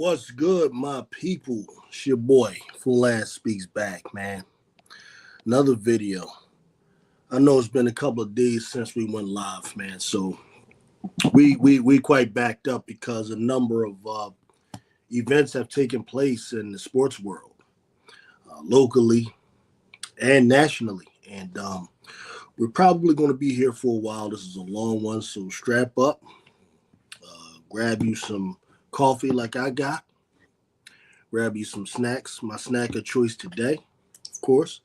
What's good, my people? It's your boy, Fulan speaks back, man. Another video. I know it's been a couple of days since we went live, man. So we quite backed up because a number of events have taken place in the sports world, locally and nationally. And we're probably going to be here for a while. This is a long one, so strap up, grab you some coffee like I got. Grab you some snacks. My snack of choice today, of course,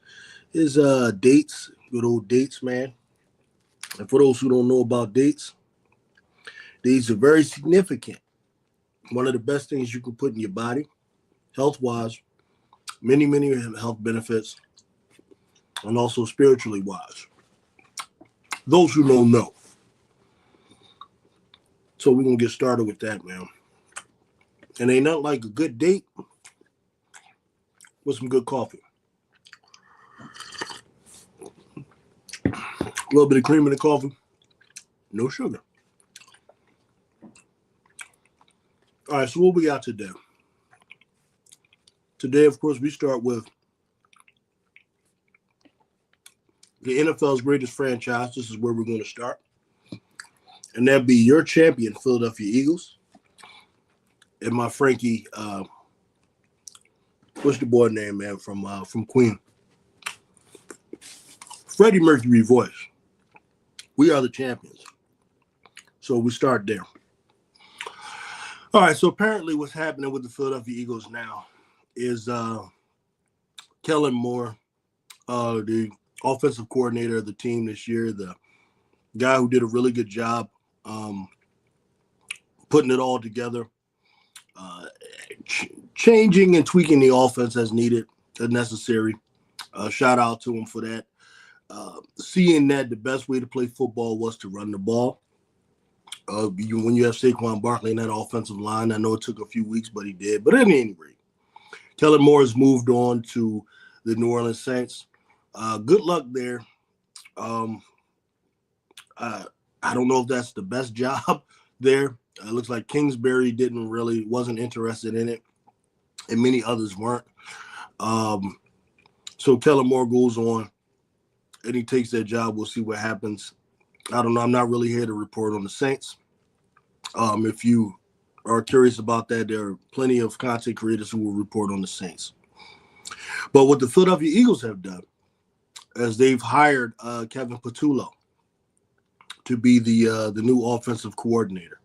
is dates. Good old dates, man. And for those who don't know about dates, these are very significant. One of the best things you can put in your body, health-wise, many health benefits, and also spiritually wise. Those who don't know. So we're going to get started with that, man. And ain't nothing like a good date with some good coffee. A little bit of cream in the coffee. No sugar. All right, so what we got today? Today, of course, we start with the NFL's greatest franchise. This is where we're going to start. And that'd be your champion, Philadelphia Eagles. And my Frankie, what's the boy name, man, from Queen? Freddie Mercury voice. We are the champions. So we start there. All right, so apparently what's happening with the Philadelphia Eagles now is Kellen Moore, the offensive coordinator of the team this year, the guy who did a really good job putting it all together, changing and tweaking the offense as needed, as necessary. Shout out to him for that. Seeing that the best way to play football was to run the ball. When you have Saquon Barkley in that offensive line, I know it took a few weeks, but he did. But at any rate, Kellen Moore has moved on to the New Orleans Saints. Good luck there. I don't know if that's the best job there. It looks like Kingsbury wasn't interested in it, and many others weren't. So Kellen Moore goes on, and he takes that job. We'll see what happens. I don't know. I'm not really here to report on the Saints. If you are curious about that, there are plenty of content creators who will report on the Saints. But what the Philadelphia Eagles have done is they've hired Kevin Patullo to be the new offensive coordinator.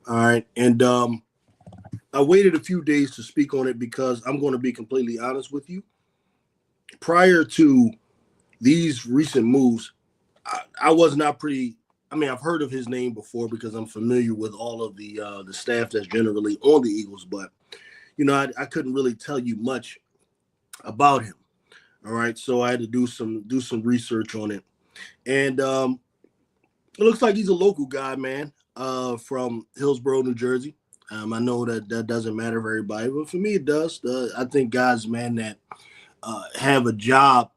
All right. And I waited a few days to speak on it because I'm going to be completely honest with you. Prior to these recent moves, I was not pretty. I mean, I've heard of his name before because I'm familiar with all of the staff that's generally on the Eagles, but I couldn't really tell you much about him. All right, so I had to do some research on it, and it looks like he's a local guy, man, from Hillsborough, New Jersey. I know that doesn't matter for everybody, but for me it does. I think guys, man, that have a job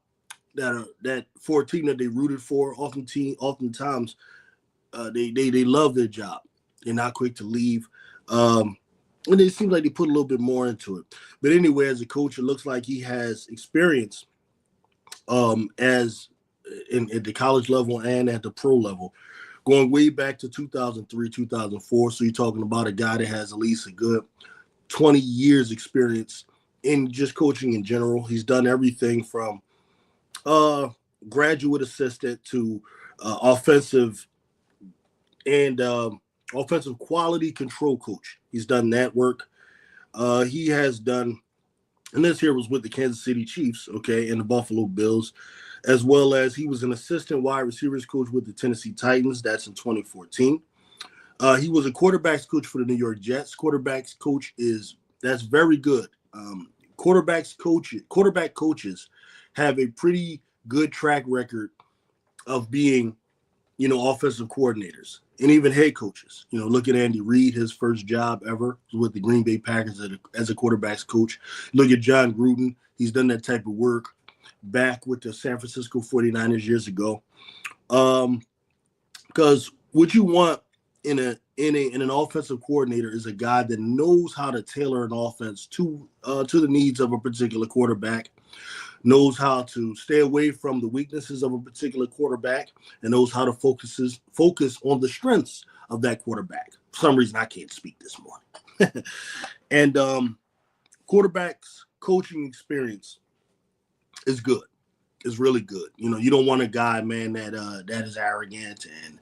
that for a team that they rooted for, oftentimes they love their job. They're not quick to leave. And it seems like they put a little bit more into it. But anyway, as a coach, it looks like he has experience as at the college level and at the pro level, going way back to 2003, 2004. So you're talking about a guy that has at least a good 20 years experience in just coaching in general. He's done everything from graduate assistant to offensive quality control coach. He's done that work. He has done, and this here was with the Kansas City Chiefs, okay, and the Buffalo Bills, as well as he was an assistant wide receivers coach with the Tennessee Titans. That's in 2014. He was a quarterbacks coach for the New York Jets. Quarterbacks coach that's very good. Quarterback coaches have a pretty good track record of being, offensive coordinators and even head coaches. Look at Andy Reid, his first job ever was with the Green Bay Packers as a quarterbacks coach. Look at John Gruden. He's done that type of work back with the San Francisco 49ers years ago. Because what you want in in an offensive coordinator is a guy that knows how to tailor an offense to the needs of a particular quarterback, knows how to stay away from the weaknesses of a particular quarterback, and knows how to focus on the strengths of that quarterback. For some reason, I can't speak this morning. And quarterbacks coaching experience is good. Is really good. You know, you don't want a guy, man, that is arrogant and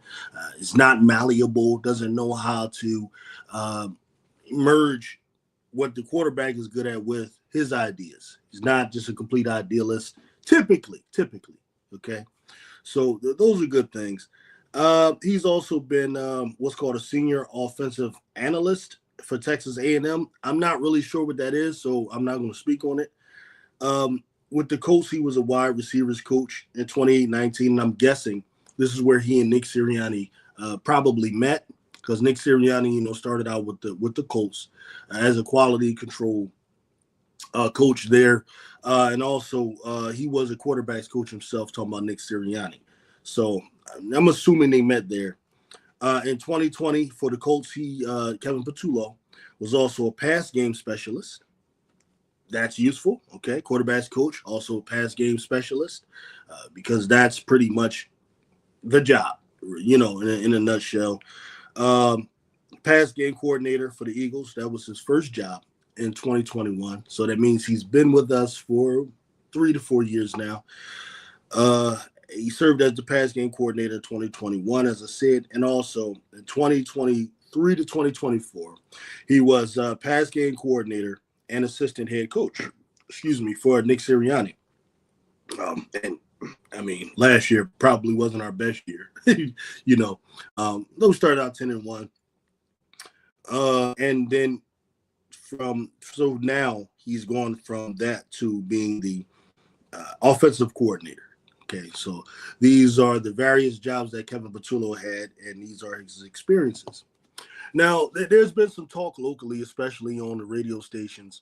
is not malleable, doesn't know how to merge what the quarterback is good at with his ideas. He's not just a complete idealist, typically. Okay, so those are good things. He's also been what's called a senior offensive analyst for Texas A&M. I'm not really sure what that is, so I'm not going to speak on it. With the Colts, he was a wide receivers coach in 2019, and I'm guessing this is where he and Nick Sirianni probably met, because Nick Sirianni, you know, started out with the Colts as a quality control coach there, and also he was a quarterbacks coach himself. Talking about Nick Sirianni, so I'm assuming they met there. In 2020, for the Colts, Kevin Patullo was also a pass game specialist. That's useful. Okay. Quarterbacks coach, also pass game specialist, because that's pretty much the job, you know, in a nutshell. Pass game coordinator for the Eagles. That was his first job in 2021. So that means he's been with us for 3 to 4 years now. He served as the pass game coordinator in 2021, as I said, and also in 2023 to 2024, he was pass game coordinator and assistant head coach, for Nick Sirianni. And I mean, last year probably wasn't our best year, you know. We started out 10-1, and then so now he's gone from that to being the offensive coordinator. Okay, so these are the various jobs that Kevin Patullo had, and these are his experiences. Now, there's been some talk locally, especially on the radio stations,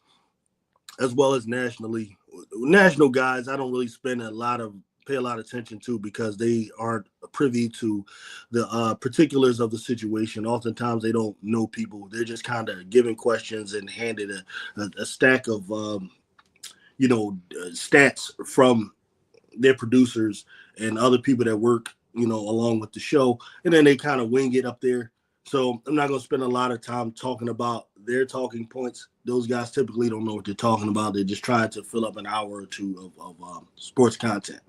as well as nationally. National guys, I don't really pay a lot of attention to, because they aren't privy to the particulars of the situation. Oftentimes, they don't know people. They're just kind of giving questions and handed a stack of, stats from their producers and other people that work, you know, along with the show, and then they kind of wing it up there. So I'm not going to spend a lot of time talking about their talking points. Those guys typically don't know what they're talking about. They're just trying to fill up an hour or two of sports content.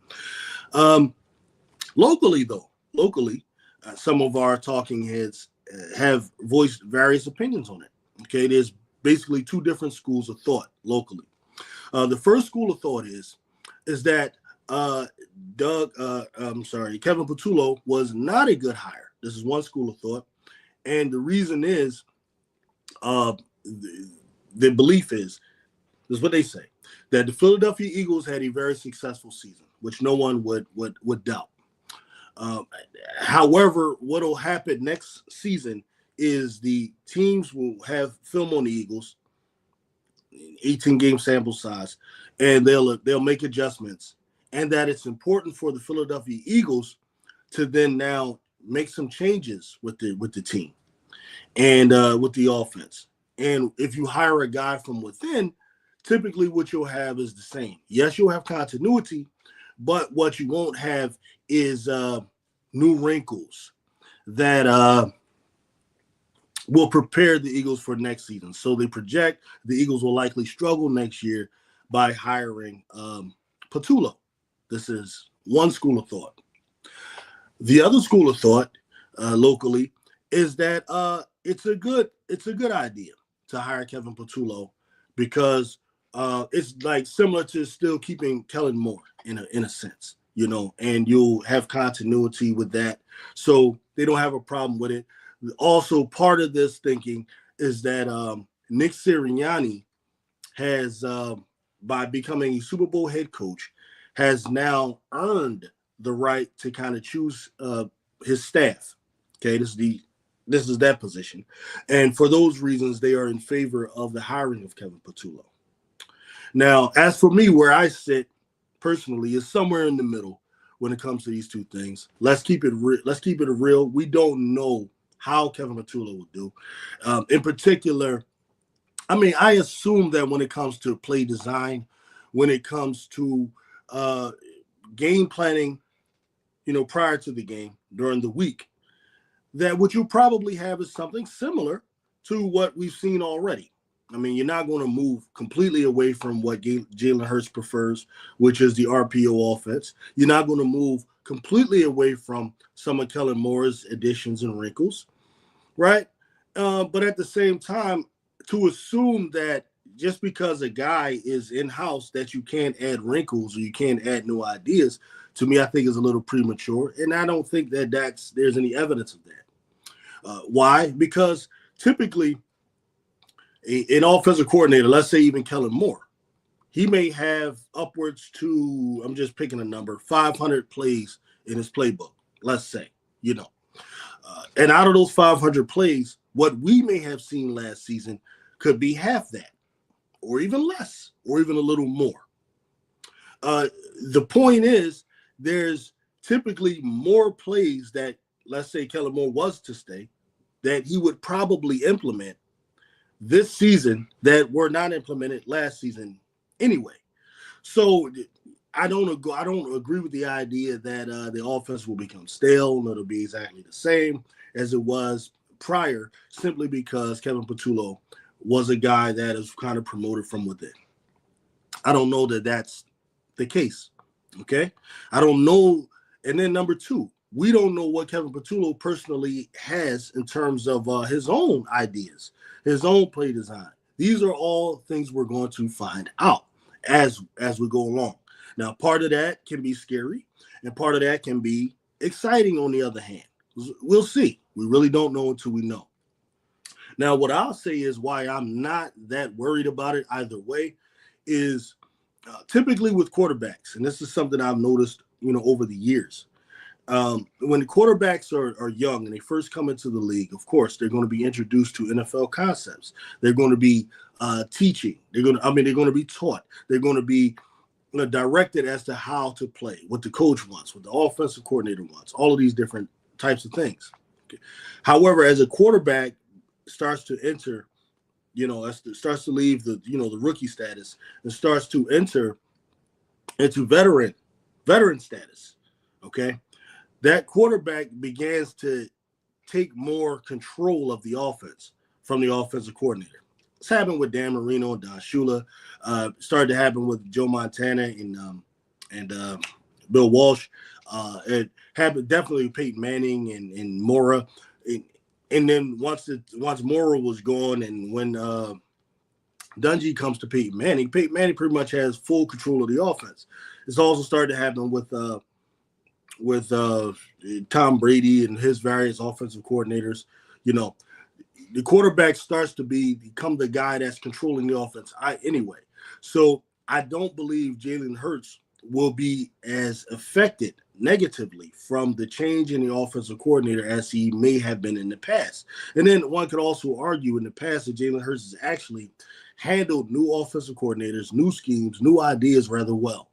Locally, some of our talking heads have voiced various opinions on it. Okay, there's basically two different schools of thought locally. The first school of thought is that Kevin Patullo was not a good hire. This is one school of thought. And the reason is, the belief is what they say, that the Philadelphia Eagles had a very successful season, which no one would doubt. However, what will happen next season is the teams will have film on the Eagles, 18-game sample size, and they'll make adjustments, and that it's important for the Philadelphia Eagles to then now make some changes with the team and with the offense. And if you hire a guy from within, typically what you'll have is the same. Yes, you'll have continuity, but what you won't have is new wrinkles that will prepare the Eagles for next season. So they project the Eagles will likely struggle next year by hiring Patullo. This is one school of thought. The other school of thought locally is that it's a good idea to hire Kevin Patullo, because it's like similar to still keeping Kellen Moore in a sense, you know, and you'll have continuity with that. So they don't have a problem with it. Also, part of this thinking is that Nick Sirianni has, by becoming a Super Bowl head coach, has now earned the right to kind of choose his staff. Okay, this is that position. And for those reasons, they are in favor of the hiring of Kevin Patullo. Now, as for me, where I sit personally is somewhere in the middle when it comes to these two things. Let's keep it real. We don't know how Kevin Petula would do. In particular, I mean, I assume that when it comes to play design, when it comes to uh, game planning, prior to the game during the week, that what you probably have is something similar to what we've seen already. I mean, you're not going to move completely away from what Jalen Hurts prefers, which is the RPO offense. You're not going to move completely away from some of Kellen Moore's additions and wrinkles, right? But at the same time, to assume that just because a guy is in-house that you can't add wrinkles or you can't add new ideas, to me, I think is a little premature. And I don't think that there's any evidence of that. Why? Because typically an offensive coordinator, let's say even Kellen Moore, he may have upwards to, I'm just picking a number, 500 plays in his playbook, let's say, and out of those 500 plays, what we may have seen last season could be half that, or even less, or even a little more. The point is, there's typically more plays that, let's say Kellen Moore was to stay, that he would probably implement this season that were not implemented last season anyway. So I don't agree with the idea that the offense will become stale and it'll be exactly the same as it was prior, simply because Kevin Petula was a guy that is kind of promoted from within. I don't know that that's the case. Okay, I don't know. And then number two, we don't know what Kevin Petula personally has in terms of his own ideas, his own play design. These are all things we're going to find out as we go along. Now, part of that can be scary, and part of that can be exciting on the other hand. We'll see. We really don't know until we know. Now, what I'll say is why I'm not that worried about it either way is typically with quarterbacks, and this is something I've noticed, over the years. When the quarterbacks are young and they first come into the league, of course, they're going to be introduced to NFL concepts. They're going to be teaching. They're going to be taught. They're going to be directed as to how to play, what the coach wants, what the offensive coordinator wants, all of these different types of things. Okay. However, as a quarterback starts to enter, starts to leave the rookie status and starts to enter into veteran status, okay, that quarterback begins to take more control of the offense from the offensive coordinator. It's happened with Dan Marino and Don Shula. Started to happen with Joe Montana and Bill Walsh. It happened definitely with Peyton Manning and Mora. And then once Mora was gone, and when Dungy comes to Peyton Manning pretty much has full control of the offense. It's also started to happen with Tom Brady and his various offensive coordinators. The quarterback starts to become the guy that's controlling the offense anyway. So I don't believe Jalen Hurts will be as affected negatively from the change in the offensive coordinator as he may have been in the past. And then one could also argue in the past that Jalen Hurts has actually handled new offensive coordinators, new schemes, new ideas rather well.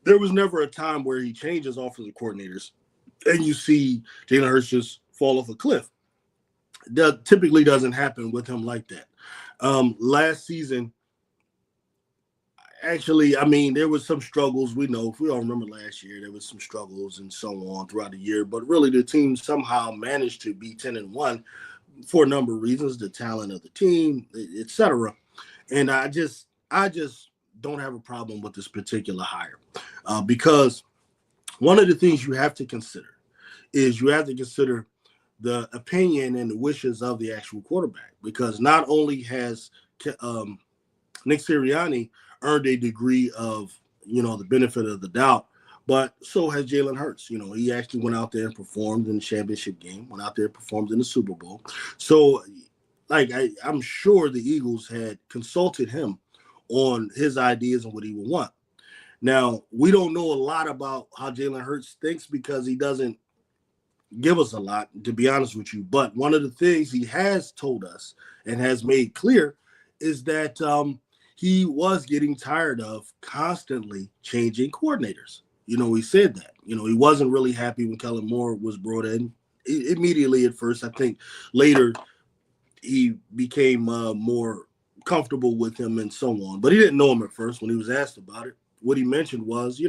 There was never a time where he changes offensive coordinators and you see Jalen Hurts just fall off a cliff. That typically doesn't happen with him like that. Last season, actually, I mean, there was some struggles. We know, if we all remember last year, there was some struggles and so on throughout the year. But really, the team somehow managed to be 10-1 for a number of reasons, the talent of the team, etc. And I just don't have a problem with this particular hire because one of the things you have to consider is the opinion and the wishes of the actual quarterback, because not only has Nick Sirianni earned a degree of, the benefit of the doubt, but so has Jalen Hurts. He actually went out there and performed in the championship game, went out there and performed in the Super Bowl. So, I'm sure the Eagles had consulted him on his ideas and what he would want. Now, we don't know a lot about how Jalen Hurts thinks because he doesn't give us a lot, to be honest with you. But one of the things he has told us and has made clear is that he was getting tired of constantly changing coordinators. He said that. He wasn't really happy when Kellen Moore was brought in. immediately at first. I think later he became more comfortable with him and so on. But he didn't know him at first when he was asked about it. What he mentioned was,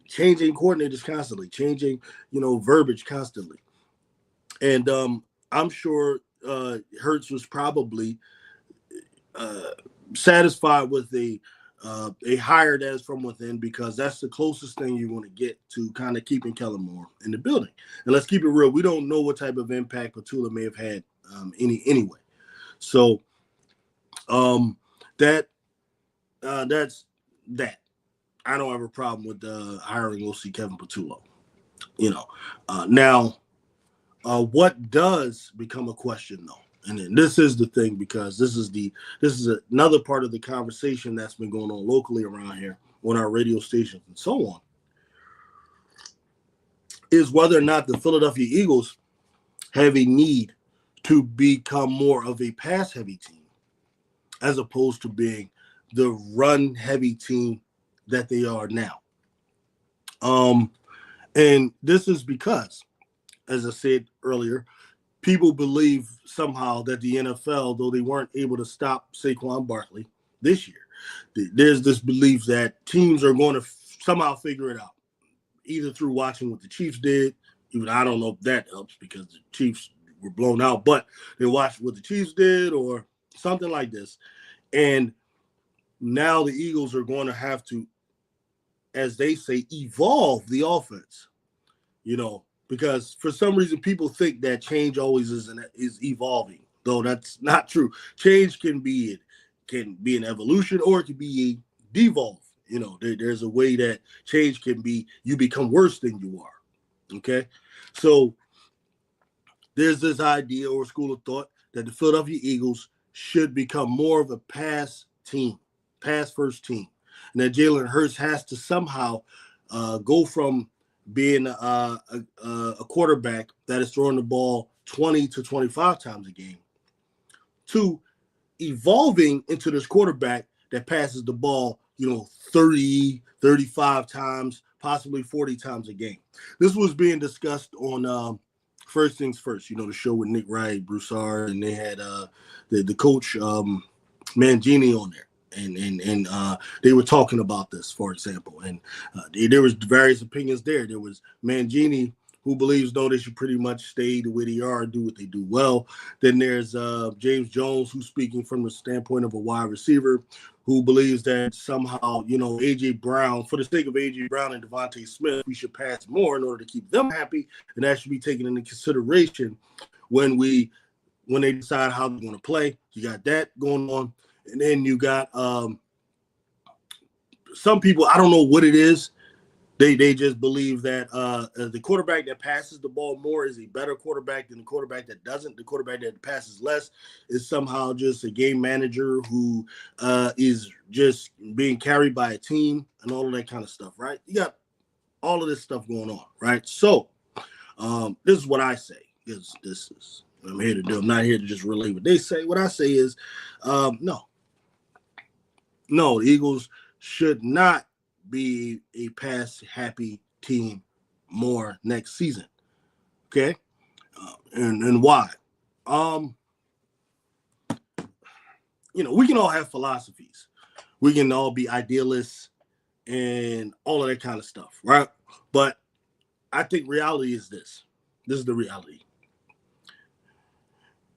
changing coordinators constantly, changing, verbiage constantly. And I'm sure Hertz was probably satisfied with a hire that's from within, because that's the closest thing you want to get to kind of keeping Kellen Moore in the building. And let's keep it real. We don't know what type of impact Petula may have had anyway. So that's that. I don't have a problem with hiring OC Kevin Petula. Now, what does become a question though? And then this is the thing, because this is another part of the conversation that's been going on locally around here on our radio stations and so on, is whether or not the Philadelphia Eagles have a need to become more of a pass-heavy team as opposed to being the run-heavy team that they are now. And this is because, as I said earlier, people believe somehow that the NFL, though they weren't able to stop Saquon Barkley this year, there's this belief that teams are going to somehow figure it out, either through watching what the Chiefs did. Even I don't know if that helps, because the Chiefs were blown out, but they watched what the Chiefs did or something like this. And now the Eagles are going to have to, as they say, evolve the offense, because for some reason people think that change always is evolving, though that's not true. Change can be an evolution, or it can be a devolve. There's a way that change can be you become worse than you are. Okay, so there's this idea or school of thought that the Philadelphia Eagles should become more of a pass first team, and that Jalen Hurts has to somehow go from being a quarterback that is throwing the ball 20 to 25 times a game to evolving into this quarterback that passes the ball, 30, 35 times, possibly 40 times a game. This was being discussed on First Things First, the show with Nick Wright, Broussard, and they had the coach Mangini on there. And they were talking about this, for example, and there was various opinions there. There was Mangini, who believes, no, they should pretty much stay the way they are and do what they do well. Then there's James Jones, who's speaking from the standpoint of a wide receiver, who believes that somehow, A.J. Brown, for the sake of A.J. Brown and Devontae Smith, we should pass more in order to keep them happy, and that should be taken into consideration when they decide how they're going to play. You got that going on. And then you got some people, I don't know what it is. They just believe that the quarterback that passes the ball more is a better quarterback than the quarterback that doesn't. The quarterback that passes less is somehow just a game manager who is just being carried by a team and all of that kind of stuff, right? You got all of this stuff going on, right? So this is what I say. This is what I'm here to do. I'm not here to just relay what they say. What I say is no, the Eagles should not be a pass-happy team more next season. Okay? And why? We can all have philosophies. We can all be idealists and all of that kind of stuff, right? But I think reality is this. This is the reality.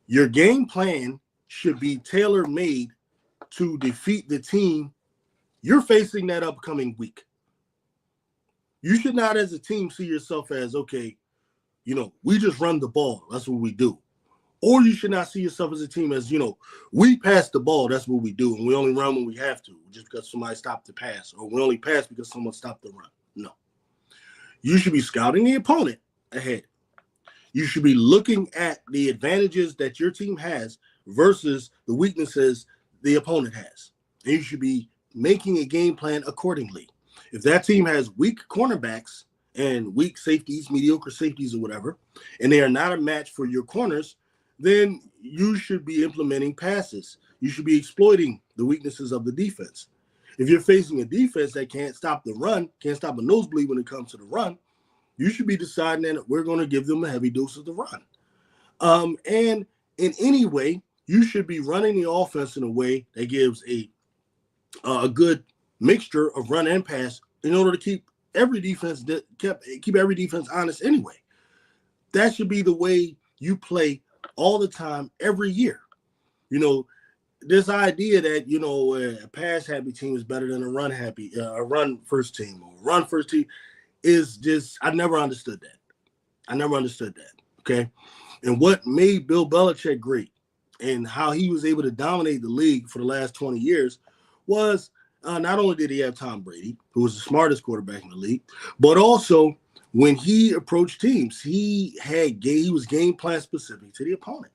Your game plan should be tailor-made to defeat the team you're facing that upcoming week. You should not, as a team, see yourself as, okay, we just run the ball. That's what we do. Or you should not see yourself as a team as, we pass the ball. That's what we do. And we only run when we have to, just because somebody stopped the pass. Or we only pass because someone stopped the run. No. You should be scouting the opponent ahead. You should be looking at the advantages that your team has versus the weaknesses the opponent has. And you should be making a game plan accordingly. If that team has weak cornerbacks and weak safeties, mediocre safeties or whatever, and they are not a match for your corners, then you should be implementing passes. You should be exploiting the weaknesses of the defense. If you're facing a defense that can't stop the run, can't stop a nosebleed when it comes to the run, You should be deciding that we're going to give them a heavy dose of the run. And in any way, you should be running the offense in a way that gives a good mixture of run and pass in order to keep keep every defense honest anyway. That should be the way you play all the time, every year. You know, this idea that a pass happy team is better than a run first team or run first team is just I never understood that. I never understood that. Okay, and what made Bill Belichick great and how he was able to dominate the league for the last 20 years was not only did he have Tom Brady, who was the smartest quarterback in the league, but also when he approached teams, he was game plan specific to the opponent.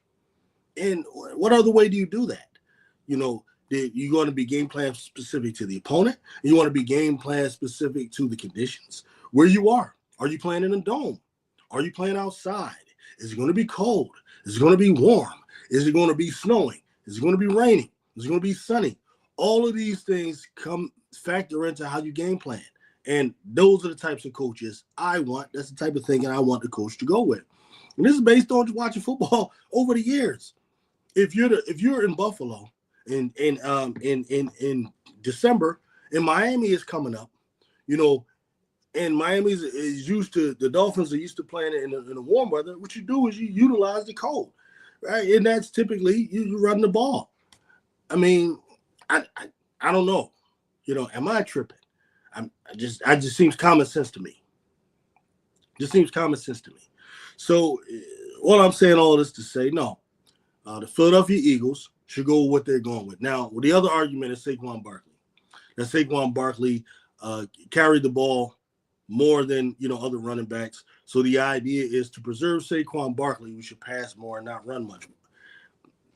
And what other way do you do that? You know, you're going to be game plan specific to the opponent. And you want to be game plan specific to the conditions where you are. Are you playing in a dome? Are you playing outside? Is it going to be cold? Is it going to be warm? Is it going to be snowing? Is it going to be raining? Is it going to be sunny? All of these things factor into how you game plan. And those are the types of coaches I want. That's the type of thinking I want the coach to go with. And this is based on watching football over the years. If you're in Buffalo in December and Miami is coming up, and Miami is used to the Dolphins are used to playing in the warm weather. What you do is you utilize the cold, right? And that's typically you run the ball. I mean, I don't know, am I tripping? I just seems common sense to me. Just seems common sense to me. So, what I'm saying all this to say, no, the Philadelphia Eagles should go with what they're going with. Now, the other argument is Saquon Barkley. That Saquon Barkley carried the ball more than other running backs. So the idea is to preserve Saquon Barkley, we should pass more and not run much.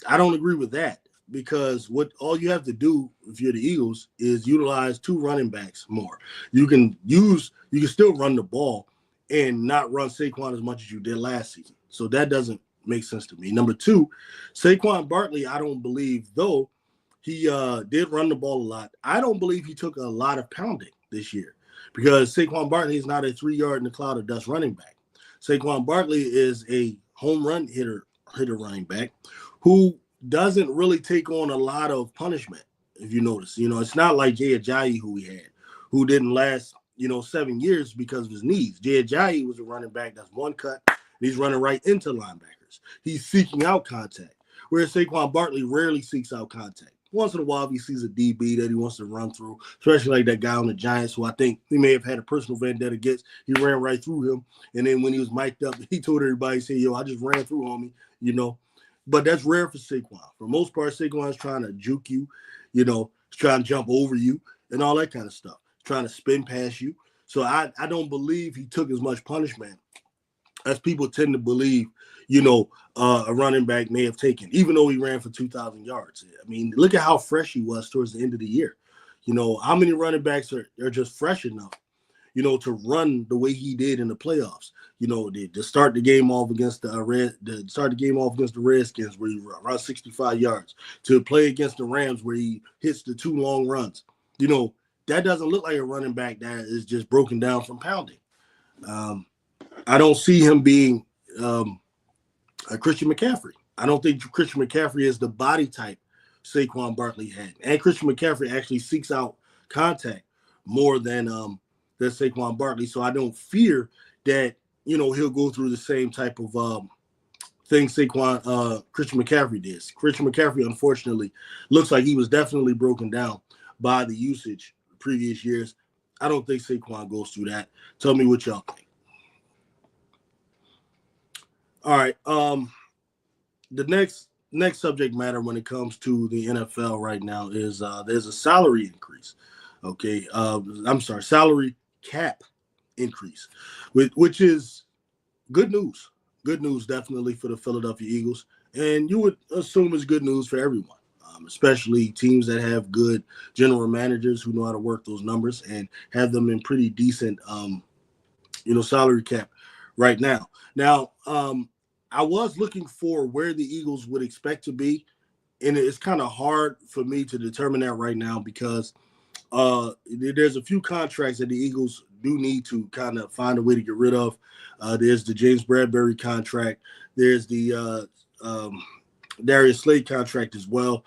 I don't agree with that because all you have to do if you're the Eagles is utilize two running backs more. You can still run the ball and not run Saquon as much as you did last season. So that doesn't make sense to me. Number two, Saquon Barkley, I don't believe, though he did run the ball a lot, I don't believe he took a lot of pounding this year because Saquon Barkley is not a 3-yard in the cloud of dust running back. Saquon Barkley is a home run hitter running back who doesn't really take on a lot of punishment, if you notice. It's not like Jay Ajayi who we had, who didn't last, 7 years because of his knees. Jay Ajayi was a running back that's one cut, and he's running right into linebackers. He's seeking out contact, whereas Saquon Barkley rarely seeks out contact. Once in a while, he sees a DB that he wants to run through, especially like that guy on the Giants, who I think he may have had a personal vendetta against. He ran right through him, and then when he was mic'd up, he told everybody, "Say, yo, I just ran through homie," But that's rare for Saquon. For the most part, Saquon is trying to juke you, he's trying to jump over you and all that kind of stuff, trying to spin past you. So I don't believe he took as much punishment as people tend to believe, a running back may have taken, even though he ran for 2,000 yards. I mean, look at how fresh he was towards the end of the year. How many running backs are just fresh enough, to run the way he did in the playoffs. To start the game off against the Redskins where he runs 65 yards, to play against the Rams where he hits the 2 long runs. That doesn't look like a running back that is just broken down from pounding. I don't see him being a Christian McCaffrey. I don't think Christian McCaffrey is the body type Saquon Barkley had. And Christian McCaffrey actually seeks out contact more than Saquon Barkley. So I don't fear that, he'll go through the same type of thing Christian McCaffrey did. Christian McCaffrey, unfortunately, looks like he was definitely broken down by the usage the previous years. I don't think Saquon goes through that. Tell me what y'all think. All right. The next subject matter when it comes to the NFL right now is there's a salary increase. Okay. Salary cap increase, which is good news. Good news, definitely, for the Philadelphia Eagles. And you would assume it's good news for everyone, especially teams that have good general managers who know how to work those numbers and have them in pretty decent, salary cap right now. Now, I was looking for where the Eagles would expect to be, and it's kind of hard for me to determine that right now because there's a few contracts that the Eagles do need to kind of find a way to get rid of. There's the James Bradbury contract. There's the Darius Slade contract as well.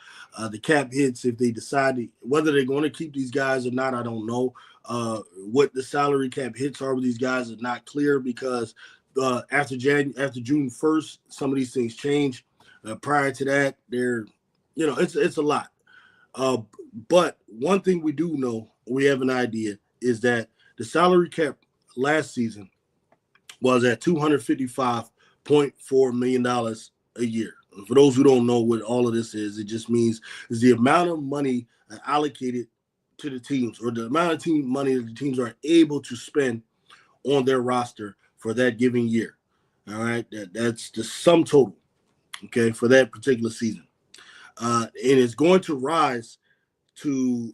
The cap hits if they decide whether they're going to keep these guys or not. I don't know. What the salary cap hits are with these guys is not clear because after June 1st, some of these things change. Prior to that, it's a lot. But one thing we do know, we have an idea, is that the salary cap last season was at $255.4 million a year. For those who don't know what all of this is, it just means is the amount of money allocated to the teams, or the amount of team money that the teams are able to spend on their roster for that given year. All right, that's the sum total, okay, for that particular season. And it's going to rise to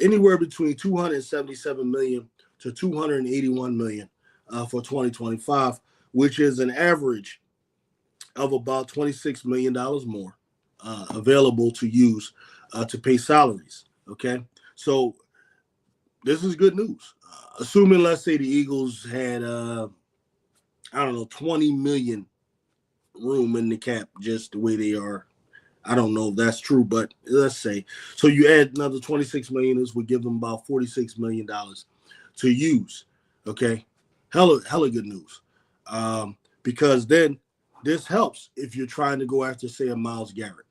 anywhere between 277 million to 281 million for 2025, which is an average of about $26 million more available to use to pay salaries. Okay, so this is good news. Assuming, let's say, the Eagles had 20 million room in the cap, just the way they are. I don't know if that's true, but let's say. So you add another 26 million, this would give them about $46 million to use. Okay, hella good news. Because then this helps if you're trying to go after, say, a Myles Garrett,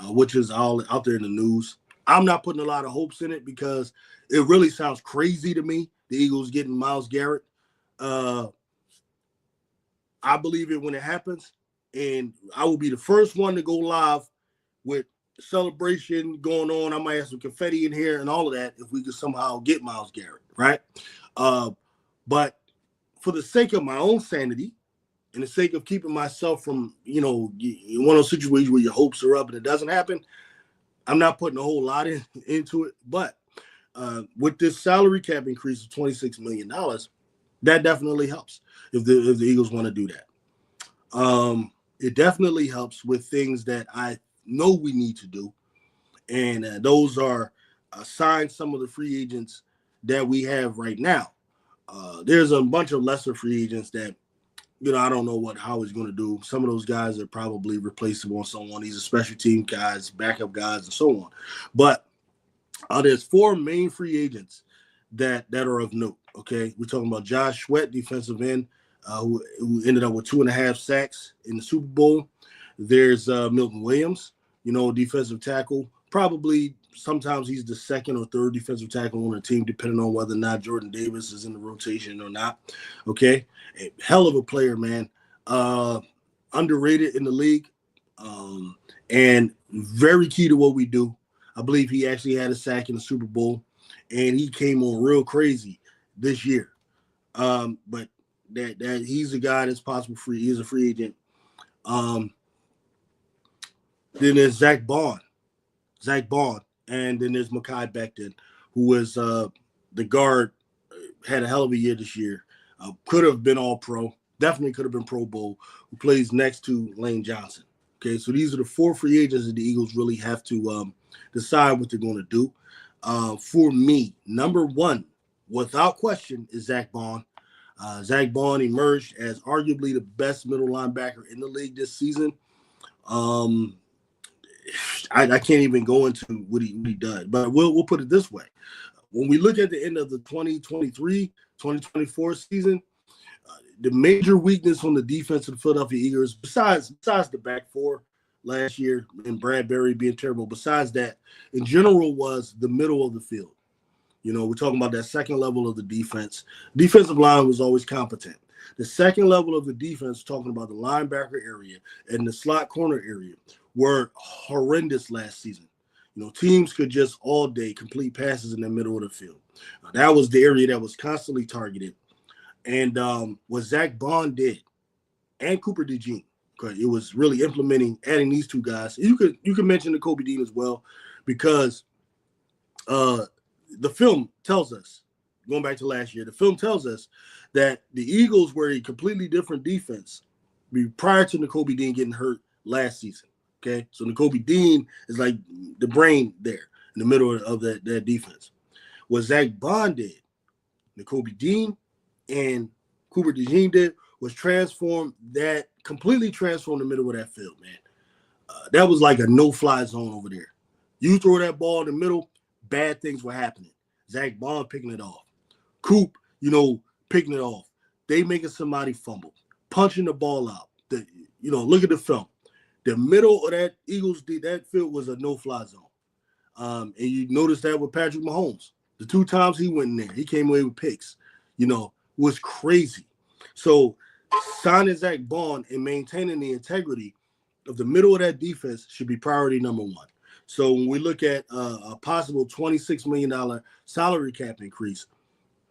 which is all out there in the news. I'm not putting a lot of hopes in it because it really sounds crazy to me, the Eagles getting Myles Garrett. I believe it when it happens, and I will be the first one to go live with celebration going on. I might have some confetti in here and all of that if we could somehow get Myles Garrett, right? But for the sake of my own sanity and the sake of keeping myself from, one of those situations where your hopes are up and it doesn't happen, I'm not putting a whole lot into it. But with this salary cap increase of $26 million, that definitely helps if the Eagles want to do that. It definitely helps with things that I know we need to do, and those are sign some of the free agents that we have right now. There's a bunch of lesser free agents that, I don't know what Howard's going to do. Some of those guys are probably replaceable on someone. These are special team guys, backup guys, and so on. But there's 4 main free agents that are of note. Okay, we're talking about Josh Sweat, defensive end, who ended up with 2.5 sacks in the Super Bowl. There's Milton Williams, defensive tackle. Probably sometimes he's the second or third defensive tackle on the team, depending on whether or not Jordan Davis is in the rotation or not. Okay, a hell of a player, man. Underrated in the league, and very key to what we do. I believe he actually had a sack in the Super Bowl, and he came on real crazy this year. But that he's a guy that's possible free. He's a free agent. Then there's Zach Bond, and then there's Mekhi Becton, who was the guard, had a hell of a year this year. Could have been all pro, definitely could have been Pro Bowl, who plays next to Lane Johnson. Okay, so these are the 4 free agents that the Eagles really have to decide what they're going to do. For me, number 1, without question, is Zach Bond. Zach Bond emerged as arguably the best middle linebacker in the league this season. I can't even go into what he done, but we'll put it this way. When we look at the end of the 2023-2024 season, the major weakness on the defense of the Philadelphia Eagles, besides the back 4 last year and Bradbury being terrible, besides that, in general, was the middle of the field. We're talking about that second level of the defense. Defensive line was always competent. The second level of the defense, talking about the linebacker area and the slot corner area, were horrendous last season. Teams could just all day complete passes in the middle of the field. That was the area that was constantly targeted. And what Zach Bond did, and Cooper DeJean, because it was really implementing, adding these 2 guys. You could mention the Kobe Dean as well, because the film tells us, going back to last year, the film tells us that the Eagles were a completely different defense prior to Nakobe Dean getting hurt last season. Okay, so Nakobe Dean is like the brain there in the middle of that defense. What Zach Bond did, Nakobe Dean and Cooper DeJean did was completely transform the middle of that field, man. That was like a no-fly zone over there. You throw that ball in the middle, bad things were happening. Zach Bond picking it off. Coop, picking it off. They making somebody fumble, punching the ball out. Look at the film. The middle of that that field was a no-fly zone. And you notice that with Patrick Mahomes. The 2 times he went in there, he came away with picks, was crazy. So signing Zach Bond and maintaining the integrity of the middle of that defense should be priority number 1. So when we look at a possible $26 million salary cap increase,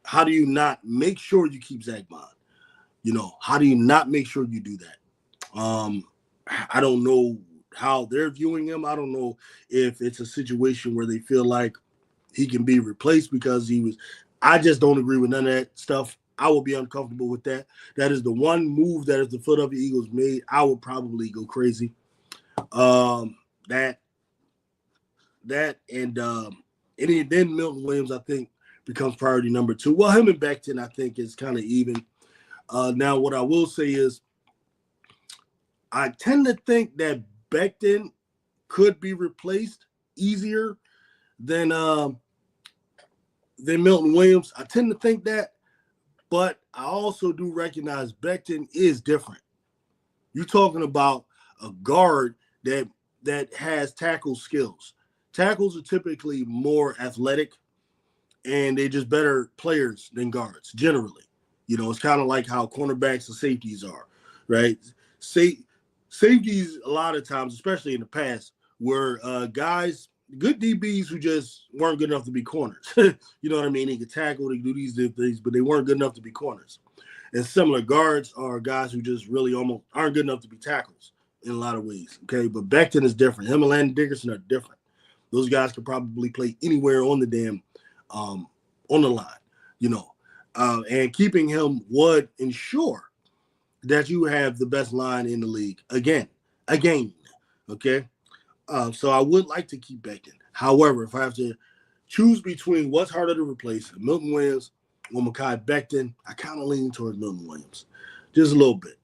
how do you not make sure you keep Zach Bond? How do you not make sure you do that? I don't know how they're viewing him. I don't know if it's a situation where they feel like he can be replaced because I just don't agree with none of that stuff. I would be uncomfortable with that. That is the one move that if the Philadelphia Eagles made, I would probably go crazy. That and then Milton Williams, I think, becomes priority number 2. Well, him and Becton, I think, is kind of even. Now, what I will say is I tend to think that Becton could be replaced easier than Milton Williams. I tend to think that, but I also do recognize Becton is different. You're talking about a guard that has tackle skills. Tackles are typically more athletic, and they're just better players than guards, generally. It's kind of like how cornerbacks and safeties are, right? Safeties, a lot of times, especially in the past, were guys, good DBs who just weren't good enough to be corners. You know what I mean? They could tackle, they could do these things, but they weren't good enough to be corners. And similar, guards are guys who just really almost aren't good enough to be tackles in a lot of ways, okay? But Becton is different. Him and Landon Dickerson are different. Those guys could probably play anywhere on the damn on the line, and keeping him would ensure that you have the best line in the league again, okay? So I would like to keep Becton. However, if I have to choose between what's harder to replace, Milton Williams or Mekhi Becton, I kind of lean towards Milton Williams, just a little bit,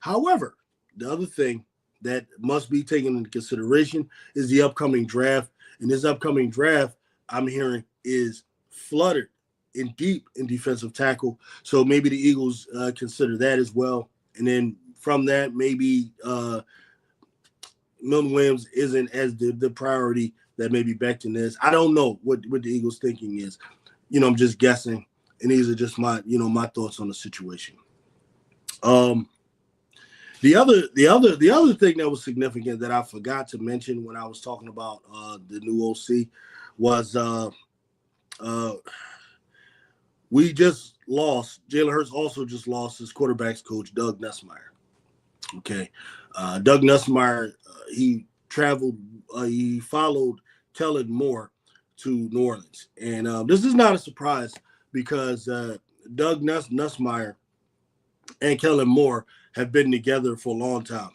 However, the other thing that must be taken into consideration is the upcoming draft. And this upcoming draft, I'm hearing, is flooded in deep in defensive tackle. So maybe the Eagles consider that as well. And then from that, maybe Milton Williams isn't as the priority that maybe Becton is. I don't know what the Eagles' thinking is. I'm just guessing. And these are just my thoughts on the situation. The other thing that was significant that I forgot to mention when I was talking about the new OC was we just lost. Jalen Hurts also just lost his quarterbacks coach, Doug Nussmeier. Okay, Doug Nussmeier, he followed Kellen Moore to New Orleans, and this is not a surprise because Doug Nussmeier and Kellen Moore have been together for a long time.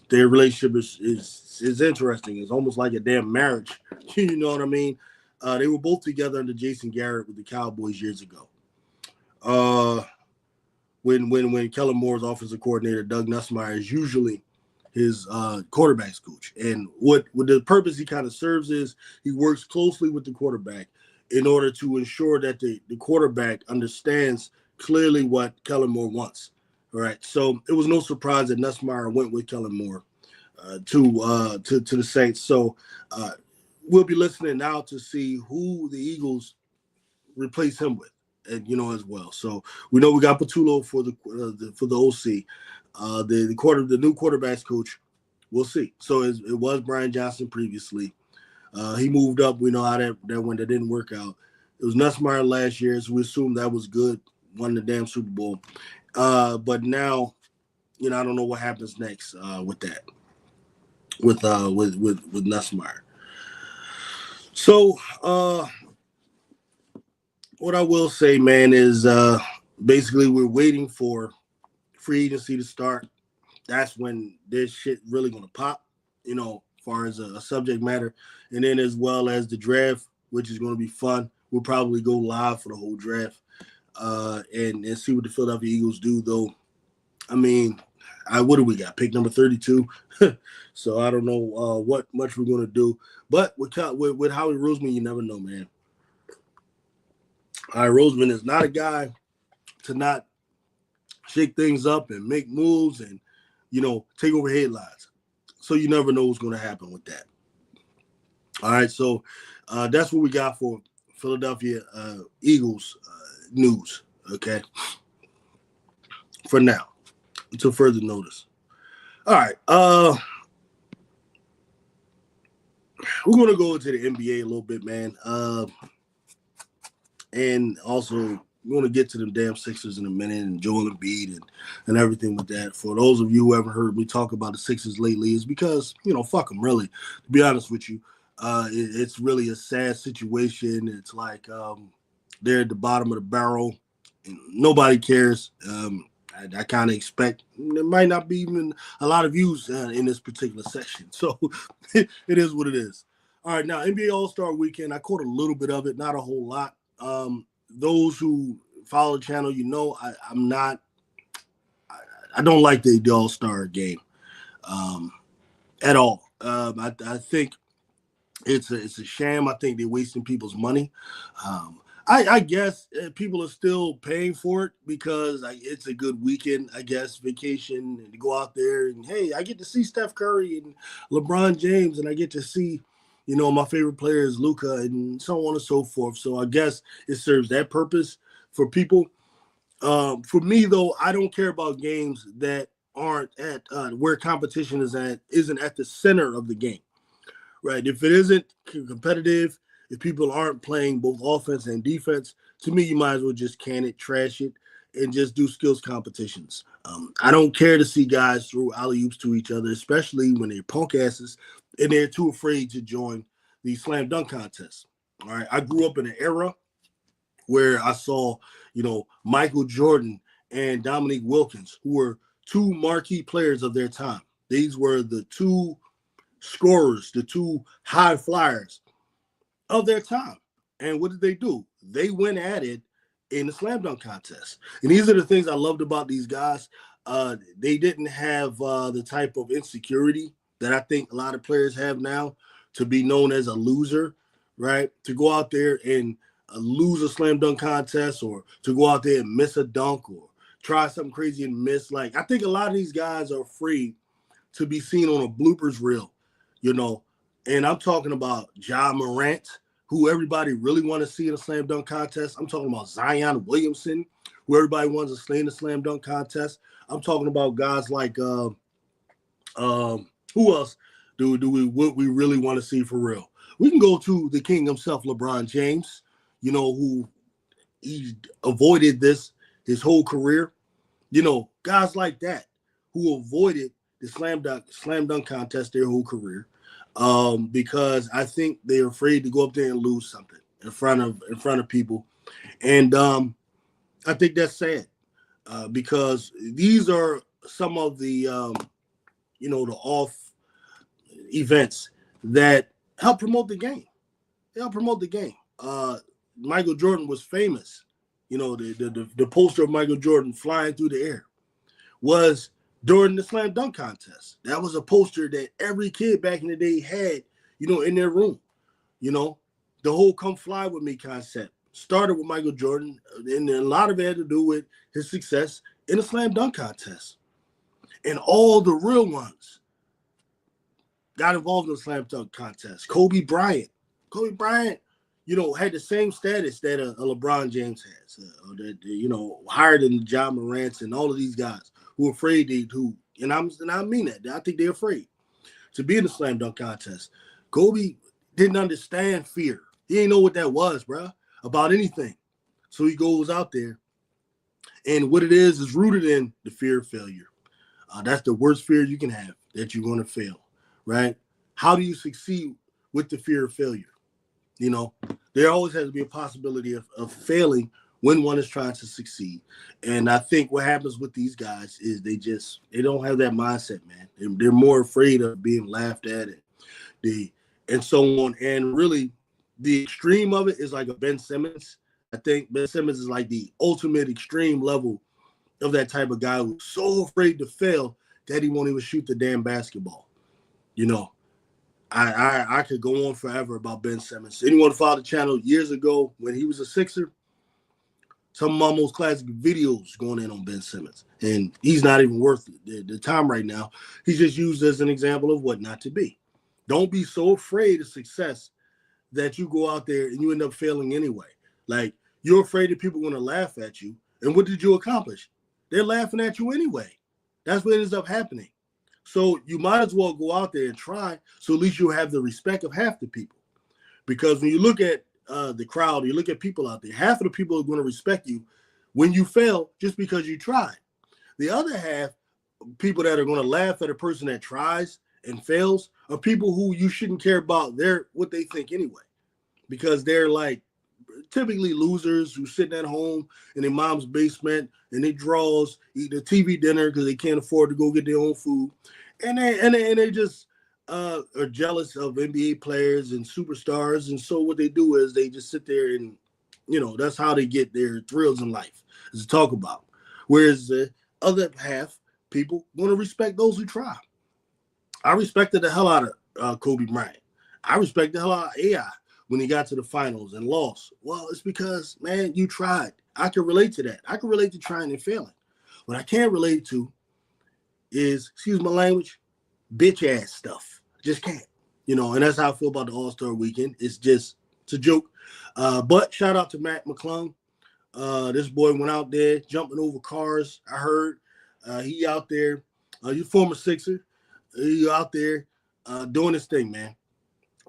Their relationship is interesting. It's almost like a damn marriage. You know what I mean? They were both together under Jason Garrett with the Cowboys years ago. When Kellen Moore's offensive coordinator, Doug Nussmeier is usually his quarterbacks coach. And what the purpose he kind of serves is he works closely with the quarterback in order to ensure that the quarterback understands clearly what Kellen Moore wants. All right. So it was no surprise that Nussmeier went with Kellen Moore to the Saints. So we'll be listening now to see who the Eagles replace him with, and as well. So we know we got Patullo for the OC, the new quarterbacks coach. We'll see. So it was Brian Johnson previously. He moved up. We know how that went. That didn't work out. It was Nussmeier last year, so we assume that was good. Won the damn Super Bowl. But now, I don't know what happens next with that, with Nussmeier. So what I will say, man, is basically we're waiting for free agency to start. That's when this shit really gonna pop, as far as a subject matter, and then as well as the draft, which is gonna be fun. We'll probably go live for the whole draft. and see what the Philadelphia Eagles do. Though, I mean, what do we got? Pick number 32. So I don't know what much we're going to do. But with Howie Roseman, you never know, man. Howie Roseman is not a guy to not shake things up and make moves and, take over headlines. So you never know what's going to happen with that. All right, so that's what we got for Philadelphia Eagles news, okay, for now, until further notice. All right, we're going to go into the NBA a little bit, man, and also we're going to get to them damn Sixers in a minute and Joel Embiid and everything with that. For those of you who haven't heard me talk about the Sixers lately, is because, fuck them, really, to be honest with you. It's really a sad situation. It's like they're at the bottom of the barrel. And nobody cares. I kind of expect there might not be even a lot of views in this particular section. So it is what it is. All right, now NBA All-Star Weekend, I caught a little bit of it, not a whole lot. Those who follow the channel, I don't like the All-Star game at all. I think it's a sham. I think they're wasting people's money. I guess people are still paying for it because it's a good weekend, I guess, vacation, and to go out there and, hey, I get to see Steph Curry and LeBron James, and I get to see, my favorite player is Luka and so on and so forth. So I guess it serves that purpose for people. For me, though, I don't care about games that aren't at where competition isn't at the center of the game. Right. If it isn't competitive, if people aren't playing both offense and defense, to me, you might as well just can it, trash it, and just do skills competitions. I don't care to see guys throw alley-oops to each other, especially when they're punk asses and they're too afraid to join the slam dunk contest. All right. I grew up in an era where I saw, Michael Jordan and Dominique Wilkins, who were two marquee players of their time. These were the two scorers, the two high flyers of their time. And what did they do? They went at it in the slam dunk contest. And these are the things I loved about these guys. They didn't have the type of insecurity that I think a lot of players have now, to be known as a loser, right? To go out there and lose a slam dunk contest, or to go out there and miss a dunk, or try something crazy and miss. Like, I think a lot of these guys are afraid to be seen on a bloopers reel. And I'm talking about Ja Morant, who everybody really want to see in a slam dunk contest. I'm talking about Zion Williamson, who everybody wants to slay in the slam dunk contest. I'm talking about guys like who else what we really want to see for real? We can go to the king himself, LeBron James, who he avoided this his whole career. Guys like that who avoided the slam dunk contest their whole career. Because I think they're afraid to go up there and lose something in front of people. And I think that's sad because these are some of the, the off events that help promote the game. They help promote the game. Michael Jordan was famous. The poster of Michael Jordan flying through the air was during the slam dunk contest. That was a poster that every kid back in the day had, in their room. The whole come fly with me concept started with Michael Jordan, and a lot of it had to do with his success in the slam dunk contest. And all the real ones got involved in the slam dunk contest. Kobe Bryant, had the same status that a LeBron James has, higher than Ja Morant and all of these guys who are afraid and I mean that. I think they're afraid to be in the slam dunk contest. Kobe didn't understand fear. He didn't know what that was, bro, about anything. So he goes out there, and what it is rooted in the fear of failure. That's the worst fear you can have, that you're going to fail, right? How do you succeed with the fear of failure? There always has to be a possibility of failing when one is trying to succeed. And I think what happens with these guys is they don't have that mindset, man. They're more afraid of being laughed at and so on. And really, the extreme of it is like a Ben Simmons. I think Ben Simmons is like the ultimate extreme level of that type of guy who's so afraid to fail that he won't even shoot the damn basketball. You know, I could go on forever about Ben Simmons. Anyone followed the channel years ago when he was a Sixer? Some of my most classic videos going in on Ben Simmons. And he's not even worth the time right now. He's just used as an example of what not to be. Don't be so afraid of success that you go out there and you end up failing anyway. Like, you're afraid that people are going to laugh at you. And what did you accomplish? They're laughing at you anyway. That's what ends up happening. So you might as well go out there and try, so at least you'll have the respect of half the people. Because when you look at the crowd, you look at people out there, half of the people are going to respect you when you fail just because you tried. The other half, people that are going to laugh at a person that tries and fails, are people who you shouldn't care about what they think anyway. Because they're like typically losers who sitting at home in their mom's basement and they draws, eat a TV dinner because they can't afford to go get their own food. And they just are jealous of NBA players and superstars. And so what they do is they just sit there and, that's how they get their thrills in life, is to talk about. Whereas the other half, people want to respect those who try. I respected the hell out of Kobe Bryant. I respect the hell out of AI when he got to the finals and lost. Well, it's because, man, you tried. I can relate to that. I can relate to trying and failing. What I can't relate to is, excuse my language, bitch ass stuff. Just can't. And that's how I feel about the All-Star weekend. It's a joke. But shout out to Matt McClung. This boy went out there jumping over cars. I heard he out there. He's a former Sixer. He out there doing his thing, man.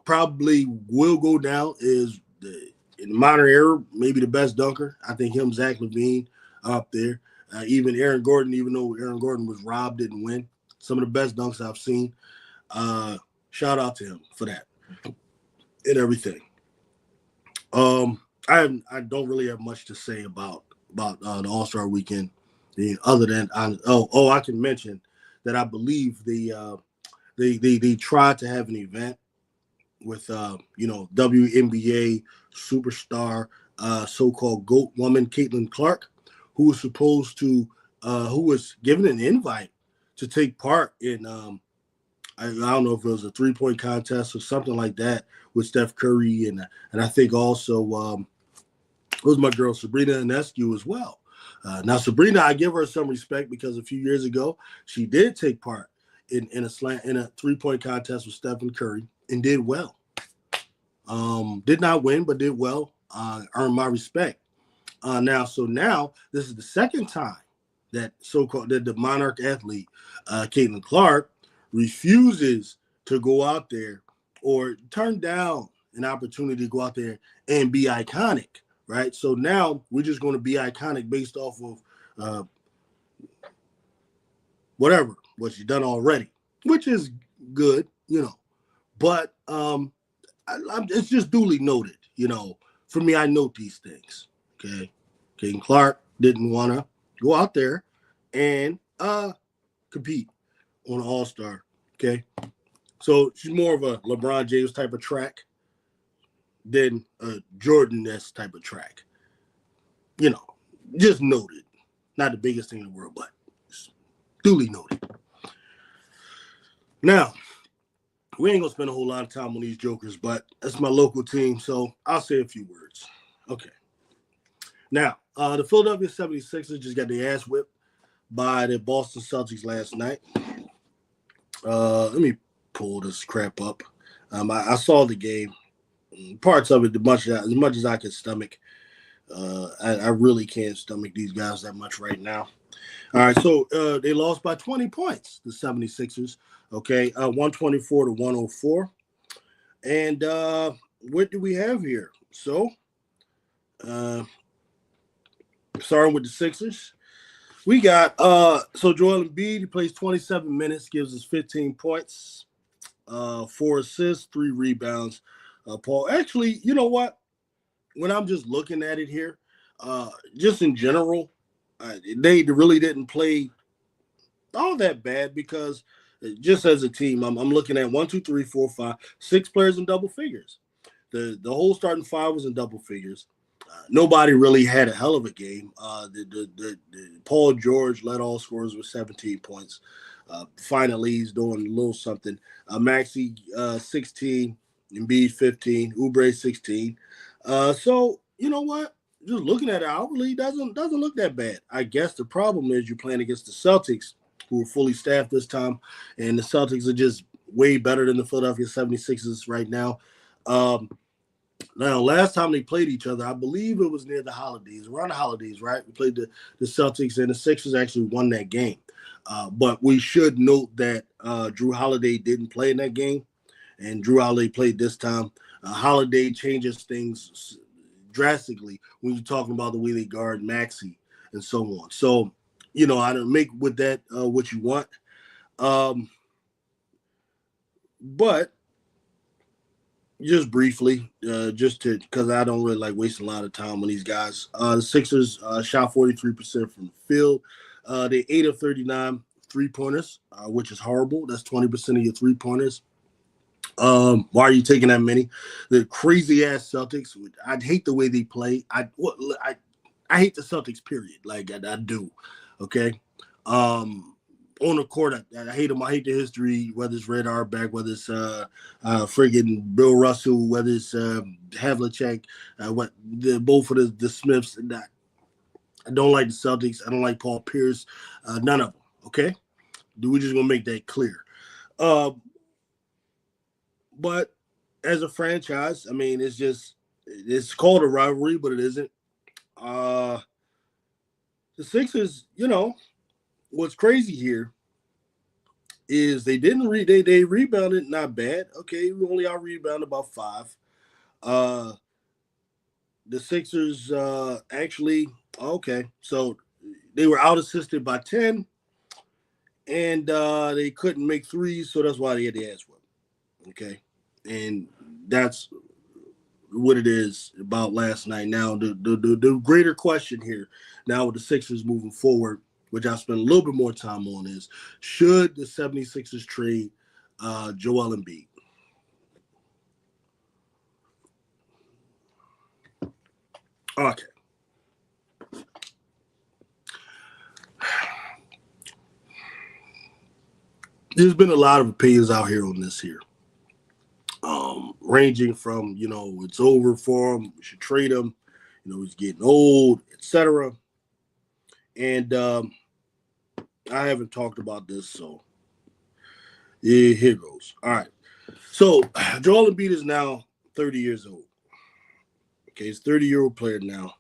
Probably will go down in the modern era, maybe the best dunker. I think him, Zach LaVine, up there. Even Aaron Gordon, even though Aaron Gordon was robbed, didn't win. Some of the best dunks I've seen. Shout out to him for that and everything. I don't really have much to say about the All-Star weekend, other than I can mention that I believe they tried to have an event with WNBA superstar so-called GOAT woman Caitlin Clark, who was given an invite to take part in I don't know if it was a 3-point contest or something like that with Steph Curry and I think also it was my girl Sabrina Ionescu as well. Now Sabrina, I give her some respect because a few years ago she did take part in a 3-point contest with Stephen Curry and did well. Did not win, but did well. Earned my respect. Now this is the second time that the Monarch athlete, Caitlin Clark, refuses to go out there or turn down an opportunity to go out there and be iconic, right? So now we're just going to be iconic based off of what she's done already, which is good, but it's just duly noted, for me, I note these things, okay? Caitlin Clark didn't want to go out there and compete on an All-Star, okay? So she's more of a LeBron James type of track than a Jordan-esque type of track. Just noted. Not the biggest thing in the world, but duly noted. Now, we ain't going to spend a whole lot of time on these jokers, but that's my local team, so I'll say a few words. Okay. Now, the Philadelphia 76ers just got their ass whipped by the Boston Celtics last night. Let me pull this crap up. I saw the game. Parts of it, as much as I could stomach. I really can't stomach these guys that much right now. All right, so they lost by 20 points, the 76ers. Okay, 124 to 104. And what do we have here? So, starting with the Sixers, we got so Joel Embiid, he plays 27 minutes, gives us 15 points, 4 assists, 3 rebounds. Paul, actually, you know what? When I'm just looking at it here, just in general, they really didn't play all that bad because just as a team, I'm looking at 1, 2, 3, 4, 5, 6 players in double figures. The whole starting five was in double figures. Nobody really had a hell of a game. The Paul George led all scorers with 17 points. Finally, he's doing a little something. Maxey 16, Embiid 15, Oubre 16. So you know what? Just looking at it outwardly, doesn't look that bad. I guess the problem is you're playing against the Celtics, who are fully staffed this time, and the Celtics are just way better than the Philadelphia 76ers right now. Now, last time they played each other, I believe it was near the holidays, around the holidays, right? We played the Celtics, and the Sixers actually won that game. But we should note that Drew Holiday didn't play in that game, and Drew Holiday played this time. Holiday changes things drastically when you're talking about the way they guard Maxey and so on. So, I don't make with that what you want. But just briefly, because I don't really like wasting a lot of time on these guys. The Sixers shot 43% from the field. They 8 of 39 3-pointers, which is horrible. That's 20% of your 3-pointers. Why are you taking that many? The crazy ass Celtics. I hate the way they play. I hate the Celtics. Period. Like I do. Okay. On the court, I hate them. I hate the history, whether it's Red Auerbach, whether it's friggin' Bill Russell, whether it's Havlicek, both of the Smiths. And I don't like the Celtics. I don't like Paul Pierce. None of them. Okay, we're just gonna make that clear. But as a franchise, I mean, it's called a rivalry, but it isn't. The Sixers, what's crazy here is they didn't they rebounded not bad. Okay, we only out rebounded about 5. The Sixers actually okay, so they were out assisted by 10, and they couldn't make threes, so that's why they had the ass whip. Okay, and that's what it is about last night. Now the greater question here now with the Sixers moving forward, which I spent a little bit more time on, is should the 76ers trade Joel Embiid? Okay. There's been a lot of opinions out here on this here. Ranging from, it's over for him, we should trade him, he's getting old, etc. And I haven't talked about this, so yeah, here goes. All right. So Joel Embiid is now 30 years old. Okay, he's a 30-year-old player now.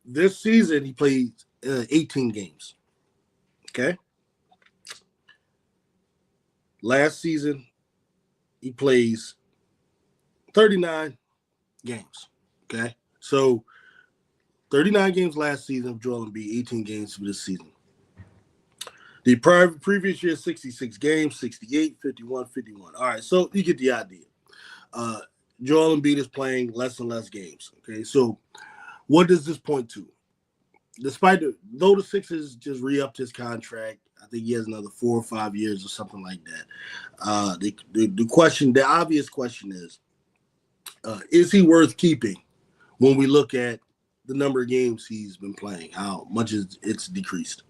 This season he played 18 games. Okay. Last season he plays 39 games. Okay. So 39 games last season of Joel Embiid, 18 games for this season. The previous year, 66 games, 68, 51, 51. All right, so you get the idea. Joel Embiid is playing less and less games. Okay, so what does this point to? Though the Sixers just re-upped his contract, I think he has another 4 or 5 years or something like that. The obvious question is he worth keeping when we look at the number of games he's been playing, how much it's decreased?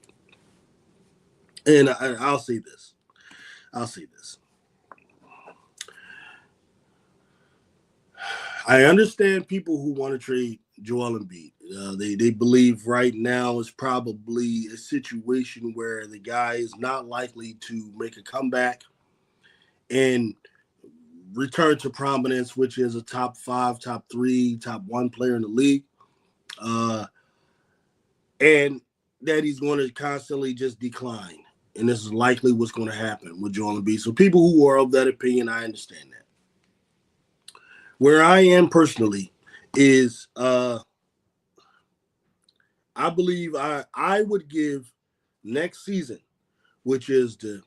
And I'll say this. I understand people who want to trade Joel Embiid. They believe right now is probably a situation where the guy is not likely to make a comeback and return to prominence, which is a top 5, top 3, top 1 player in the league. And that he's going to constantly just decline. And this is likely what's going to happen with Joel Embiid. So people who are of that opinion, I understand that. Where I am personally is I believe I would give next season, which is the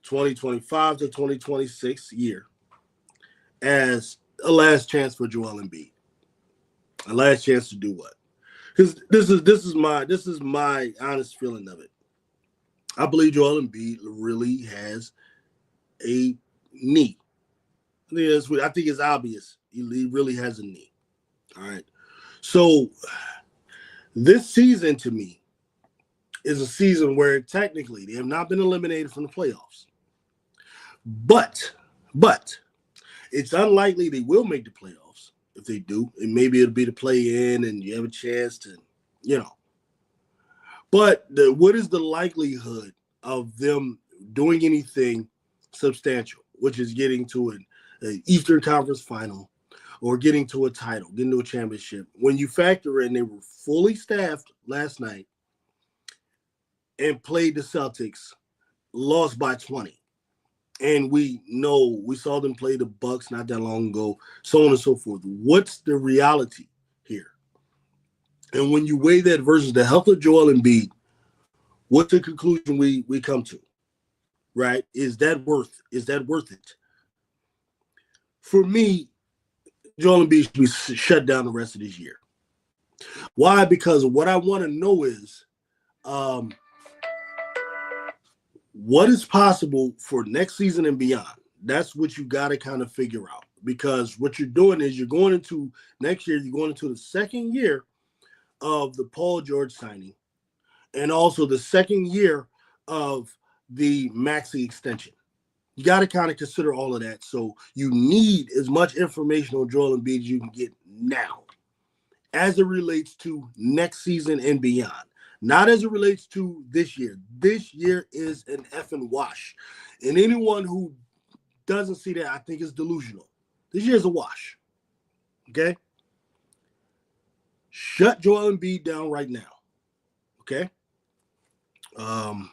2025 to 2026 year, as a last chance for Joel Embiid. A last chance to do what? Because this is my honest feeling of it. I believe Joel Embiid really has a knee. I think it's obvious. He really has a knee. All right. So this season to me is a season where technically they have not been eliminated from the playoffs. But it's unlikely they will make the playoffs. If they do, and maybe it'll be to play in and you have a chance to, you know. But what is the likelihood of them doing anything substantial, which is getting to an Eastern Conference final or getting to a title, getting to a championship? When you factor in they were fully staffed last night and played the Celtics, lost by 20. And we saw them play the Bucks not that long ago, so on and so forth. What's the reality here? And when you weigh that versus the health of Joel Embiid, what's the conclusion we come to? Right? Is that worth it? For me, Joel Embiid should be shut down the rest of this year. Why? Because what I want to know is what is possible for next season and beyond. That's what you got to kind of figure out. Because what you're doing is you're going into next year, you're going into the second year of the Paul George signing and also the second year of the Maxey extension. You got to kind of consider all of that. So you need as much information on Joel Embiid as you can get now as it relates to next season and beyond. Not as it relates to this year. This year is an effing wash. And anyone who doesn't see that, I think, is delusional. This year is a wash. Okay? Shut Joel Embiid down right now. Okay? I'll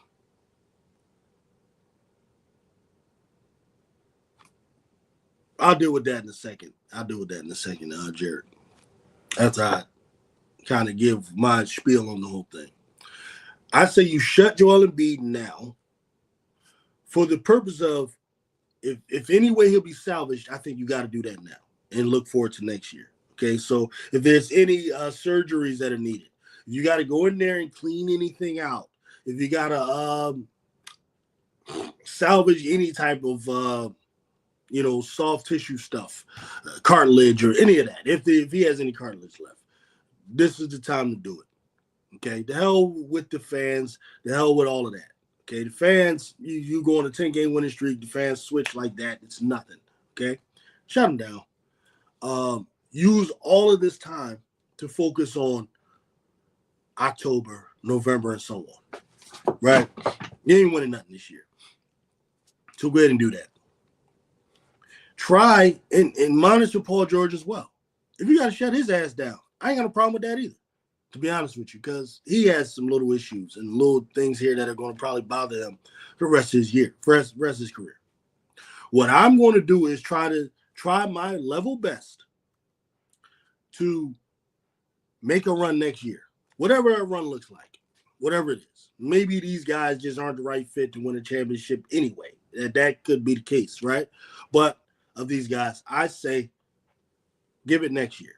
deal with that in a second. Jared. After I kind of give my spiel on the whole thing. I say you shut Joel Embiid now for the purpose of if any way he'll be salvaged, I think you got to do that now and look forward to next year. Okay, so if there's any surgeries that are needed, you got to go in there and clean anything out. If you got to salvage any type of soft tissue stuff, cartilage or any of that, if he has any cartilage left, this is the time to do it. Okay, the hell with the fans, the hell with all of that. Okay, the fans, you go on a 10-game winning streak, the fans switch like that, it's nothing. Okay, shut them down. Use all of this time to focus on October, November, and so on. Right? You ain't winning nothing this year. So go ahead and do that. Try and monitor Paul George as well. If you got to shut his ass down, I ain't got a problem with that either, to be honest with you, because he has some little issues and little things here that are going to probably bother him for the rest of his year, for the rest of his career. What I'm going to do is try my level best to make a run next year, whatever that run looks like, whatever it is. Maybe these guys just aren't the right fit to win a championship anyway. That could be the case, right? But of these guys, I say give it next year.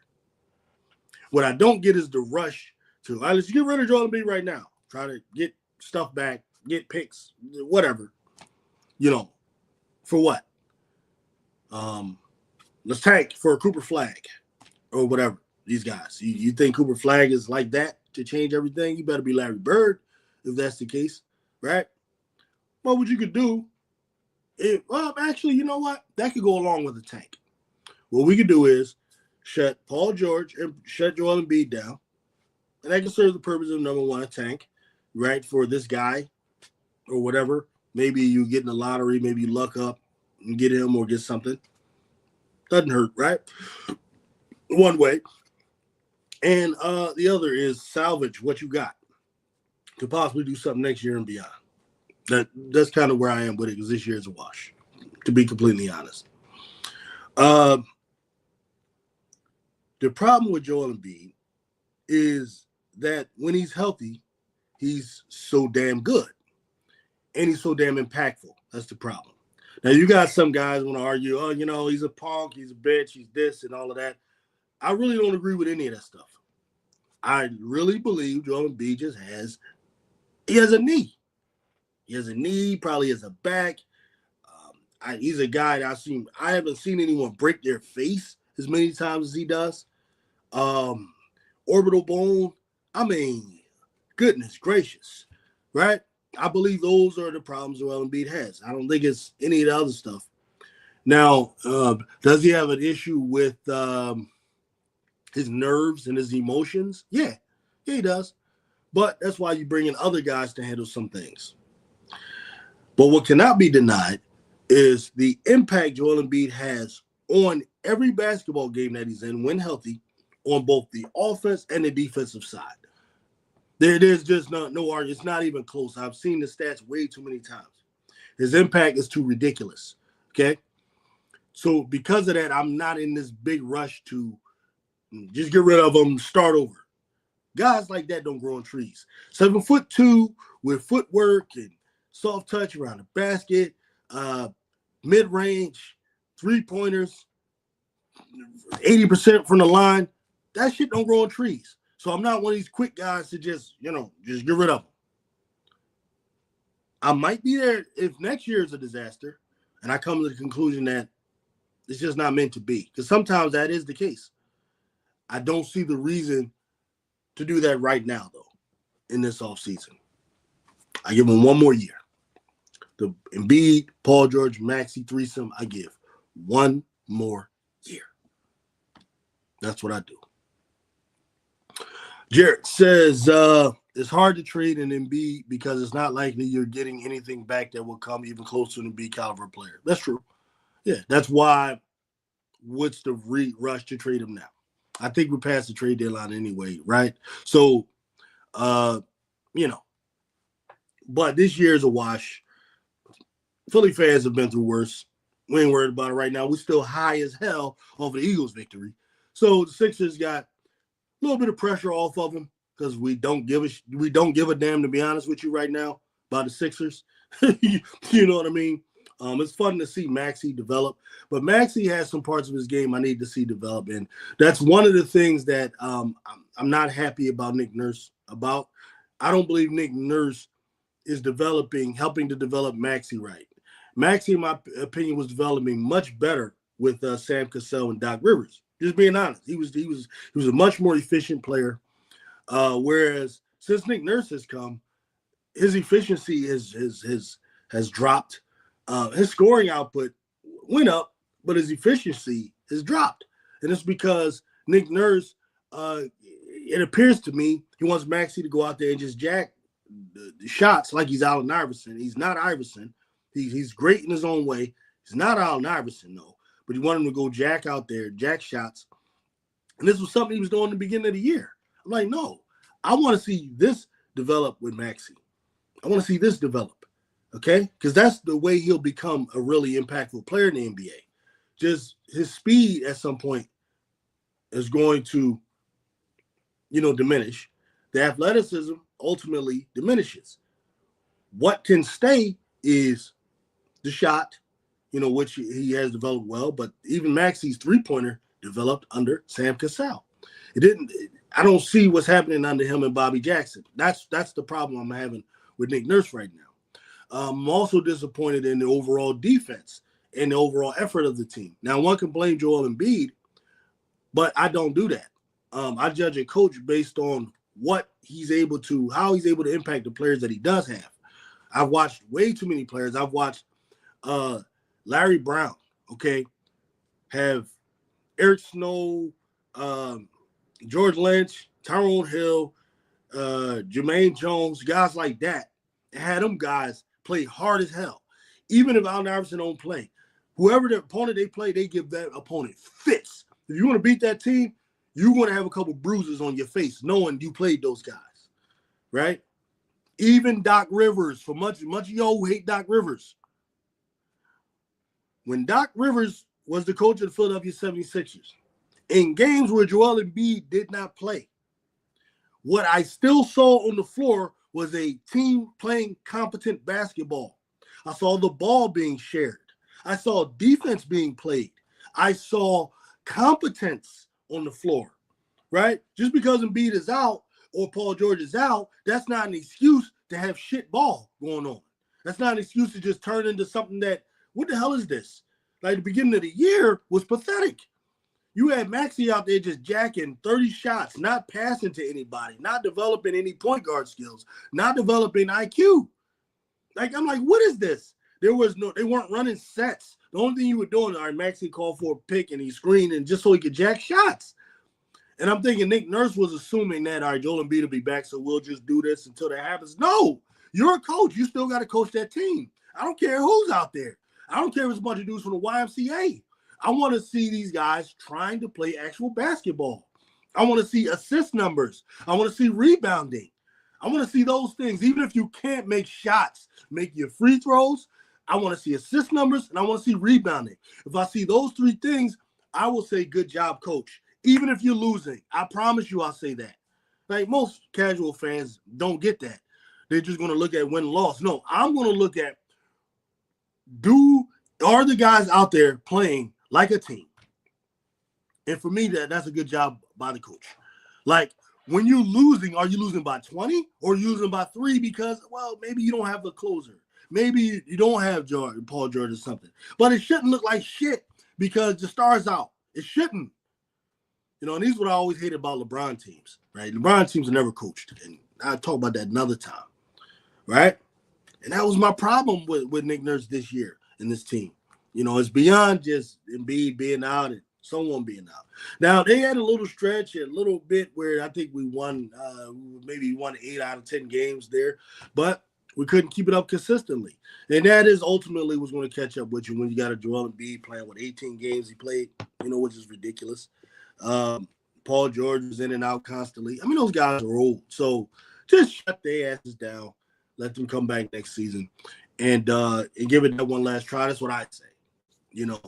What I don't get is the rush to, all right, let's get rid of Joel Embiid right now. Try to get stuff back, get picks, whatever. For what? Let's tank for a Cooper Flag or whatever. These guys. You think Cooper Flag is like that to change everything? You better be Larry Bird if that's the case, right? Well, what you could do, actually, you know what? That could go along with a tank. What we could do is shut Paul George and shut Joel Embiid down. And that can serve the purpose of, number one, a tank, right, for this guy or whatever. Maybe you get in the lottery, maybe you luck up and get him or get something. Doesn't hurt, right? One way. And the other is salvage what you got to possibly do something next year and beyond. That's kind of where I am with it, because this year is a wash, to be completely honest. The problem with Joel Embiid is that when he's healthy, he's so damn good. And he's so damn impactful. That's the problem. Now, you got some guys want to argue, he's a punk, he's a bitch, he's this and all of that. I really don't agree with any of that stuff. I really believe Joel Embiid just has a knee. He has a knee, probably has a back. He's a guy that I haven't seen anyone break their face as many times as he does. Orbital bone, I mean, goodness gracious, right? I believe those are the problems Joel Embiid has. I don't think it's any of the other stuff. Now, does he have an issue with his nerves and his emotions? Yeah, he does. But that's why you bring in other guys to handle some things. But what cannot be denied is the impact Joel Embiid has on every basketball game that he's in when healthy, on both the offense and the defensive side. There's just no argument. It's not even close. I've seen the stats way too many times. His impact is too ridiculous, okay? So because of that, I'm not in this big rush to just get rid of him, start over. Guys like that don't grow on trees. 7'2" with footwork and soft touch around the basket, mid-range, three-pointers, 80% from the line. That shit don't grow on trees. So I'm not one of these quick guys to just get rid of them. I might be there if next year is a disaster and I come to the conclusion that it's just not meant to be. Because sometimes that is the case. I don't see the reason to do that right now, though, in this offseason. I give him one more year. The Embiid, Paul George, Maxey threesome, I give one more year. That's what I do. Jared says, it's hard to trade an Embiid because it's not likely you're getting anything back that will come even close to an Embiid caliber player. That's true. Yeah, that's why what's the rush to trade him now? I think we're past the trade deadline anyway, right? So, but this year's a wash. Philly fans have been through worse. We ain't worried about it right now. We're still high as hell over the Eagles' victory. So the Sixers got a little bit of pressure off of them because we don't give a damn, to be honest with you right now, about the Sixers. You know what I mean? It's fun to see Maxey develop, but Maxey has some parts of his game I need to see develop, and that's one of the things that I'm not happy about Nick Nurse about. I don't believe Nick Nurse is helping to develop Maxey right. Maxey, in my opinion, was developing much better with Sam Cassell and Doc Rivers. Just being honest, he was a much more efficient player. Whereas since Nick Nurse has come, his efficiency has dropped. His scoring output went up, but his efficiency has dropped. And it's because Nick Nurse, it appears to me, he wants Maxey to go out there and just jack the shots like he's Allen Iverson. He's not Iverson. He's great in his own way. He's not Allen Iverson, though. But he wanted him to go jack out there, jack shots. And this was something he was doing in the beginning of the year. I'm like, no, I want to see this develop with Maxey. I want to see this develop. Okay, because that's the way he'll become a really impactful player in the NBA. Just his speed at some point is going to, diminish. The athleticism ultimately diminishes. What can stay is the shot, which he has developed well. But even Maxey's three-pointer developed under Sam Cassell. I don't see what's happening under him and Bobby Jackson. That's the problem I'm having with Nick Nurse right now. I'm also disappointed in the overall defense and the overall effort of the team. Now, one can blame Joel Embiid, but I don't do that. I judge a coach based on how he's able to impact the players that he does have. I've watched way too many players. I've watched Larry Brown, have Eric Snow, George Lynch, Tyrone Hill, Jermaine Jones, guys like that. Had them guys play hard as hell. Even if Allen Iverson don't play, whoever the opponent they play, they give that opponent fits. If you want to beat that team, you're going to have a couple bruises on your face knowing you played those guys, right? Even Doc Rivers, for much of y'all who hate Doc Rivers. When Doc Rivers was the coach of the Philadelphia 76ers, in games where Joel Embiid did not play, what I still saw on the floor was a team playing competent basketball. I saw the ball being shared. I saw defense being played. I saw competence on the floor, right? Just because Embiid is out or Paul George is out, that's not an excuse to have shit ball going on. That's not an excuse to just turn into something that what the hell is this? Like the beginning of the year was pathetic. You had Maxey out there just jacking 30 shots, not passing to anybody, not developing any point guard skills, not developing IQ. Like, I'm like, what is this? They weren't running sets. The only thing you were doing, all right, Maxey called for a pick and he screened and just so he could jack shots. And I'm thinking Nick Nurse was assuming that, all right, Joel Embiid will be back, so we'll just do this until that happens. No, you're a coach. You still got to coach that team. I don't care who's out there. I don't care if it's a bunch of dudes from the YMCA. I want to see these guys trying to play actual basketball. I want to see assist numbers. I want to see rebounding. I want to see those things. Even if you can't make shots, make your free throws. I want to see assist numbers, and I want to see rebounding. If I see those three things, I will say, good job, coach. Even if you're losing, I promise you I'll say that. Like, most casual fans don't get that. They're just going to look at win-loss. No, I'm going to look at, are the guys out there playing like a team? And for me, that's a good job by the coach. Like, when you're losing, are you losing by 20 or you losing by 3 because, well, maybe you don't have the closer. Maybe you don't have Paul George or something. But it shouldn't look like shit because the star's out. It shouldn't. You know, and this is what I always hate about LeBron teams, right? LeBron teams are never coached. And I'll talk about that another time, right? And that was my problem with Nick Nurse this year in this team. You know, it's beyond just Embiid being out and someone being out. Now, they had a little stretch, a little bit where I think we won, maybe won 8 out of 10 games there, but we couldn't keep it up consistently. And that is ultimately what's going to catch up with you when you got a Joel Embiid playing with 18 games he played, you know, which is ridiculous. Paul George is in and out constantly. I mean, those guys are old. So just shut their asses down. Let them come back next season and give it that one last try. That's what I'd say. You know,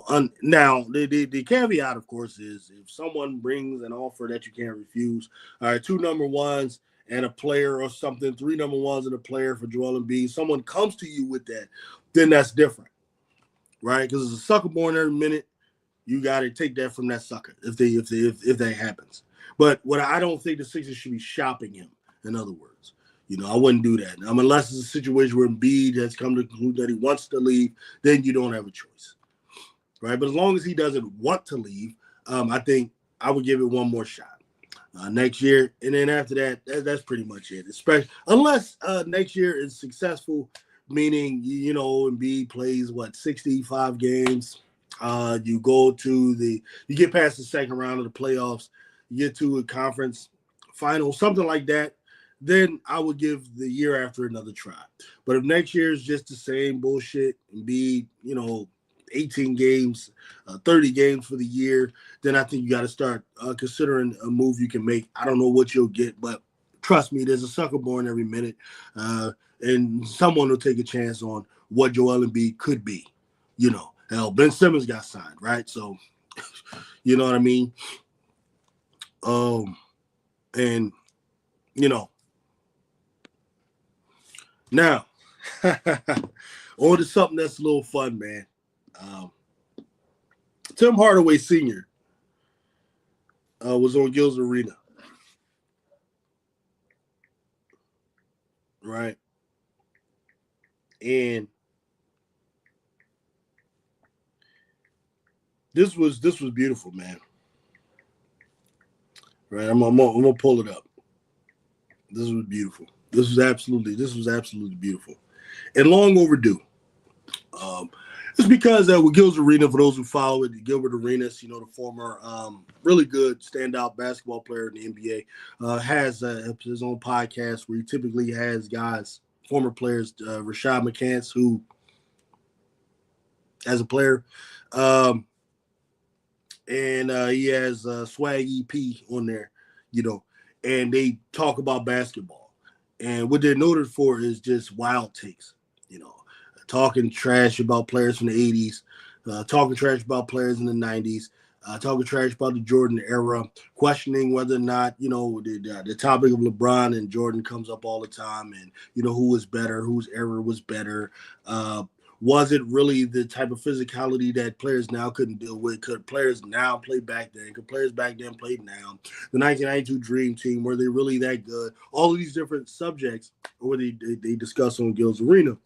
now the caveat, of course, is if someone brings an offer that you can't refuse, all right, 2 number ones and a player or something, 3 number ones and a player for Joel Embiid, someone comes to you with that, then that's different, right? Because it's a sucker born every minute. You got to take that from that sucker if that happens. But I don't think the Sixers should be shopping him. In other words, you know, I wouldn't do that. Unless it's a situation where Embiid has come to the conclusion that he wants to leave, then you don't have a choice, right? But as long as he doesn't want to leave, I think I would give it one more shot next year, and then after that's pretty much it. Especially unless next year is successful, meaning you know Embiid plays 65 games. You get past the second round of the playoffs, you get to a conference final, something like that, then I would give the year after another try. But if next year is just the same bullshit and be, 18 games, 30 games for the year, then I think you got to start considering a move you can make. I don't know what you'll get, but trust me, there's a sucker born every minute, and someone will take a chance on what Joel Embiid could be, Hell, Ben Simmons got signed, right? So, you know what I mean? And, now, on to something that's a little fun, man. Tim Hardaway Sr. Was on Gil's Arena, right? And this was beautiful, man. Right, I'm gonna pull it up. This was beautiful. This was absolutely beautiful, and long overdue. It's because with Gil's Arena, for those who follow it, Gilbert Arenas, the former really good standout basketball player in the NBA, has his own podcast where he typically has guys, former players, Rashad McCants, who, as a player, and he has Swag EP on there, and they talk about basketball. And what they're noted for is just wild takes, talking trash about players from the 80s, talking trash about players in the 90s, talking trash about the Jordan era, questioning whether or not, the topic of LeBron and Jordan comes up all the time, and, who was better, whose era was better. Was it really the type of physicality that players now couldn't deal with? Could players now play back then? Could players back then play now? The 1992 Dream Team, were they really that good? All of these different subjects, or they discuss on Gil's Arena.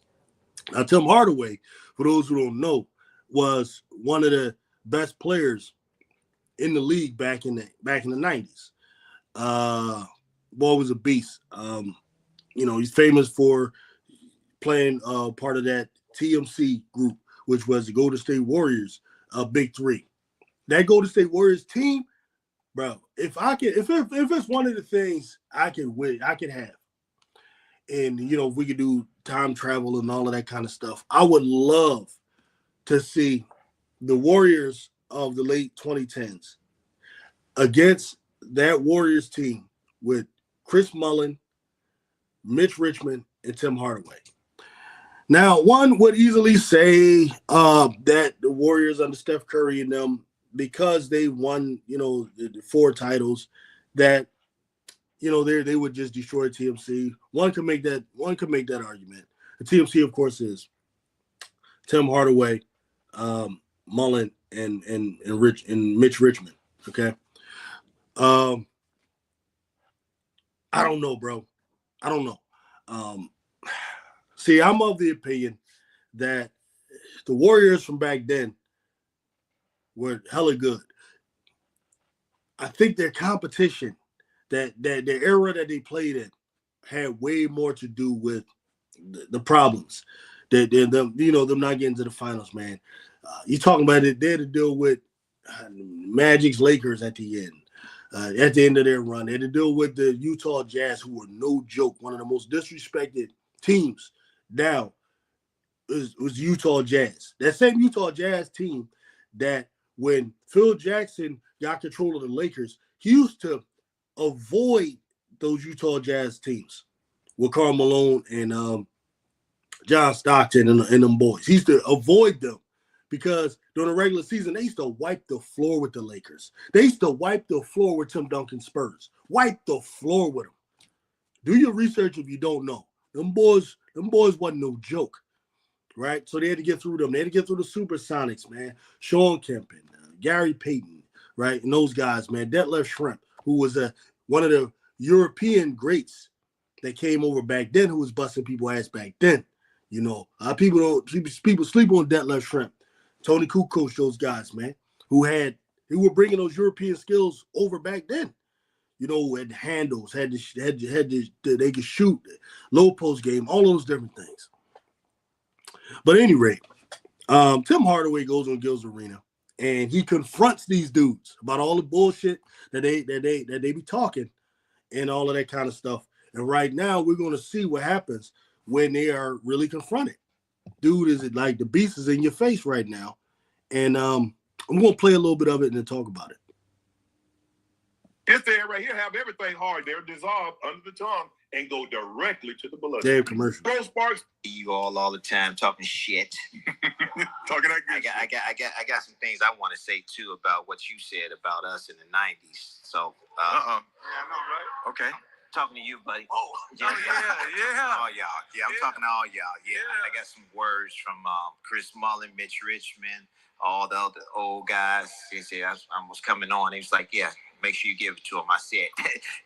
Now, Tim Hardaway, for those who don't know, was one of the best players in the league back in the 90s. Boy was a beast. He's famous for playing part of that TMC group, which was the Golden State Warriors, Big Three. That Golden State Warriors team, bro. If it's one of the things I could have, and if we could do time travel and all of that kind of stuff, I would love to see the Warriors of the late 2010s against that Warriors team with Chris Mullin, Mitch Richmond, and Tim Hardaway. Now, one would easily say that the Warriors under Steph Curry and them, because they won, the 4 titles, that they would just destroy TMC. One could make that argument. The TMC, of course, is Tim Hardaway, Mullin, and Mitch Richmond. Okay. I don't know, bro. I don't know. See, I'm of the opinion that the Warriors from back then were hella good. I think their competition, that the era that they played in, had way more to do with the problems. Them not getting to the finals, man. You talking about it? They had to deal with Magic's Lakers at the end. At the end of their run, they had to deal with the Utah Jazz, who were no joke, one of the most disrespected teams. Now, it was Utah Jazz. That same Utah Jazz team that when Phil Jackson got control of the Lakers, he used to avoid those Utah Jazz teams with Karl Malone and John Stockton and them boys. He used to avoid them because during the regular season, they used to wipe the floor with the Lakers. They used to wipe the floor with Tim Duncan Spurs. Wipe the floor with them. Do your research if you don't know. Them boys wasn't no joke, right? So they had to get through them. They had to get through the Supersonics, man. Sean Kemp, Gary Payton, right? And those guys, man. Detlef Schrempf, who was one of the European greats that came over back then, who was busting people's ass back then. People sleep on Detlef Schrempf, Tony Kukoc, those guys, man, who were bringing those European skills over back then. Had handles, they could shoot, low post game, all those different things. But at any rate, Tim Hardaway goes on Gil's Arena and he confronts these dudes about all the bullshit that they be talking and all of that kind of stuff. And right now we're going to see what happens when they are really confronted. Dude, is it like the beast is in your face right now? And I'm going to play a little bit of it and then talk about it. This area right here have everything hard. They're dissolved under the tongue and go directly to the blood. Damn commercial. Bro Sparks. You all the time talking shit. Talking that good I got some things I want to say too about what you said about us in the 90s. So Yeah, I know, right? Okay. Talking to you, buddy. Oh, yeah. All y'all. Yeah, I'm talking to all y'all. Yeah. I got some words from Chris Mullin, Mitch Richmond, all the other old guys. They said I was coming on. He was like, yeah, make sure you give it to him. I said,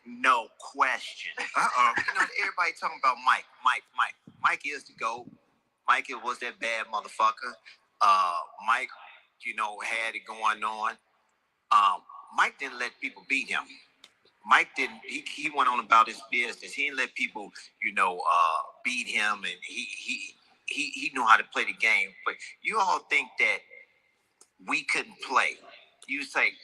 no question. Everybody talking about Mike. Mike is the GOAT. Mike was that bad motherfucker. Mike, had it going on. Mike didn't let people beat him. Mike didn't. He went on about his business. He didn't let people, beat him, and he knew how to play the game. But you all think that we couldn't play. You say,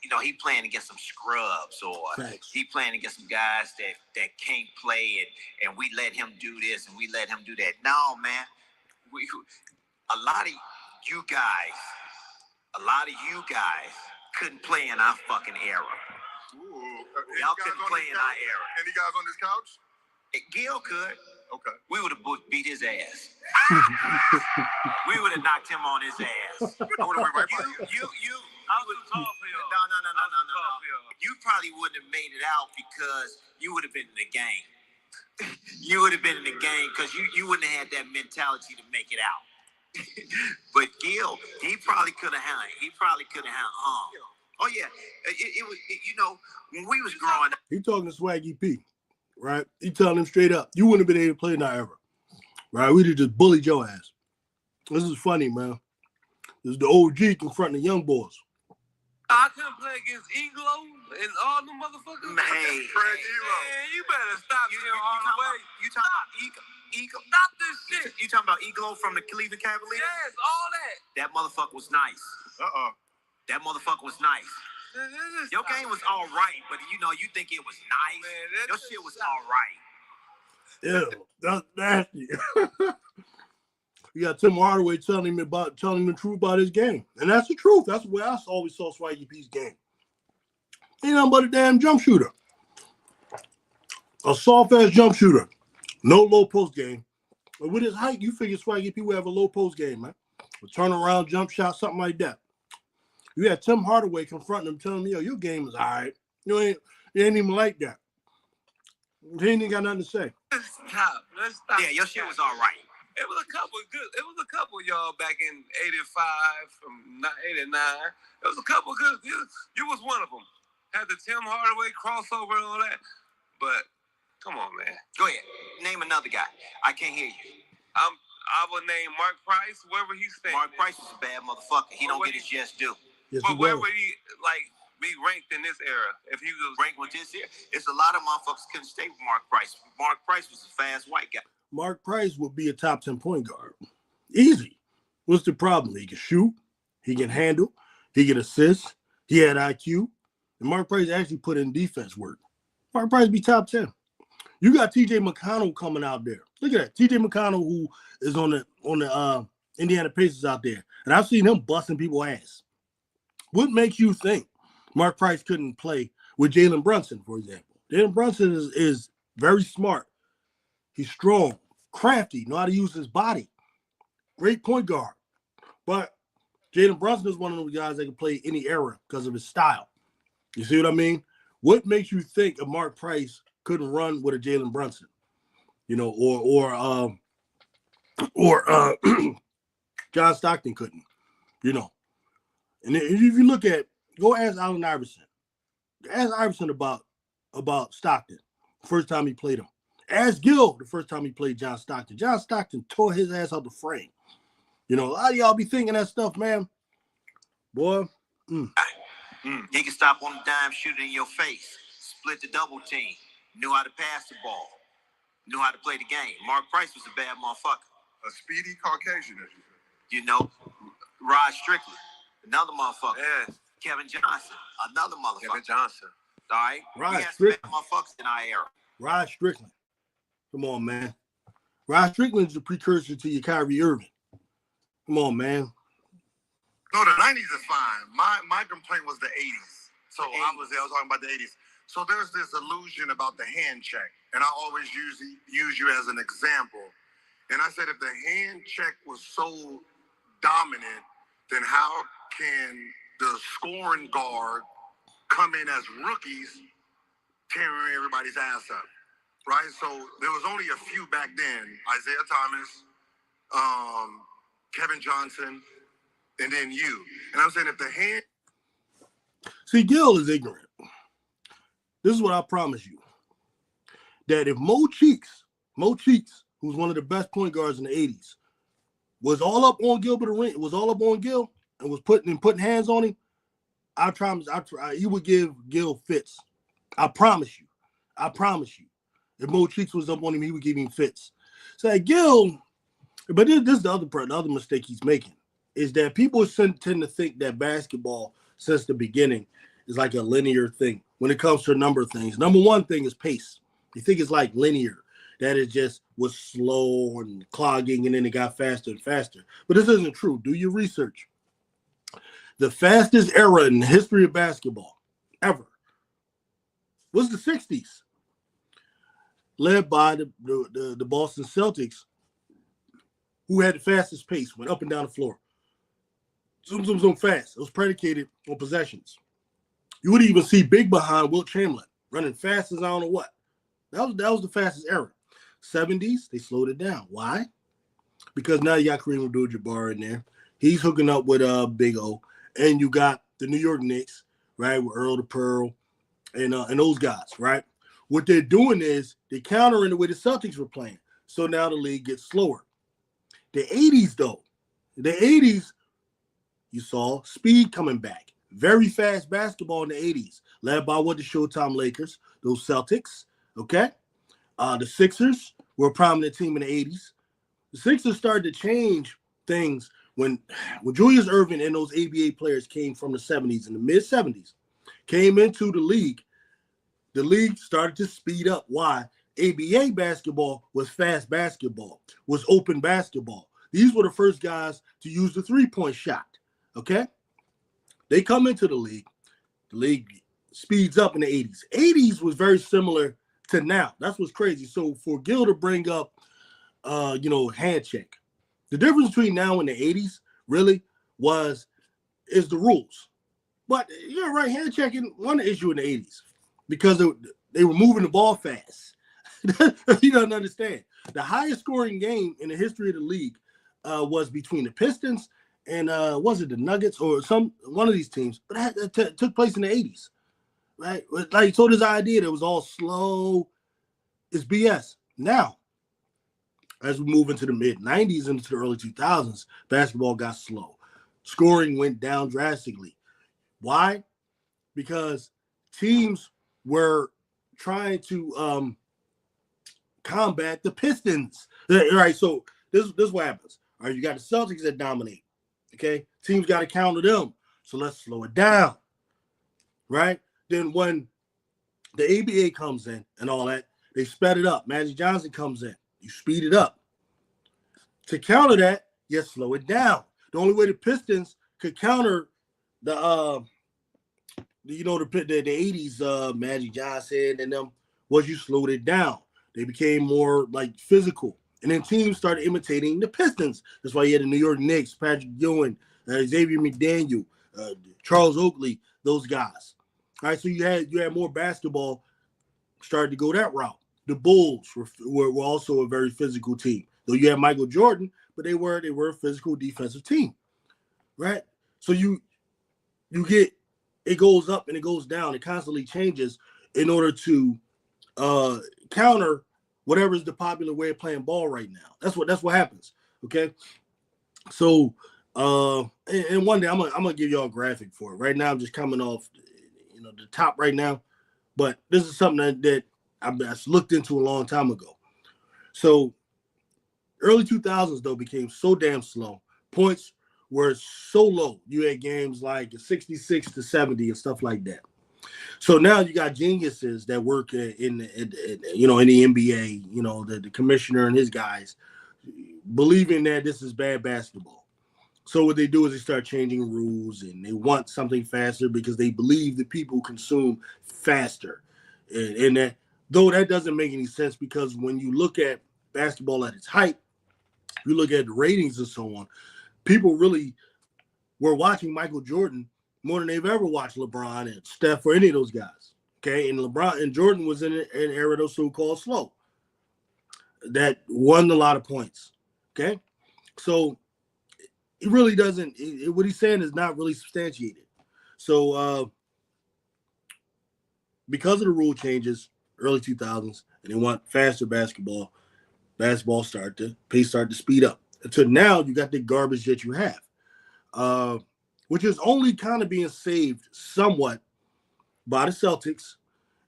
he playing against some scrubs, or Thanks. He playing against some guys that can't play, and we let him do this and we let him do that. No, man. A lot of you guys couldn't play in our fucking era. Y'all couldn't play in our era. Any guys on this couch? Gil could. Okay. We would have beat his ass. We would have knocked him on his ass. I would have went right by You. I was too tall for y'all. No. You probably wouldn't have made it out because you would have been in the game. You would have been in the game because you wouldn't have had that mentality to make it out. But Gil, he probably could have hung. Oh yeah, it was. When we was growing up. He talking to Swaggy P, right? He telling him straight up, you wouldn't have been able to play in our era. right? We just bullied your ass. This is funny, man. This is the OG confronting the young boys. I couldn't play against Iglo and all them motherfuckers. Man, Man, you better stop You all the way. talking about Iglo? Stop this shit. You talking about Iglo from the Cleveland Cavaliers? Yes, all that. That motherfucker was nice. That motherfucker was nice. Your game was all right, but you think it was nice. Man, your shit was all right. Yeah, that's nasty. You got Tim Hardaway telling him the truth about his game. And that's the truth. That's the way I always saw Swaggy P's game. Ain't nothing but a damn jump shooter. A soft-ass jump shooter. No low post game. But with his height, you figure Swaggy P would have a low post game, man. A turnaround jump shot, something like that. You had Tim Hardaway confronting him, telling him, yo, your game is all right. You ain't even like that. He ain't even got nothing to say. Let's stop. Yeah, your shit was all right. It was a couple of y'all back in 85 from 89. It was a couple good. You was one of them. Had the Tim Hardaway crossover and all that. But come on, man. Go ahead. Name another guy. I can't hear you. I would name Mark Price, wherever he's staying. Mark Price is a bad motherfucker. He don't get his just due. Yes, but where would he be ranked in this era? If he was ranked with this here, it's a lot of motherfuckers couldn't stay with Mark Price. Mark Price was a fast white guy. Mark Price would be a top 10 point guard. Easy. What's the problem? He can shoot. He can handle. He can assist. He had IQ. And Mark Price actually put in defense work. Mark Price be top 10. You got T.J. McConnell coming out there. Look at that. T.J. McConnell, who is on the Indiana Pacers out there. And I've seen him busting people's ass. What makes you think Mark Price couldn't play with Jalen Brunson, for example? Jalen Brunson is very smart. He's strong, crafty, know how to use his body. Great point guard. But Jalen Brunson is one of those guys that can play any era because of his style. You see what I mean? What makes you think a Mark Price couldn't run with a Jalen Brunson? You know, or John Stockton couldn't, you know. And if you look at, go ask Allen Iverson. Ask Iverson about Stockton the first time he played him. Ask Gil the first time he played John Stockton. John Stockton tore his ass out the frame. You know, a lot of y'all be thinking that stuff, man. Boy. He can stop on the dime, shoot it in your face, split the double team, knew how to pass the ball, knew how to play the game. Mark Price was a bad motherfucker. A speedy Caucasian, as you said. You know, Rod Strickland, another motherfucker. Yeah. Kevin Johnson, another motherfucker. Kevin Johnson. All right? Rod We had some bad Strickland. motherfuckers in our era. Rod Strickland. Come on, man. Rod Strickland's the precursor to your Kyrie Irving. Come on, man. No, the 90s is fine. My complaint was the 80s. So I was talking about the 80s. So there's this illusion about the hand check. And I always use you as an example. And I said, if the hand check was so dominant, then how can the scoring guard come in as rookies tearing everybody's ass up? Right? So there was only a few back then. Isaiah Thomas, Kevin Johnson, and then you. And I'm saying if the hand... See, Gil is ignorant. This is what I promise you. That if Mo Cheeks, who's one of the best point guards in the 80s, was all up on Gil and was putting hands on him, he would give Gil fits. I promise you. If Mo Cheeks was up on him, he would give him fits. So Gil, but this is the other mistake he's making, is that people tend to think that basketball since the beginning is like a linear thing when it comes to a number of things. Number one thing is pace. You think it's like linear, that it just was slow and clogging and then it got faster and faster. But this isn't true. Do your research. The fastest era in the history of basketball ever was the 60s, led by the Boston Celtics, who had the fastest pace, went up and down the floor. Zoom, zoom, zoom, fast. It was predicated on possessions. You would even see big behind Wilt Chamberlain running fast as I don't know what. That was the fastest era. 70s, they slowed it down. Why? Because now you got Kareem Abdul-Jabbar in there. He's hooking up with Big O. And you got the New York Knicks, right, with Earl the Pearl and those guys, right? What they're doing is they're countering the way the Celtics were playing. So now the league gets slower. The 80s, though, the 80s, you saw speed coming back. Very fast basketball in the 80s, led by what the Showtime Lakers, those Celtics, okay? The Sixers were a prominent team in the 80s. The Sixers started to change things when Julius Erving and those ABA players came from the 70s and the mid-70s, came into the league started to speed up. Why? ABA basketball was fast basketball, was open basketball. These were the first guys to use the three-point shot, okay? They come into the league speeds up in the 80s. 80s was very similar to now. That's what's crazy. So for Gil to bring up, hand check, the difference between now and the 80s really is the rules. But you're right, hand checking one issue in the 80s because they were moving the ball fast. You don't understand. The highest scoring game in the history of the league was between the Pistons and was it the Nuggets or one of these teams? But that took place in the 80s, right? Like, so this idea that it was all slow is BS. Now, as we move into the mid-90s into the early 2000s, basketball got slow. Scoring went down drastically. Why? Because teams were trying to combat the Pistons. All right, so this is what happens. All right, you got the Celtics that dominate. Okay, teams got to counter them. So let's slow it down. Right? Then when the ABA comes in and all that, they sped it up. Magic Johnson comes in. You speed it up. To counter that, you slow it down. The only way the Pistons could counter the 80s Magic Johnson and them was you slowed it down. They became more like physical. And then teams started imitating the Pistons. That's why you had the New York Knicks, Patrick Ewing, Xavier McDaniel, Charles Oakley, those guys. All right, so you had more basketball started to go that route. The Bulls were also a very physical team. Though you had Michael Jordan, but they were a physical defensive team, right? So you get it goes up and it goes down. It constantly changes in order to counter whatever is the popular way of playing ball right now. That's what happens. Okay. So and one day I'm gonna give y'all a graphic for it. Right now I'm just coming off the top right now, but this is something that I looked into a long time ago. So early 2000s though became so damn slow. Points were so low. You had games like 66 to 70 and stuff like that. So now you got geniuses that work in the NBA, the commissioner and his guys believing that this is bad basketball. So what they do is they start changing rules and they want something faster because they believe that people consume faster. And that, though that doesn't make any sense because when you look at basketball at its height, you look at the ratings and so on, people really were watching Michael Jordan more than they've ever watched LeBron and Steph or any of those guys. Okay, and LeBron and Jordan was in an era of so-called slow that won a lot of points. Okay, so it really doesn't. What he's saying is not really substantiated. So because of the rule changes, early 2000s, and they want faster basketball started to speed up. Until now, you got the garbage that you have. Which is only kind of being saved somewhat by the Celtics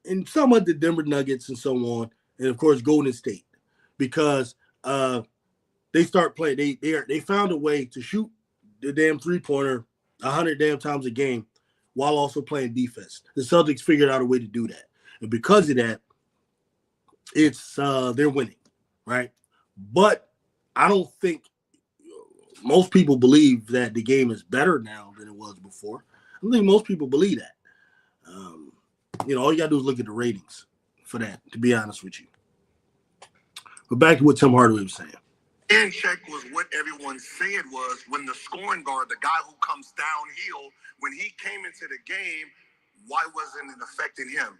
and somewhat the Denver Nuggets and so on, and of course Golden State, because they start playing. They found a way to shoot the damn 3-pointer 100 damn times a game while also playing defense. The Celtics figured out a way to do that, and because of that, it's they're winning, right? But I don't think most people believe that the game is better now than it was before. I don't think most people believe that. All you got to do is look at the ratings for that, to be honest with you. But back to what Tim Hardaway was saying. Hand check was what everyone said was when the scoring guard, the guy who comes downhill, when he came into the game, why wasn't it affecting him?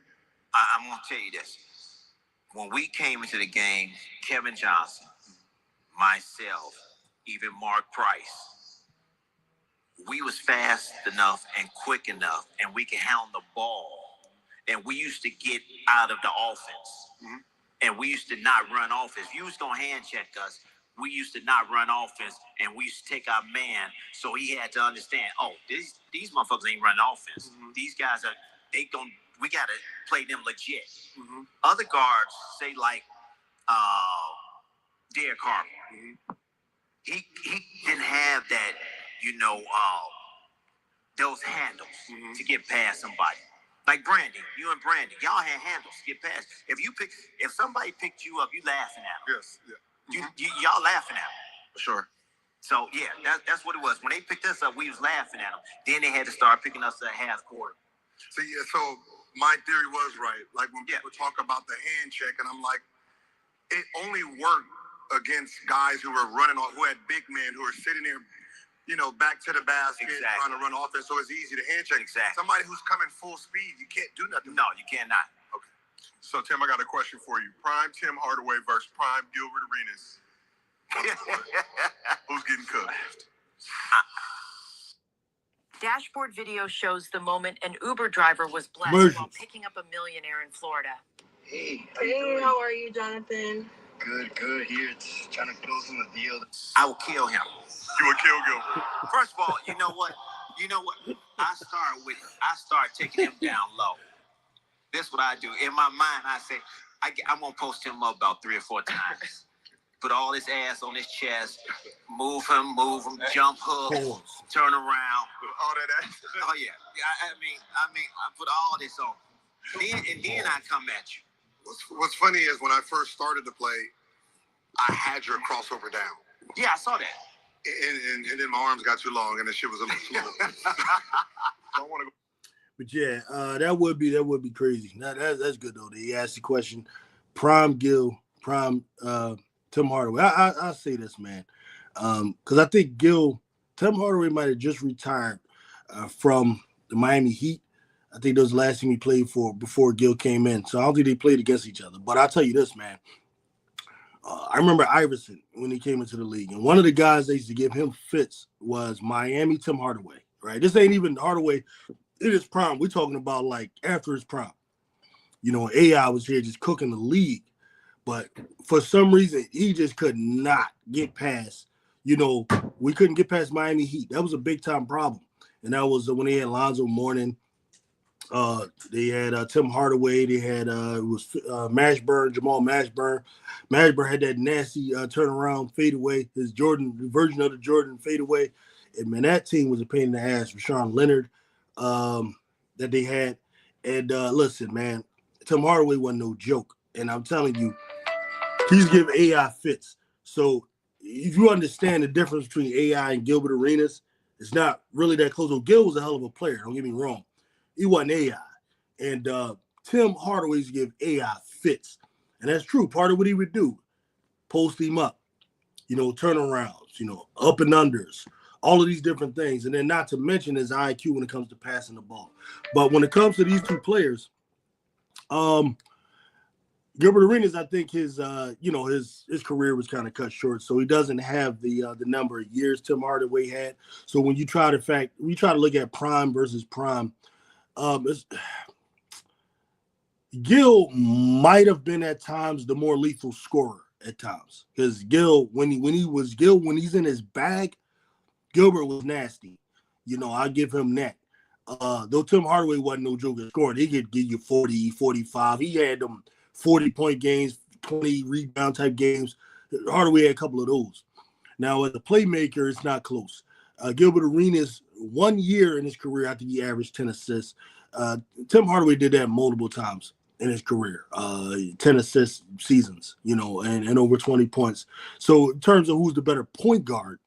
I'm going to tell you this. When we came into the game, Kevin Johnson, myself, even Mark Price, we was fast enough and quick enough, and we could handle the ball. And we used to get out of the offense. Mm-hmm. and we used to not run offense. If you was gonna hand check us, we used to not run offense, and we used to take our man. So he had to understand, these motherfuckers ain't running offense. These guys we gotta play them legit. Other guards, say like Derek Harper, he didn't have that, those handles to get past somebody. Like Brandon, you and Brandon, y'all had handles to get past. If somebody picked you up, you laughing at them. Yes, yeah. Y'all laughing at them. For sure. So yeah, that's what it was. When they picked us up, we was laughing at them. Then they had to start picking us at half court. So my theory was right. Like when people talk about the hand check, and I'm like, it only worked against guys who were running off, who had big men who were sitting there, back to the basket, trying to run offense. So it's easy to hand check. Exactly. Somebody who's coming full speed, you can't do nothing. No, you cannot. Okay. So Tim, I got a question for you. Prime Tim Hardaway versus Prime Gilbert Arenas. Who's getting cooked? Dashboard video shows the moment an Uber driver was blessed while picking up a millionaire in Florida. Hey, How are you, Jonathan? Good. Here, trying to close on the deal. I will kill him. You would kill Gilbert. First of all, you know what? I start taking him down low. This is what I do. In my mind, I say, I'm going to post him up about 3 or 4 times. Put all his ass on his chest, move him, jump hook, turn around. All that ass. Oh yeah. I mean, I put all this on. Then I come at you. What's funny is when I first started to play, I had your crossover down. Yeah, I saw that. And then my arms got too long, and the shit was a little slow. I want to go. But yeah, that would be crazy. That's good though. He asked the question. Prime Tim Hardaway. I say this, man, because I think Tim Hardaway might have just retired from the Miami Heat. I think that was the last team he played for before Gil came in. So I don't think they played against each other. But I'll tell you this, man. I remember Iverson when he came into the league, and one of the guys they used to give him fits was Miami Tim Hardaway. Right? This ain't even Hardaway in his prime. We're talking about like after his prime. AI was here just cooking the league. But for some reason, he just could not get past, we couldn't get past Miami Heat. That was a big-time problem. And that was when they had Lonzo Mourning. They had Tim Hardaway. They had Mashburn, Jamal Mashburn. Mashburn had that nasty turnaround fadeaway, his version of the Jordan fadeaway. And, man, that team was a pain in the ass. Rashawn Leonard that they had. And, listen, man, Tim Hardaway wasn't no joke. And I'm telling you, he's giving AI fits. So if you understand the difference between AI and Gilbert Arenas, it's not really that close. Well, Gil was a hell of a player. Don't get me wrong. He wasn't AI. And Tim Hardaway's give AI fits. And that's true. Part of what he would do, post him up, turnarounds, up and unders, all of these different things. And then not to mention his IQ when it comes to passing the ball. But when it comes to these two players, Gilbert Arenas, I think his career was kind of cut short, so he doesn't have the number of years Tim Hardaway had. So when you try to look at prime versus prime, Gil might have been at times the more lethal scorer at times, because Gil, when he's in his bag, Gilbert was nasty. I give him that. Though Tim Hardaway wasn't no joke at scoring, he could give you 40, 45. He had them 40-point games, 20 rebound type games. Hardaway had a couple of those. Now, as a playmaker, it's not close. Gilbert Arenas, 1 year in his career, I think he averaged 10 assists. Tim Hardaway did that multiple times in his career, 10 assist seasons, and over 20 points. So in terms of who's the better point guard,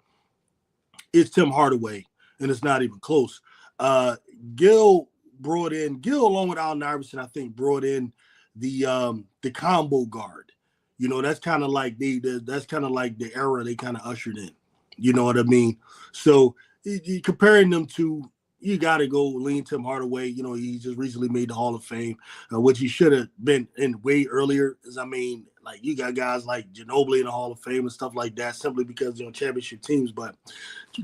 it's Tim Hardaway, and it's not even close. Gil along with Allen Iverson, I think, brought in the combo guard. That's kind of like the era they kind of ushered in. You know what I mean? So comparing them to, you got to go lean Tim Hardaway. He just recently made the Hall of Fame, which he should have been in way earlier. Like you got guys like Ginobili in the Hall of Fame and stuff like that, simply because championship teams. But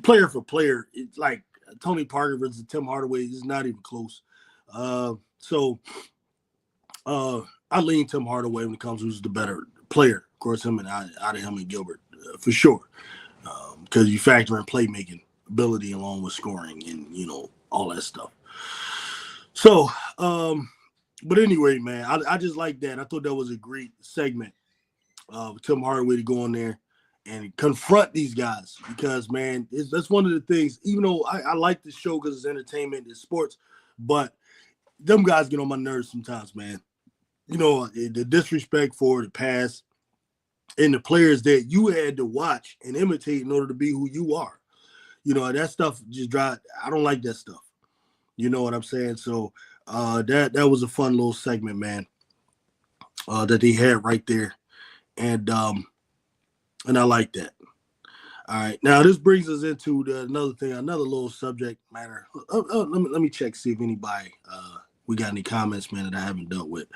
player for player, it's like Tony Parker versus Tim Hardaway is not even close. I I lean Tim Hardaway when it comes to who's the better player. Of course, him and out of him and Gilbert for sure, because you factor in playmaking ability along with scoring and all that stuff. So, but anyway, man, I just like that. I thought that was a great segment of Tim Hardaway to go in there and confront these guys because, man, that's one of the things. Even though I like the show because it's entertainment, it's sports, but them guys get on my nerves sometimes, man. The disrespect for the past and the players that you had to watch and imitate in order to be who you are. That stuff just drive. I don't like that stuff. You know what I'm saying? So that was a fun little segment, man, that they had right there. And I like that. All right. Now this brings us into another thing, another little subject matter. Let me check, see if anybody we got any comments, man, that I haven't dealt with.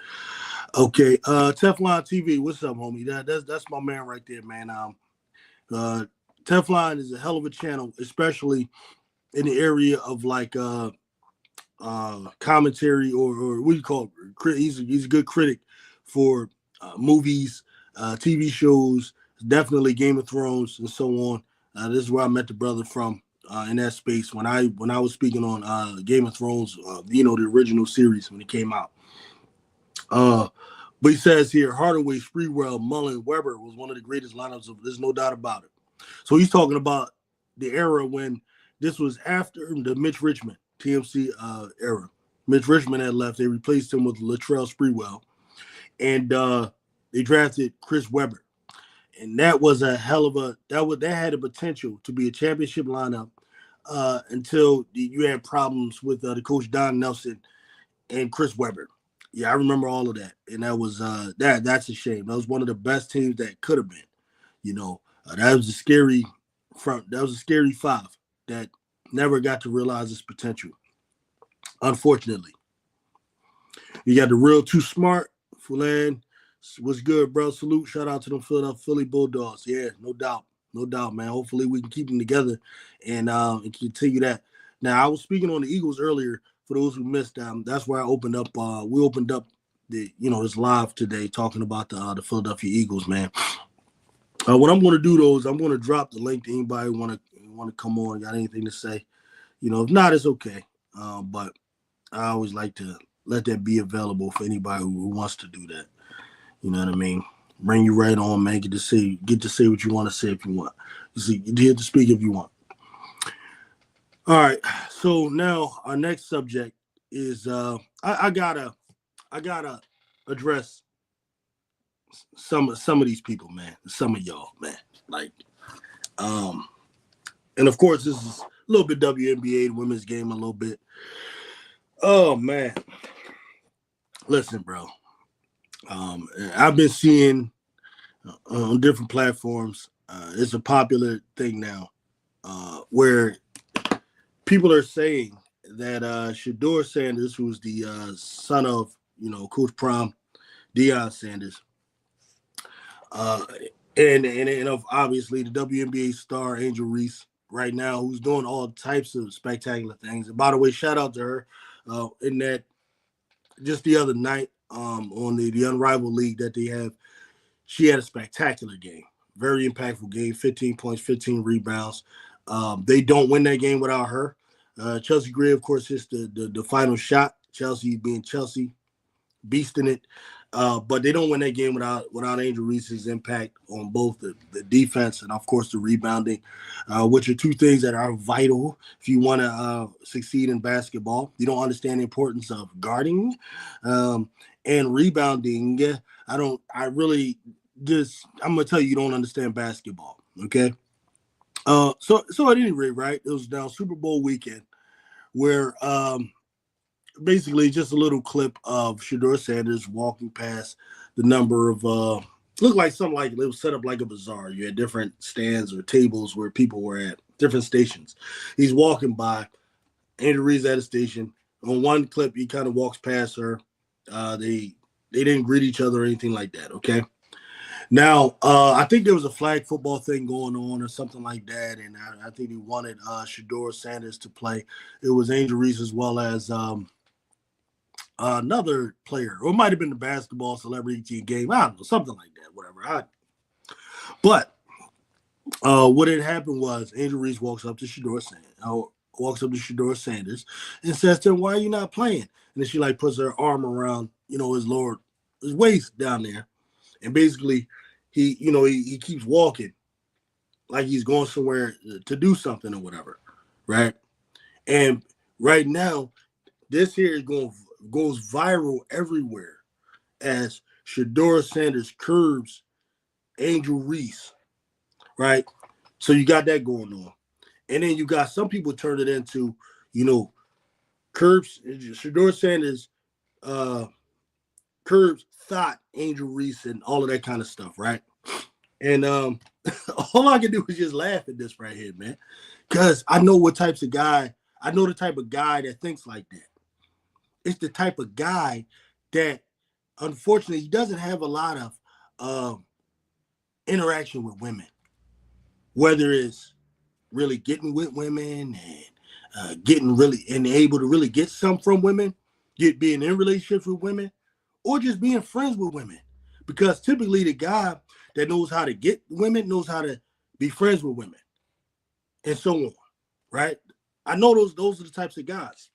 Okay, Teflon TV, what's up, homie? That's my man right there, man. Teflon is a hell of a channel, especially in the area of like commentary or what do you call it? He's a good critic for movies, TV shows, definitely Game of Thrones and so on. This is where I met the brother from in that space when I was speaking on Game of Thrones, the original series when it came out. But he says here, Hardaway, Sprewell, Mullen, Weber was one of the greatest lineups of. There's no doubt about it. So he's talking about the era when this was after the Mitch Richmond TMC era. Mitch Richmond had left. They replaced him with Latrell Sprewell, and they drafted Chris Webber. And that was a hell of a that had a potential to be a championship lineup until you had problems with the coach Don Nelson and Chris Webber. Yeah, I remember all of that, and that was that's a shame. That was one of the best teams that could have been. That was a scary front. That was a scary five that never got to realize its potential. Unfortunately, you got the real too smart. Fulan, what's good, bro? Salute, shout out to them Philadelphia Philly Bulldogs. Yeah, no doubt, man. Hopefully we can keep them together and continue that. Now I was speaking on the Eagles earlier. For those who missed, that's where I opened up. We opened up this live today talking about the Philadelphia Eagles, man. What I'm going to do though is I'm going to drop the link to anybody who want to come on. Got anything to say? If not, it's okay. But I always like to let that be available for anybody who wants to do that. You know what I mean? Bring you right on, man. Get to say what you want to say if you want. You get to speak if you want. All right. So now our next subject is I gotta address some of these people, man. Some of y'all, man. Like, and of course this is a little bit WNBA, the women's game, a little bit. Oh man. Listen, bro. I've been seeing on different platforms. It's a popular thing now, where people are saying that Shedeur Sanders, who's the son of Coach Prime, Deion Sanders, and of obviously the WNBA star Angel Reese right now, who's doing all types of spectacular things. And by the way, shout out to her in that just the other night on the Unrivaled League that they have. She had a spectacular game, very impactful game, 15 points, 15 rebounds. They don't win that game without her. Chelsea Gray, of course, hits the final shot. Chelsea being Chelsea, beasting it. But they don't win that game without Angel Reese's impact on both the defense and, of course, the rebounding, which are two things that are vital if you want to succeed in basketball. You don't understand the importance of guarding and rebounding. I'm going to tell you don't understand basketball, okay? So at any rate, right, it was now Super Bowl weekend where basically just a little clip of Shedeur Sanders walking past the number of looked like something like it was set up like a bazaar. You had different stands or tables where people were at different stations. He's walking by. Andrew Reed's at a station. On one clip, he kind of walks past her. They didn't greet each other or anything like that. Okay. Now, I think there was a flag football thing going on or something like that, and I think he wanted Shedeur Sanders to play. It was Angel Reese as well as another player, or it might have been the basketball celebrity team game. I don't know, something like that, whatever. But what had happened was Angel Reese walks up to Shador Sanders and says to him, "Why are you not playing?" And then she like puts her arm around, his waist down there, and basically he keeps walking like he's going somewhere to do something or whatever, right? And right now, this here goes viral everywhere as Shador Sanders curbs Angel Reese, right? So you got that going on. And then you got some people turn it into, curbs. Shador Sanders curbs thought Angel Reese and all of that kind of stuff, right? And all I can do is just laugh at this right here, man. Because I know the type of guy that thinks like that. It's the type of guy that, unfortunately, he doesn't have a lot of interaction with women, whether it's really getting with women and getting really and able to really get some from women, being in relationships with women, or just being friends with women. Because typically the guy that knows how to get women knows how to be friends with women and so on, right? I know those are the types of guys.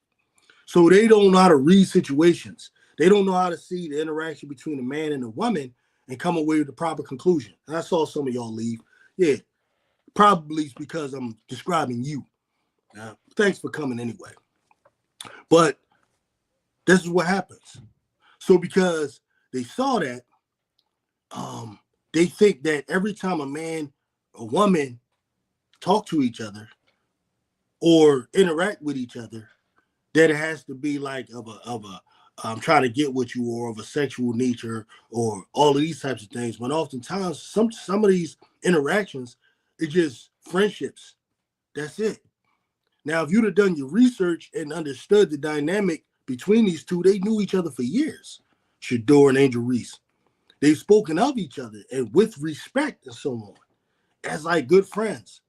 So they don't know how to read situations. They don't know how to see the interaction between a man and a woman and come away with the proper conclusion. And I saw some of y'all leave. Yeah, probably it's because I'm describing you. Thanks for coming anyway. But this is what happens. So because they saw that, they think that every time a man or woman talk to each other or interact with each other, that it has to be like of a trying to get with you, or of a sexual nature, or all of these types of things. When oftentimes some of these interactions, it's just friendships. That's it. Now, if you'd have done your research and understood the dynamic between these two, they knew each other for years. Shador and Angel Reese. They've spoken of each other and with respect and so on, as like good friends.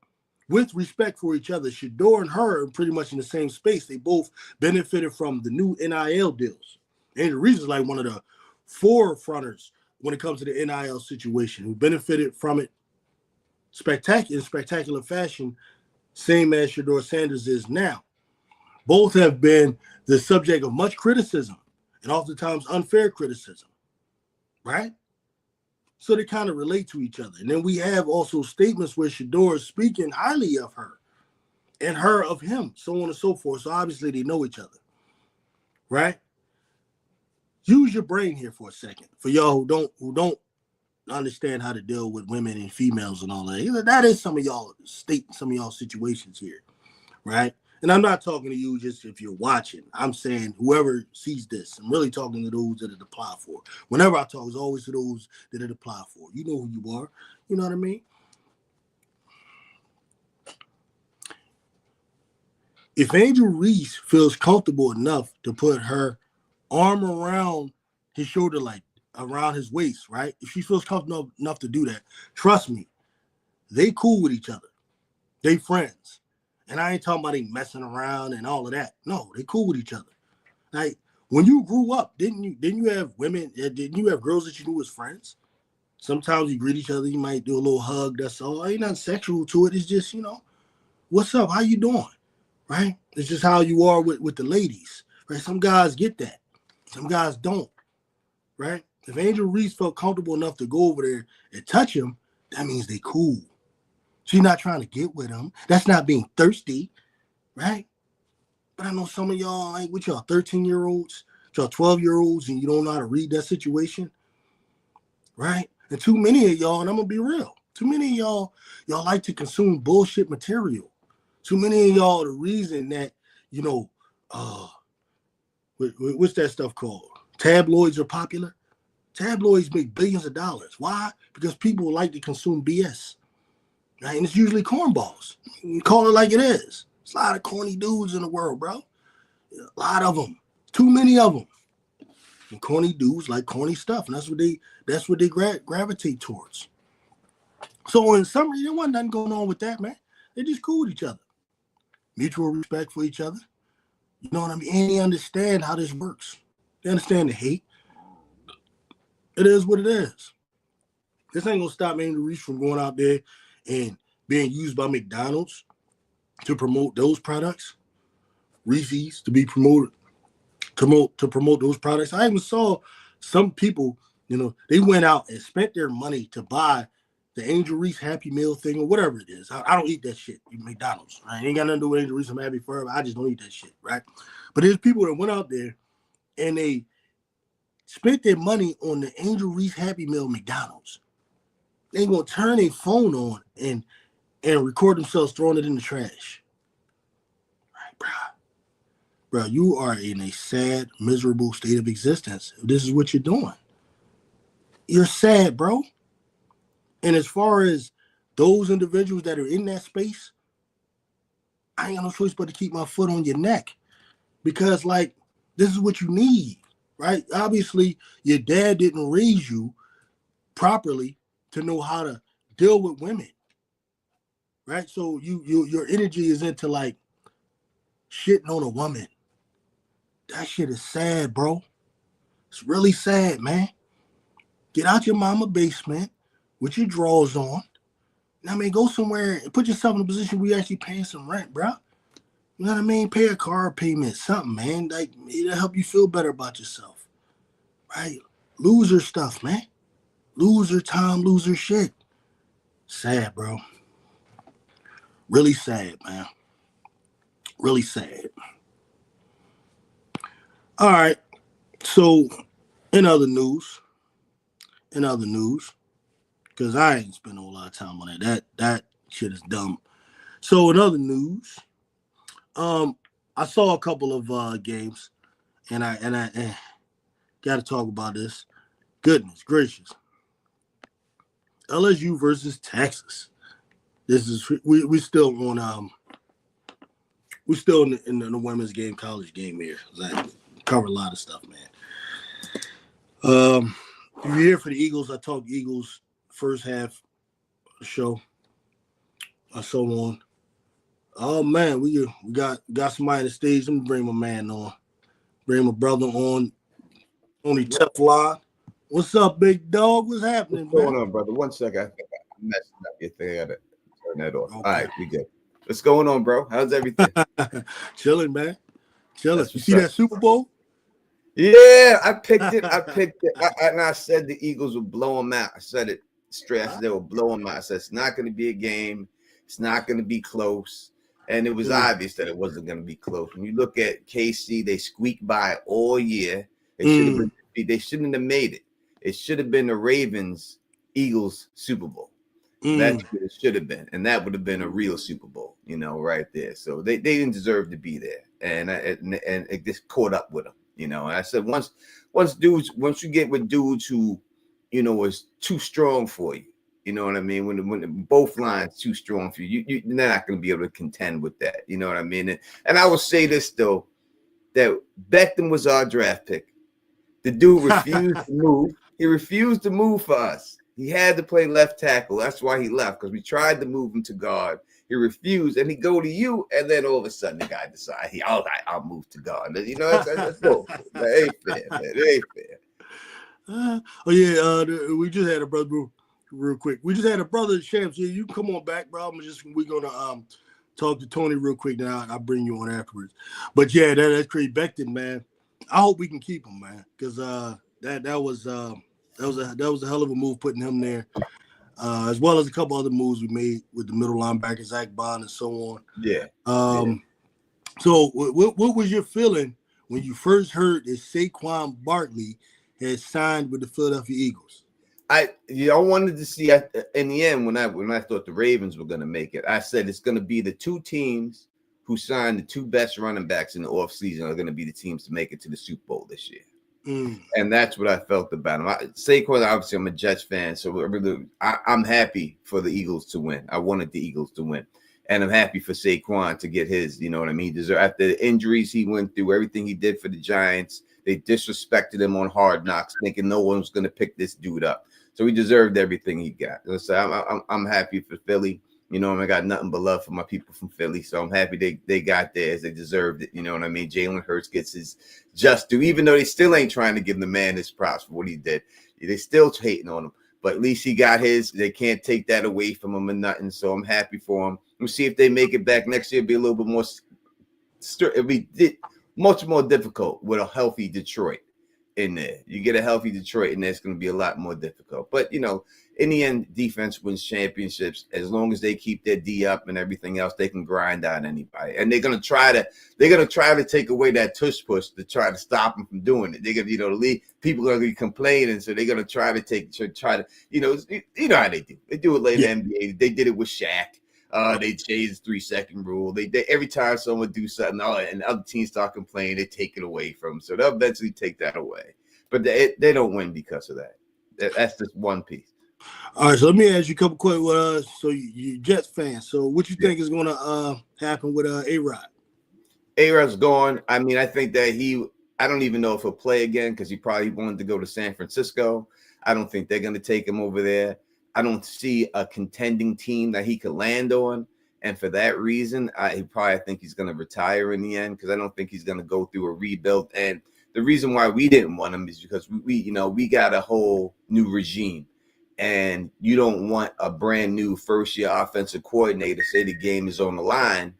With respect for each other. Shador and her are pretty much in the same space. They both benefited from the new NIL deals. Angel Reese is like one of the forefronters when it comes to the NIL situation, who benefited from it spectacular fashion, same as Shador Sanders is now. Both have been the subject of much criticism, and oftentimes unfair criticism, right? So they kind of relate to each other. And then we have also statements where Shador is speaking highly of her and her of him, so on and so forth. So obviously they know each other, right? Use your brain here for a second. For y'all who don't understand how to deal with women and females and all that. That is some of y'all situations here, right? And I'm not talking to you just if you're watching. I'm saying whoever sees this. I'm really talking to those that it apply for. Whenever I talk, it's always to those that it apply for. You know who you are. You know what I mean? If Angel Reese feels comfortable enough to put her arm around his shoulder, like around his waist, right? If she feels comfortable enough to do that, trust me, they cool with each other. They friends. And I ain't talking about they messing around and all of that. No, they cool with each other. Like when you grew up, didn't you have women? Didn't you have girls that you knew as friends? Sometimes you greet each other. You might do a little hug. That's all. Ain't nothing sexual to it. It's just what's up? How you doing? Right? It's just how you are with the ladies. Right? Some guys get that. Some guys don't. Right? If Angel Reese felt comfortable enough to go over there and touch him, that means they cool. She's not trying to get with him. That's not being thirsty, right? But I know some of y'all, like, with y'all 13-year-olds, y'all 12-year-olds, and you don't know how to read that situation, right? And too many of y'all, and I'm going to be real, too many of y'all like to consume bullshit material. Too many of y'all, the reason that, what's that stuff called? Tabloids are popular. Tabloids make billions of dollars. Why? Because people like to consume BS. Right? And it's usually cornballs. You call it like it is. There's a lot of corny dudes in the world, bro. A lot of them. Too many of them. And corny dudes like corny stuff. And that's what they gravitate towards. So in summary, there wasn't nothing going on with that, man. They just cool with each other. Mutual respect for each other. You know what I mean? And they understand how this works. They understand the hate. It is what it is. This ain't gonna stop Angel Reese from going out there and being used by McDonald's to promote those products. Reese's to be promote those products. I even saw some people, they went out and spent their money to buy the Angel Reese Happy Meal thing or whatever it is. I don't eat that shit. McDonald's. Right? Ain't got nothing to do with Angel Reese. I'm happy forever. I just don't eat that shit, right? But there's people that went out there and they spent their money on the Angel Reese Happy Meal McDonald's. They gonna turn their phone on and record themselves throwing it in the trash. Right, bro. Bro, you are in a sad, miserable state of existence. This is what you're doing. You're sad, bro. And as far as those individuals that are in that space, I ain't got no choice but to keep my foot on your neck. Because, like, this is what you need, right? Obviously, your dad didn't raise you properly to know how to deal with women, right? So your energy is into, like, shitting on a woman. That shit is sad, bro. It's really sad, man. Get out your mama basement with your drawers on. I mean, go somewhere and put yourself in a position where you're actually paying some rent, bro. You know what I mean? Pay a car payment, something, man. Like, it'll help you feel better about yourself, right? Loser stuff, man. Loser time, loser shit. Sad, bro. Really sad, man. Really sad. All right. So, in other news, because I ain't spent a whole lot of time on it. That shit is dumb. So, in other news, I saw a couple of games, and I got to talk about this. Goodness gracious. LSU versus Texas. This is we still on we still in the women's game, college game here. I cover a lot of stuff, man. If you're here for the Eagles, I talk Eagles first half of the show, and so on. Oh man, we got somebody on the stage. Let me bring my man on. Bring my brother on. Tony Teflon. What's up, big dog? What's happening, What's going on, brother? 1 second. I think I messed up your thing. I had to turn that off. Okay. All right, we good. What's going on, bro? How's everything? Chilling, man. Chilling. You see that Super Bowl? Yeah, I picked it. And I said the Eagles would blow them out. I said it straight. I said they would blow them out. I said it's not going to be a game. It's not going to be close. And it was obvious that it wasn't going to be close. When you look at KC, they squeaked by all year. They shouldn't have made it. It should have been the Ravens Eagles Super Bowl. That's what it should have been, and that would have been a real Super Bowl, right there. So they didn't deserve to be there, and it just caught up with them, And I said once you get with dudes who, is too strong for you, you know what I mean. When both lines too strong for you, you're not going to be able to contend with that, you know what I mean. And I will say this though, that Beckham was our draft pick. The dude refused to move. He refused to move for us. He had to play left tackle. That's why he left, because we tried to move him to guard. He refused, and he go to you, and then all of a sudden the guy decides, all right, I'll move to guard. That's bullshit. That ain't fair, man. It ain't fair. We just had a brother real quick. We just had a brother, Shams. Yeah, you come on back, bro. We're gonna talk to Tony real quick. Now I'll bring you on afterwards. But yeah, that's crazy. Becton, man. I hope we can keep him, man, because that was a hell of a move putting him there, as well as a couple other moves we made with the middle linebacker Zach Bond and so on. Yeah. So what was your feeling when you first heard that Saquon Barkley had signed with the Philadelphia Eagles? I wanted to see in the end when I thought the Ravens were going to make it. I said it's going to be the two teams who signed the two best running backs in the offseason are going to be the teams to make it to the Super Bowl this year. And that's what I felt about him. Saquon, obviously, I'm a Jets fan, so I'm happy for the Eagles to win. I wanted the Eagles to win. And I'm happy for Saquon to get his, you know what I mean? After the injuries he went through, everything he did for the Giants, they disrespected him on Hard Knocks, thinking no one was going to pick this dude up. So he deserved everything he got. So I'm happy for Philly. You know, I got nothing but love for my people from Philly, so I'm happy they got theirs. They deserved it. You know what I mean? Jalen Hurts gets his just due, even though they still ain't trying to give the man his props for what he did. They still hating on him, but at least he got his. They can't take that away from him or nothing. So I'm happy for him. We'll see if they make it back next year. It'll be a little bit more. It'll be much more difficult with a healthy Detroit in there. You get a healthy Detroit in there, it's going to be a lot more difficult. But, you know, in the end, defense wins championships. As long as they keep their D up and everything else, they can grind out anybody. And they're going to try to take away that tush push to try to stop them from doing it. They're going to, you know, the league, people are going to be complaining, so they're going to try to, you know how they do. They do it later in the NBA. They did it with Shaq. They changed the 3-second rule. They every time someone do something, and other teams start complaining, they take it away from them. So they'll eventually take that away. But they don't win because of that. That's just one piece. All right, so let me ask you a couple questions. So you Jets fan. So what you think is going to happen with A-Rod? A-Rod's gone. I mean, I think that I don't even know if he'll play again because he probably wanted to go to San Francisco. I don't think they're going to take him over there. I don't see a contending team that he could land on. And for that reason, I think he's going to retire in the end because I don't think he's going to go through a rebuild. And the reason why we didn't want him is because we got a whole new regime. And you don't want a brand new first-year offensive coordinator say the game is on the line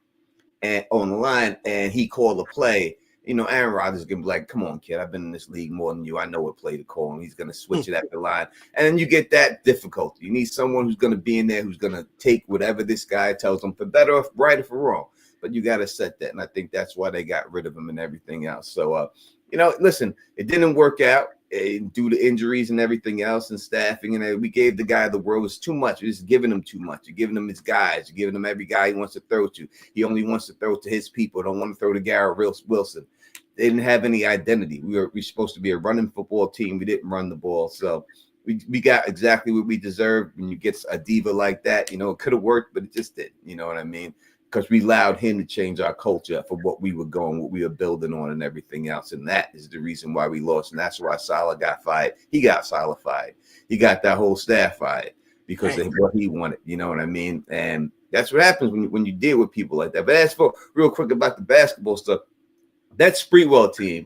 and he called a play. You know, Aaron Rodgers is going to be like, come on, kid, I've been in this league more than you. I know what play to call, and he's going to switch it at the line. And then you get that difficulty. You need someone who's going to be in there who's going to take whatever this guy tells them, for better or right or for wrong. But you got to set that, and I think that's why they got rid of him and everything else. So, you know, listen, it didn't work out due to injuries and everything else and staffing. And we gave the guy the world. It's too much. We're just giving him too much. You're giving him his guys. You're giving him every guy he wants to throw to. He only wants to throw to his people. Don't want to throw to Garrett Wilson. They didn't have any identity. We're supposed to be a running football team. We didn't run the ball. So we got exactly what we deserved. When you get a diva like that, you know, it could have worked, but it just didn't. You know what I mean? Because we allowed him to change our culture for what we were building on and everything else. And that is the reason why we lost. And that's why Saleh got fired. He got Saleh fired. He got that whole staff fired because of what he wanted. You know what I mean? And that's what happens when you deal with people like that. But as for real quick about the basketball stuff, that Spreewell team,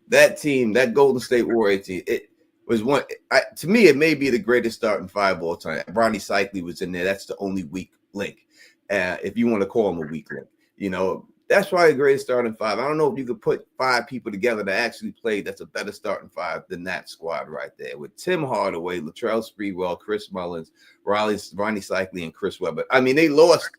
that Golden State Warrior team, it was one. To me, it may be the greatest starting five of all time. Ronnie Cycli was in there. That's the only weak link. If you want to call him a weak link, you know, that's probably the greatest starting five. I don't know if you could put five people together that actually played that's a better starting five than that squad right there with Tim Hardaway, Latrell Sprewell, Chris Mullins, Ronnie Cycli, and Chris Webber. I mean, they lost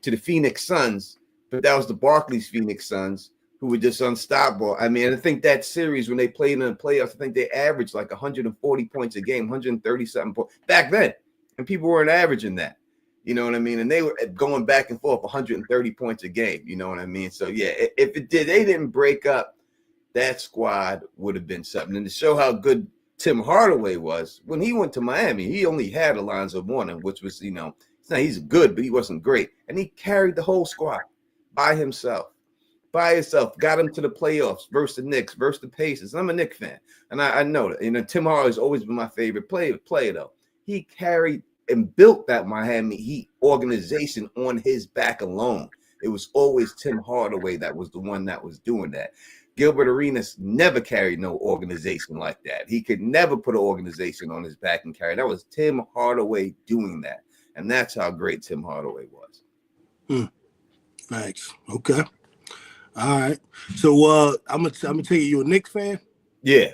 to the Phoenix Suns, but that was the Barclays Phoenix Suns who were just unstoppable. I mean, I think that series when they played in the playoffs, I think they averaged like 140 points a game, 137 points back then, and people weren't averaging that. You know what I mean? And they were going back and forth 130 points a game. You know what I mean? So, yeah, if they didn't break up, that squad would have been something. And to show how good Tim Hardaway was, when he went to Miami, he only had Alonzo Mourning, which was, you know, he's good, but he wasn't great. And he carried the whole squad by himself. Got him to the playoffs versus the Knicks, versus the Pacers. I'm a Knicks fan, and I know that. You know, Tim Hardaway's always been my favorite player, though. He carried and built that Miami Heat organization on his back alone. It was always Tim Hardaway that was the one that was doing that. Gilbert Arenas never carried no organization like that. He could never put an organization on his back and carry. That was Tim Hardaway doing that, and that's how great Tim Hardaway was. Thanks. Okay. All right. So I'm gonna tell you a Knicks fan. Yeah.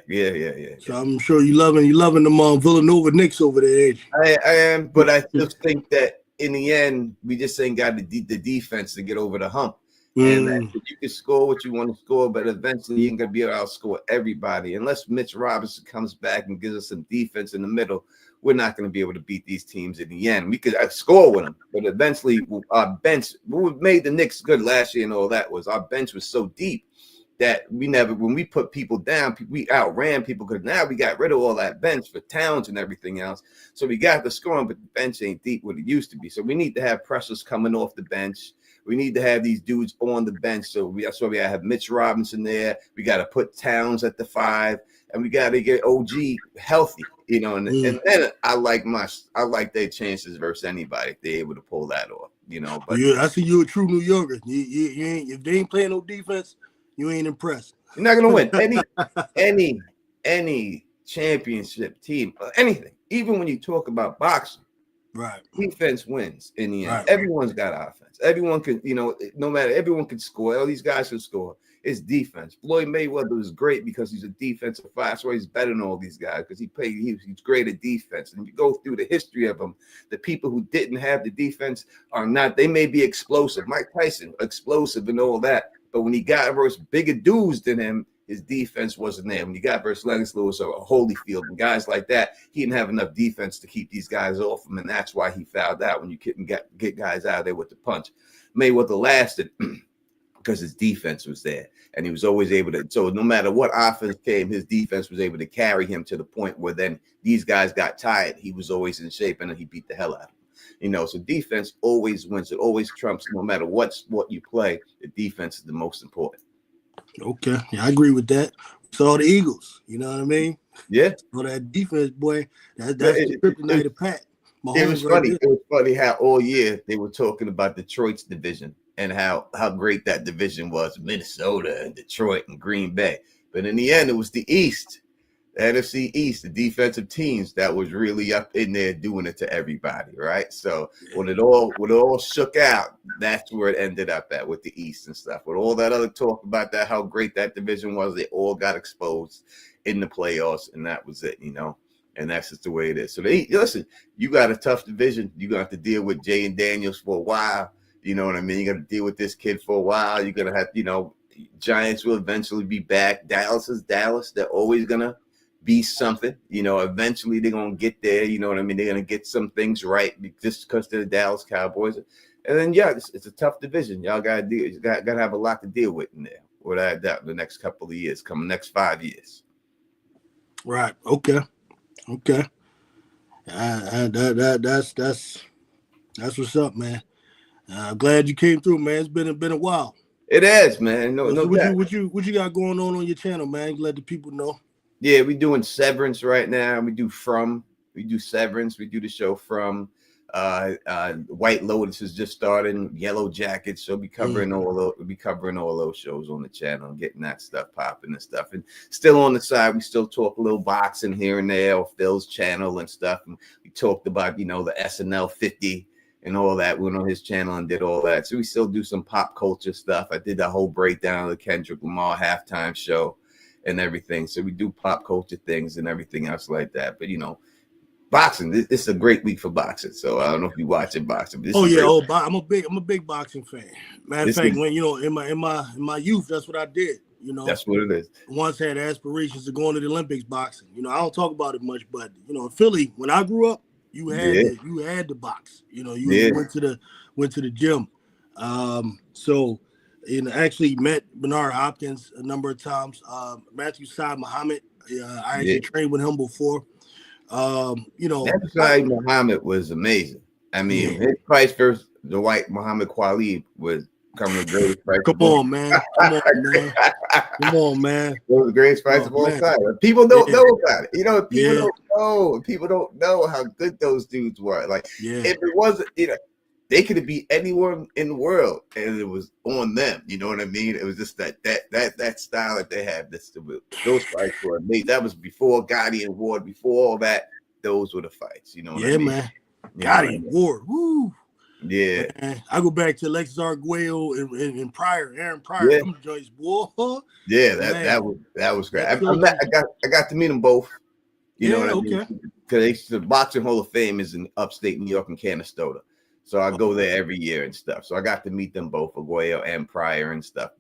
So I'm sure you loving them Villanova Knicks over there. I am, but I still think that in the end we just ain't got the defense to get over the hump. And you can score what you want to score, but eventually you ain't gonna be able to outscore everybody unless Mitch Robinson comes back and gives us some defense in the middle. We're not going to be able to beat these teams in the end. We could score with them, but eventually our bench, what made the Knicks good last year and all that was our bench was so deep that when we put people down, we outran people because now we got rid of all that bench for Towns and everything else. So we got the scoring, but the bench ain't deep what it used to be. So we need to have pressures coming off the bench. We need to have these dudes on the bench. So we got to have Mitch Robinson there. We got to put Towns at the 5, and we got to get OG healthy. you know, and then I like their chances versus anybody if they're able to pull that off, you know. But yeah, I see you a true New Yorker. You ain't, if they ain't playing no defense, you ain't impressed. you're not gonna win any championship team, anything. Even when you talk about boxing, Right. defense wins in the end. Right. Everyone's got offense. Everyone can, you know, no matter, everyone can score. All these guys can score. It's defense. Floyd Mayweather was great because he's a defensive fighter. That's why he's better than all these guys, because he's great at defense. And you go through the history of them, the people who didn't have the defense are not, they may be explosive. Mike Tyson, explosive and all that. But when he got versus bigger dudes than him, his defense wasn't there. When you got versus Lennox Lewis or Holyfield and guys like that, he didn't have enough defense to keep these guys off him, and that's why he fouled out when you couldn't get guys out of there with the punch. Mayweather lasted because his defense was there, and he was always able to. So no matter what offense came, his defense was able to carry him to the point where then these guys got tired. He was always in shape, and then he beat the hell out of them. You know, so defense always wins. It always trumps. No matter what you play, the defense is the most important. Okay, yeah, I agree with that. Saw the Eagles, you know what I mean? Yeah. So that defense, boy, that's the kryptonite of Pat. It was funny. It was funny how all year they were talking about Detroit's division and how great that division was, Minnesota and Detroit and Green Bay. But in the end, it was the East, the NFC East, the defensive teams that was really up in there doing it to everybody, right? So when it all shook out, that's where it ended up at with the East and stuff. With all that other talk about that, how great that division was, they all got exposed in the playoffs, and that was it, you know. And that's just the way it is. So listen, you got a tough division. You got to deal with Jay and Daniels for a while. You know what I mean? You got to deal with this kid for a while. You're gonna have, you know, Giants will eventually be back. Dallas is Dallas. They're always gonna be something, you know. Eventually they're gonna get there, you know what I mean? They're gonna get some things right just because they're the Dallas Cowboys. And then it's a tough division. Y'all gotta have a lot to deal with in there, without doubt, in the next couple of years, next 5 years. Right. Okay. That's what's up, man. I'm glad you came through, man. It's been a while. It is, man. No, so doubt. What you got going on your channel, man? Let the people know. Yeah, we're doing Severance right now. We do Severance. We do the show From. White Lotus is just starting. Yellow Jackets. So we'll be covering all those shows on the channel and getting that stuff popping and stuff. And still on the side, we still talk a little boxing here and there off Phil's channel and stuff. And we talked about, you know, the SNL 50 and all that. We went on his channel and did all that. So we still do some pop culture stuff. I did the whole breakdown of the Kendrick Lamar halftime show and everything. So we do pop culture things and everything else like that. But, you know, boxing, this is a great week for boxing. So I don't know if you watching boxing. I'm a big boxing fan. Matter of fact, when, you know, in my youth, that's what I did. You know, that's what it is. Once had aspirations to go into the Olympics boxing. You know, I don't talk about it much, but you know, in Philly, when I grew up, you had to box. You know, you went to the gym. So, you know, actually met Bernard Hopkins a number of times. Matthew Saad Muhammad, I actually trained with him before. You know, Matthew Muhammad was amazing. I mean, his fight versus the white Muhammad Quali was coming the greatest fight. Come on, man. Come on, man. It was the greatest fight of all time. People don't know about it. You know, people don't know. People don't know how good those dudes were. Like, if it wasn't, you know, they could have beat anyone in the world, and it was on them. You know what I mean? It was just that style that they had. Those fights were amazing. That was before Gotti and Ward, before all that. Those were the fights. You know what I mean? Man. Gotti and Ward. Woo. Yeah. Man, I go back to Alexis Arguello and Aaron Pryor. Yeah. Them joints, boy. Yeah, that was great. I got to meet them both. You know what I mean? Because the Boxing Hall of Fame is in upstate New York and Canastota. So I go there every year and stuff. So I got to meet them both, Arguello and Pryor and stuff.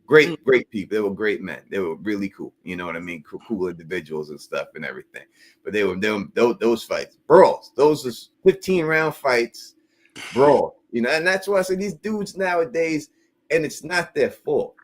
Great people. They were great men. They were really cool. You know what I mean? Cool individuals and stuff and everything. But they were those fights, brawls. Those are 15-round fights, brawl. You know, and that's why I say these dudes nowadays, and it's not their fault.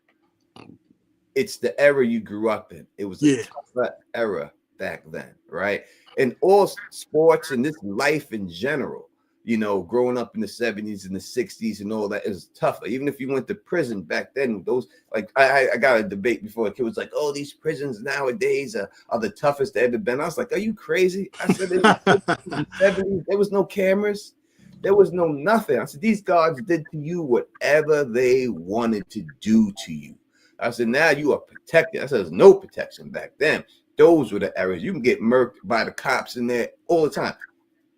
It's the era you grew up in. It was a tougher era back then, right? In all sports and this life in general, you know, growing up in the 70s and the 60s and all that is tougher. Even if you went to prison back then, those like I got a debate before. A kid was like, "Oh, these prisons nowadays are the toughest they ever been." I was like, "Are you crazy?" I said, "In the 70s, there was no cameras, there was no nothing." I said, "These guards did to you whatever they wanted to do to you." I said, "Now you are protected." I said, "There's no protection back then. Those were the errors. You can get murked by the cops in there all the time."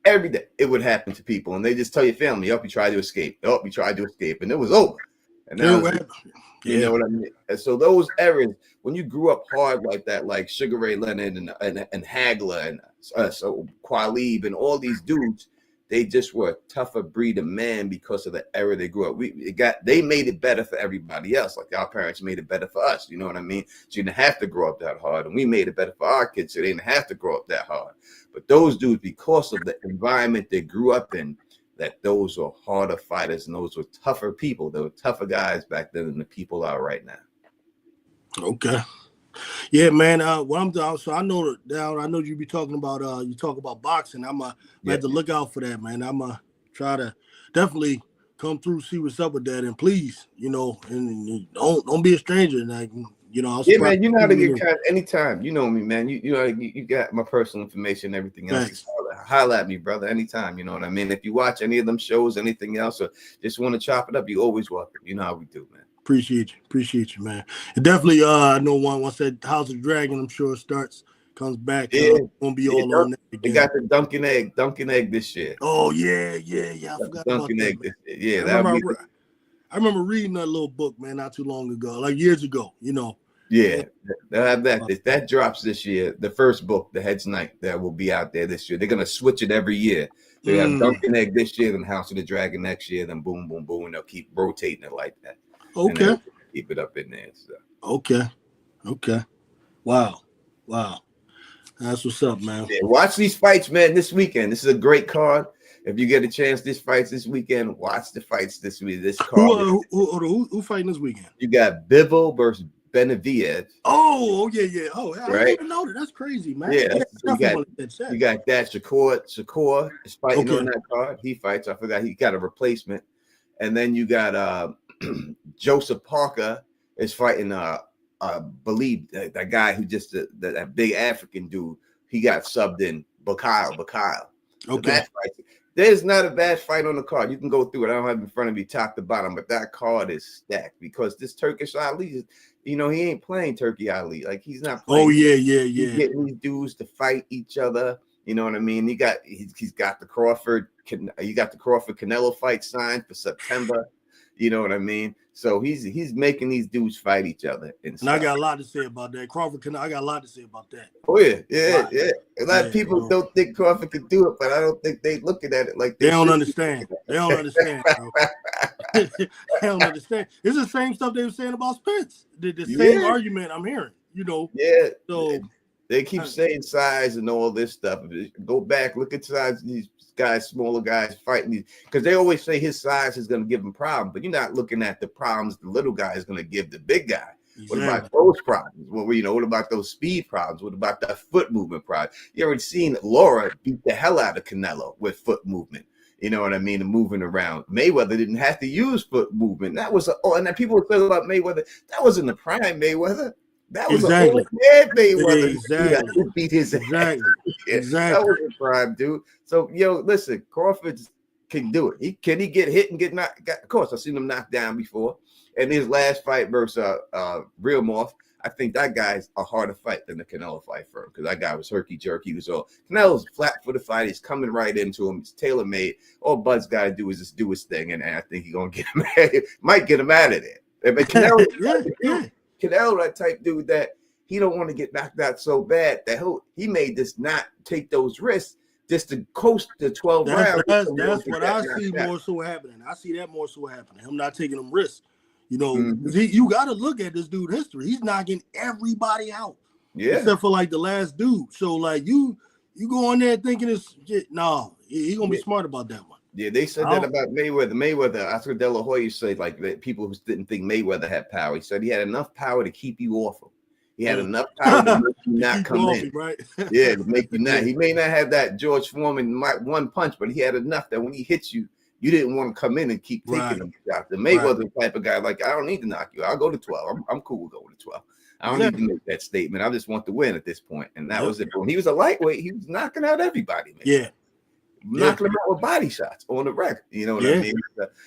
Every day it would happen to people, and they just tell your family, "Oh, you tried to escape. Oh, you tried to escape," and it was over. And now, you know what I mean. And so those errors, when you grew up hard like that, like Sugar Ray Leonard and Hagler and so Qualib and all these dudes, they just were a tougher breed of man because of the era they grew up. They made it better for everybody else. Like our parents made it better for us. You know what I mean? So you didn't have to grow up that hard, and we made it better for our kids, so they didn't have to grow up that hard. But those dudes, because of the environment they grew up in, that those were harder fighters and those were tougher people. They were tougher guys back then than the people are right now. Okay. Yeah, man. What I'm down, so I know down. I know you be talking about. You talk about boxing. I'm have to look out for that, man. I'm try to definitely come through, see what's up with that, and please, you know, and don't be a stranger. Like, you know, man. You know how to get contact anytime. You know me, man. You know you got my personal information, everything else. Thanks. Holla at me, brother, anytime. You know what I mean. If you watch any of them shows, anything else, or just want to chop it up, you always welcome. You know how we do, man. Appreciate you, man. And definitely, I know once that House of Dragon, I'm sure comes back. Gonna be all on that again. They got the Dunkin' Egg this year. Oh yeah. I forgot about that. Yeah, I remember reading that little book, man, not too long ago, like years ago. You know. Yeah, they'll have that. If that drops this year, the first book, The Head's Night, that will be out there this year. They're gonna switch it every year. So you have Dunkin' Egg this year, then House of the Dragon next year, then boom, boom, boom, and they'll keep rotating it like that. Okay. Keep it up in there. So. Okay. Wow. That's what's up, man. Yeah, watch these fights, man, this weekend. This is a great card. If you get a chance, these fights this weekend, watch the fights this week. This card. Who fighting this weekend? You got Bivol versus Benavidez. Oh yeah. Oh, I right? didn't even know that. That's crazy, man. Yeah, you got that Shakur is fighting on that card. He fights. I forgot he got a replacement. And then you got Joseph Parker is fighting believe that guy who just that big African dude. He got subbed in Bakile. Okay. There's not a bad fight on the card. You can go through it. I don't have it in front of me top to bottom, but that card is stacked because this Turkish Ali, you know, he ain't playing Turkey Ali. Like he's not playing. Oh yeah. He's getting these dudes to fight each other. You know what I mean? He's got the Crawford Canelo fight signed for September. You know what I mean? So he's making these dudes fight each other. And I got a lot to say about that. I got a lot to say about that. Oh yeah. A lot of people don't think Crawford can do it, but I don't think they looking at it like they don't understand. They don't understand, bro. They don't understand. It's the same stuff they were saying about Spence. The same argument I'm hearing. You know. Yeah. So they keep saying size and all this stuff. Go back, look at size. These guys, smaller guys fighting these, because they always say his size is going to give him problems, but you're not looking at the problems the little guy is going to give the big guy. Exactly. What about those problems? Well, what about those speed problems? What about that foot movement problem? You already seen Laura beat the hell out of Canelo with foot movement. You know what I mean? And moving around. Mayweather didn't have to use foot movement. That was and then people were talking about Mayweather. That wasn't the prime Mayweather. That was a old man Mayweather. Exactly. Beat his exactly. That was a prime, dude. So listen, Crawford can do it. Can he get hit and get knocked? Of course, I've seen him knocked down before. And his last fight versus Real Morph, I think that guy's a harder fight than the Canelo fight for him, because that guy was herky jerky. He was all Canelo's flat for the fight. He's coming right into him. It's tailor made. All Bud's got to do is just do his thing, and I think he's gonna get him. Might get him out of there. But Canelo, Canelo, that type dude that he don't want to get knocked out so bad that he made this not take those risks just to coast the 12 rounds. That's what I see more so happening. I see that more so happening. Him not taking them risks. You know, you got to look at this dude history. He's knocking everybody out. Yeah. Except for like the last dude. So like you go in there thinking it's no, he gonna be smart about that one. Yeah, they said that about Mayweather. Oscar De La Hoya said like that people who didn't think Mayweather had power. He said he had enough power to keep you off him. He had enough power to make you not keep come off in. him, right? Yeah, to make you not. Yeah. He may not have that George Foreman one punch, but he had enough that when he hits you, you didn't want to come in and keep taking Right. them shots. The Mayweather type of guy, like, I don't need to knock you. I'll go to 12. I'm cool with going to 12. I don't need to make that statement. I just want to win at this point. And that was it. When he was a lightweight, he was knocking out everybody, man. Yeah. Knocking them out with body shots on the record. You know what I mean?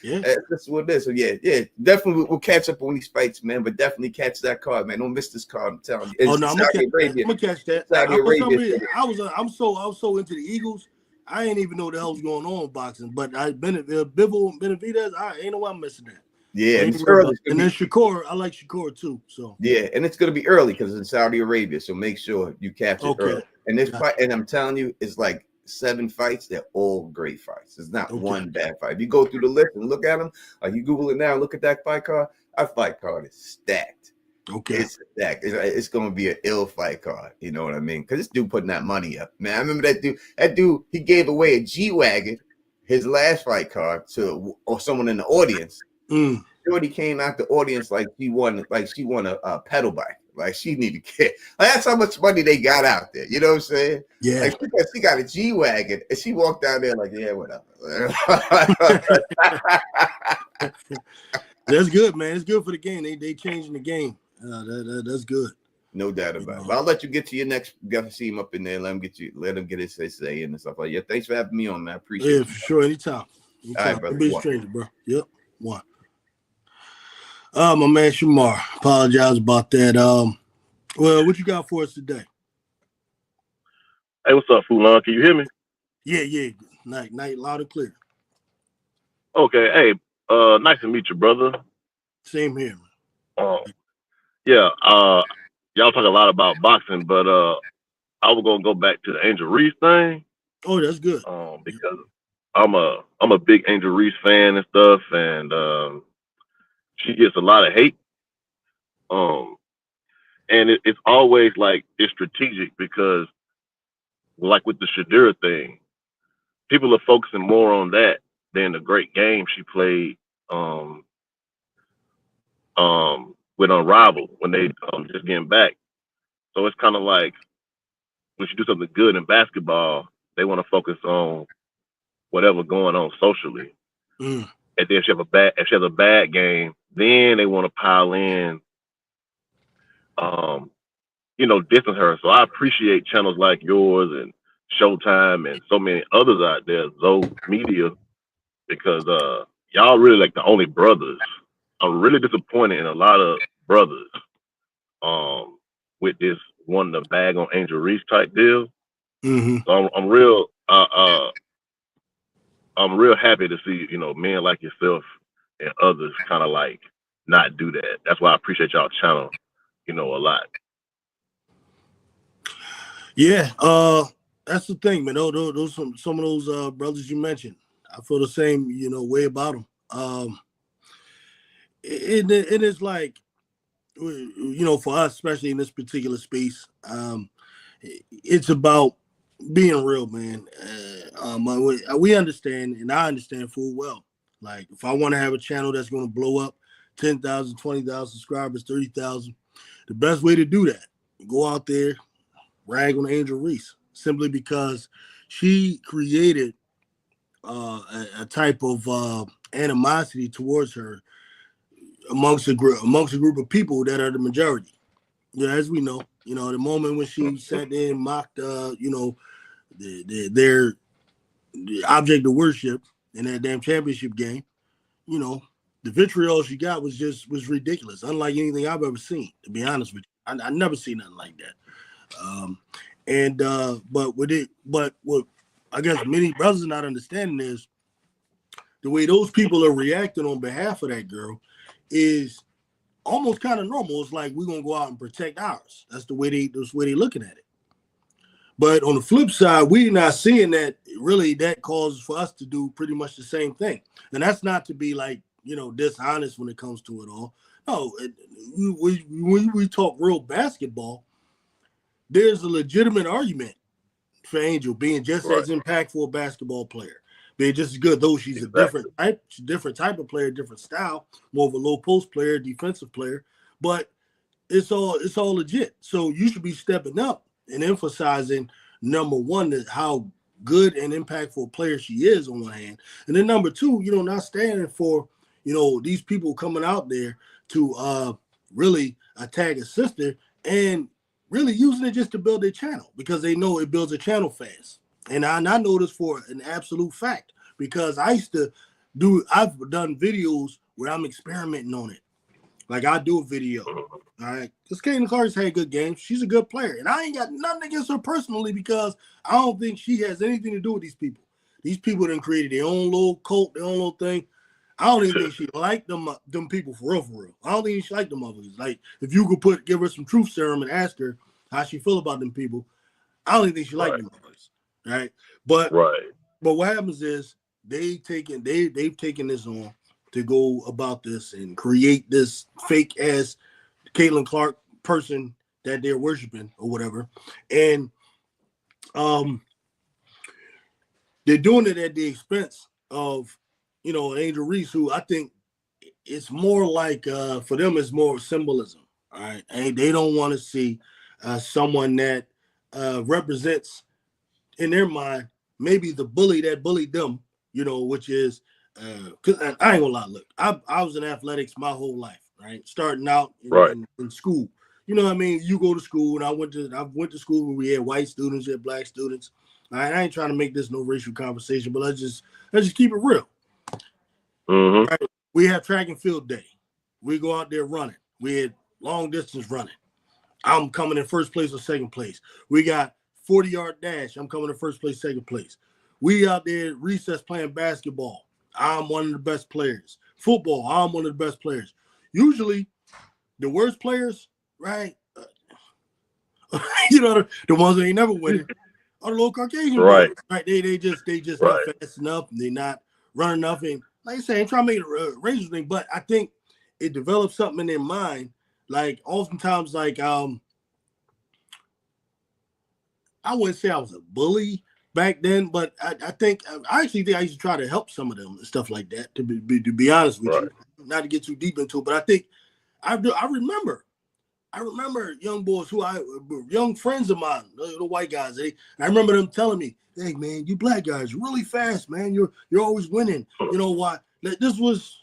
Yeah. That's what it is. So yeah, definitely we'll catch up on these fights, man. But definitely catch that card, man. Don't miss this card. I'm telling you. Oh no, I'm gonna catch that. Saudi Arabia. I was so into the Eagles. I ain't even know the hell's going on in boxing. But Benavidez, I ain't know why I'm missing that. Yeah, and it's early. And then Shakur, I like Shakur too. So yeah, and it's gonna be early because it's in Saudi Arabia. So make sure you catch it early. And this fight, and I'm telling you, it's like 7 fights. They're all great fights. There's not one bad fight. If you go through the list and look at them, like you Google it now, look at that fight card. Our fight card is stacked. Okay, it's stacked. It's going to be an ill fight card. You know what I mean? Because this dude putting that money up, man. I remember that dude. That dude, he gave away a G-Wagon, his last fight card to someone in the audience. Shorty came out the audience like she won a pedal bike. Like she needed to get. That's how much money they got out there. You know what I'm saying? Yeah. Like she got a G-Wagon and she walked down there like, yeah, whatever. That's good, man. It's good for the game. They changing the game. That's good. No doubt about it. But I'll let you get to your next. Got to see him up in there. Let him get his say and stuff like that. Yeah, thanks for having me on, man. I appreciate it. Yeah, for sure. Anytime. All right, brother. Be a stranger, bro. Yep. One. My man Shamar. Apologize about that. Well, what you got for us today? Hey, what's up, Fulan? Can you hear me? Yeah. Night, loud and clear. Okay. Hey, nice to meet you, brother. Same here. Yeah. Y'all talk a lot about boxing, but I was gonna go back to the Angel Reese thing. Oh, that's good. Because I'm a big Angel Reese fan and stuff, and she gets a lot of hate. And it's always like it's strategic because, like with the Shadira thing, people are focusing more on that than the great game she played with Unrivaled when they just getting back. So it's kind of like when she do something good in basketball, they want to focus on whatever going on socially. And then if she has a bad game, then they want to pile in, distance her. So I appreciate channels like yours and Showtime and so many others out there, Zoe Media, because y'all really like the only brothers. I'm really disappointed in a lot of brothers with this wanting to bag on Angel Reese type deal. So I'm real happy to see, men like yourself and others kind of like not do that. That's why I appreciate y'all channel, a lot. Yeah, that's the thing, man. Those some of those brothers you mentioned, I feel the same, way about them. It is like, for us, especially in this particular space, it's about being real, man. We understand, and I understand full well. Like, if I want to have a channel that's going to blow up 10,000, 20,000 subscribers, 30,000, the best way to do that, go out there, rag on Angel Reese, simply because she created a type of animosity towards her amongst a group of people that are the majority. As we know, the moment when she sat there and mocked, their object of worship in that damn championship game, the vitriol she got was ridiculous, unlike anything I've ever seen. To be honest with you, I never seen nothing like that. But what I guess many brothers are not understanding is the way those people are reacting on behalf of that girl is almost kind of normal. It's like we're gonna go out and protect ours. That's the way they looking at it. But on the flip side, we're not seeing that really that causes for us to do pretty much the same thing. And that's not to be like, dishonest when it comes to it all. No, when we talk real basketball, there's a legitimate argument for Angel being just as impactful a basketball player, being just as good, though she's a different type of player, different style, more of a low post player, defensive player. But it's all legit. So you should be stepping up and emphasizing number one that how good and impactful a player she is on one hand, and then number two, not standing for these people coming out there to really attack a sister and really using it just to build their channel because they know it builds a channel fast. And I know this for an absolute fact because I've done videos where I'm experimenting on it. Like I do a video, all right? Because Caitlin Clark's had good games. She's a good player. And I ain't got nothing against her personally because I don't think she has anything to do with these people. These people done created their own little cult, their own little thing. I don't even think she liked them people for real. I don't think she liked them others. Like if you could give her some truth serum and ask her how she feel about them people, I don't even think she liked them others. Right? But what happens is they've taken this on to go about this and create this fake ass Caitlin Clark person that they're worshiping or whatever. And they're doing it at the expense of, Angel Reese, who I think it's more like for them, it's more symbolism. All right. And they don't want to see someone that represents in their mind, maybe the bully that bullied them, which is, because I ain't gonna lie, look, I was in athletics my whole life, right? Starting out in school. You know what I mean? You go to school, and I went to school where we had white students, we had black students. All right, I ain't trying to make this no racial conversation, but let's just keep it real. Mm-hmm. Right? We have track and field day. We go out there running. We had long distance running. I'm coming in first place or second place. We got 40-yard dash. I'm coming in first place, second place. We out there at recess playing basketball. I'm one of the best players. Football, I'm one of the best players. Usually, the worst players, right? The ones that ain't never winning are the little Caucasian boys, right? They just not fast enough. And they're not running enough. And like I say, I ain't trying to make it a racial thing, but I think it develops something in their mind. Like oftentimes, like I wouldn't say I was a bully back then, but I actually think I used to try to help some of them and stuff like that. To be honest with you, not to get too deep into it, but I think I remember young boys young friends of mine, the white guys. I remember them telling me, "Hey man, you black guys, you're really fast, man. You're always winning. You know why? This was,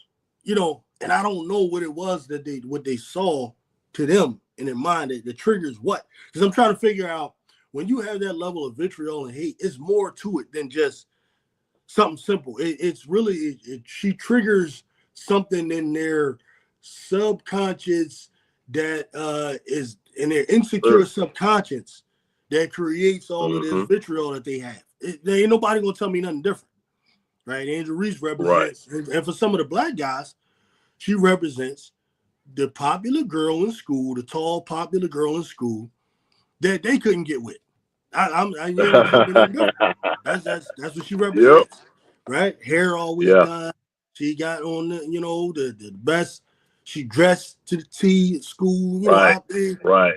and I don't know what it was that they saw to them in their mind that triggers what. Because I'm trying to figure out when you have that level of vitriol and hate, it's more to it than just something simple. It's really she triggers something in their subconscious that is in their insecure subconscious that creates all of this vitriol that they have. There ain't nobody gonna tell me nothing different, right? Angel Reese represents, and for some of the black guys, she represents the popular girl in school, the tall popular girl in school that they couldn't get with. I ain't gonna tell me nothing different. That's what she represents, right? Hair always done. She got on the best. She dressed to the T at school, out there, right.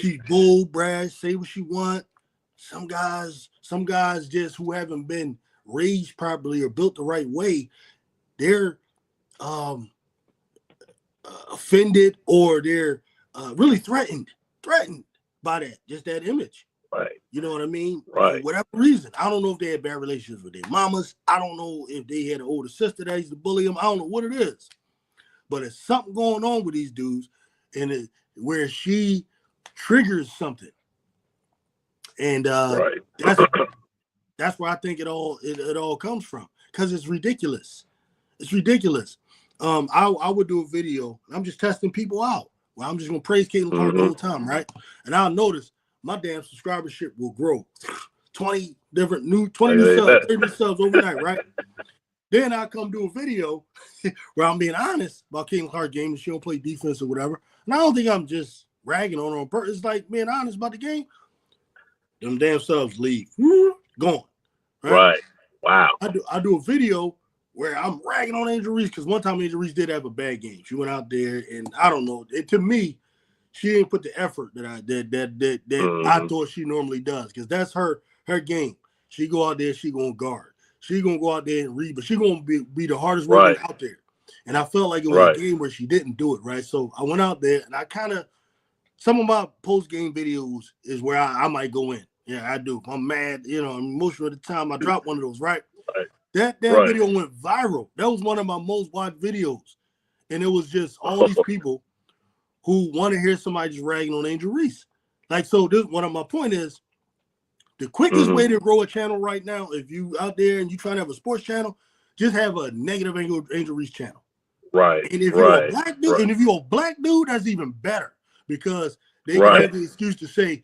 She's bold, brash, say what she want. Some guys just who haven't been raised properly or built the right way, they're offended or they're really threatened by that image. Right. You know what I mean? Right. For whatever reason. I don't know if they had bad relations with their mamas. I don't know if they had an older sister that used to bully them. I don't know what it is. But it's something going on with these dudes and where she triggers something. And that's where I think it all comes from. Because it's ridiculous. It's ridiculous. I would do a video. I'm just testing people out. Well, I'm just gonna praise Caitlin Clark the whole time, right? And I'll notice my damn subscribership will grow 20 new subs, 30 subs overnight, right? Then I come do a video where I'm being honest about Caitlin Clark game and she don't play defense or whatever. And I don't think I'm just ragging on her on purpose. It's like being honest about the game. Them damn subs leave. Gone. Right. Wow. I do a video where I'm ragging on Angel Reese because one time Angel Reese did have a bad game. She went out there and I don't know. To me, she didn't put the effort that I thought she normally does because that's her game. She go out there, she gonna guard. She gonna go out there and read, but she gonna be the hardest worker out there. And I felt like it was a game where she didn't do it right. So I went out there and I kind of some of my post game videos is where I might go in. Yeah, I do. If I'm mad, most of the time I drop one of those, right? Right. That Right. video went viral. That was one of my most watched videos. And it was just all these people who want to hear somebody just ragging on Angel Reese. Like, so this one of my point is the quickest way to grow a channel right now, if you out there and you trying to have a sports channel, just have a negative Angel Reese channel. Right. And if you're a black dude, and if you're a black dude, that's even better because they can have the excuse to say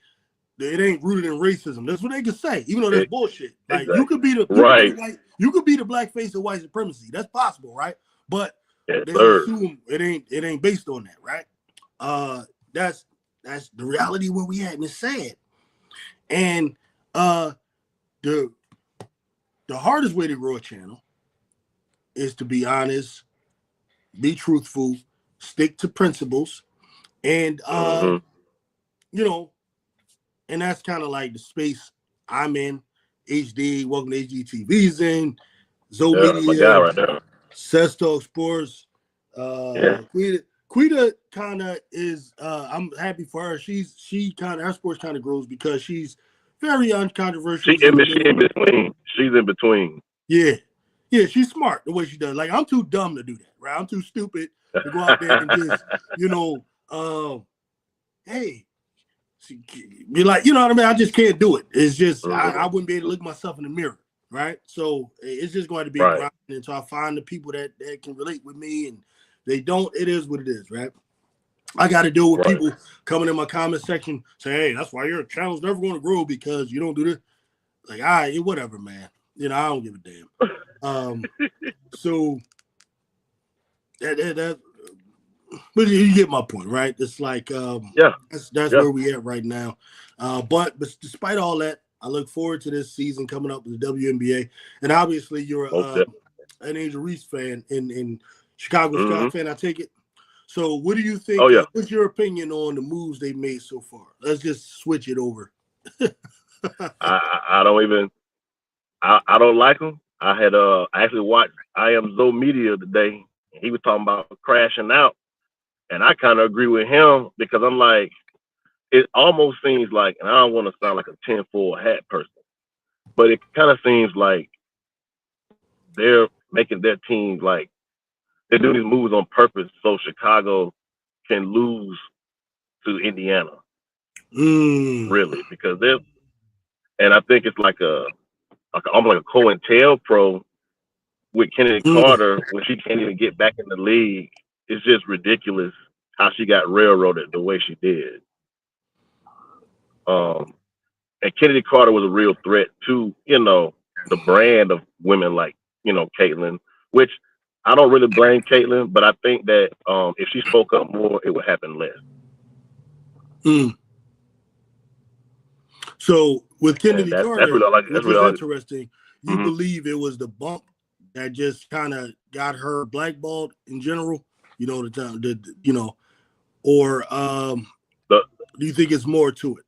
that it ain't rooted in racism. That's what they can say, even though that's bullshit. Like you could be the you could be the black face of white supremacy. That's possible, right? But they assume it ain't based on that, right? That's the reality where we at, and it's sad. And the hardest way to grow a channel is to be honest, be truthful, stick to principles, and and that's kind of like the space I'm in. HD, welcome to HGTV's in, Zoe Media, right Sess Talk Sports. Quita kind of is. I'm happy for her. Her sports kind of grows because she's very uncontroversial. She's in between. She's in between. Yeah, she's smart the way she does. Like I'm too dumb to do that, right? I'm too stupid to go out there and just, hey, be like, you know what I mean? I just can't do it. It's just I wouldn't be able to look myself in the mirror, right? So it's just going to be a grind until I find the people that can relate with me, and they don't. It is what it is, right? I got to deal with people coming in my comment section saying, "Hey, that's why your channel's never going to grow because you don't do this." Like, all right, whatever, man. I don't give a damn. So that but you get my point, right? It's like that's where we at right now. But despite all that, I look forward to this season coming up with the WNBA. And obviously you're an Angel Reese fan in Chicago Sky fan, I take it. So what do you think? What's your opinion on the moves they made so far? Let's just switch it over. I don't even I don't like them. I had actually watched I Am Zoe Media today. He was talking about crashing out. And I kind of agree with him because I'm like, it almost seems like, and I don't want to sound like a tinfoil hat person, but it kind of seems like they're making their team like they're doing these moves on purpose so Chicago can lose to Indiana. Really, because and I think it's like almost like a COINTELPRO with Kennedy Carter when she can't even get back in the league. It's just ridiculous how she got railroaded the way she did. And Kennedy Carter was a real threat to, the brand of women like, Caitlin, which I don't really blame Caitlin, but I think that if she spoke up more, it would happen less. So with Kennedy Carter, that's what I like. Which is interesting. You believe it was the bump that just kind of got her blackballed in general, or do you think it's more to it?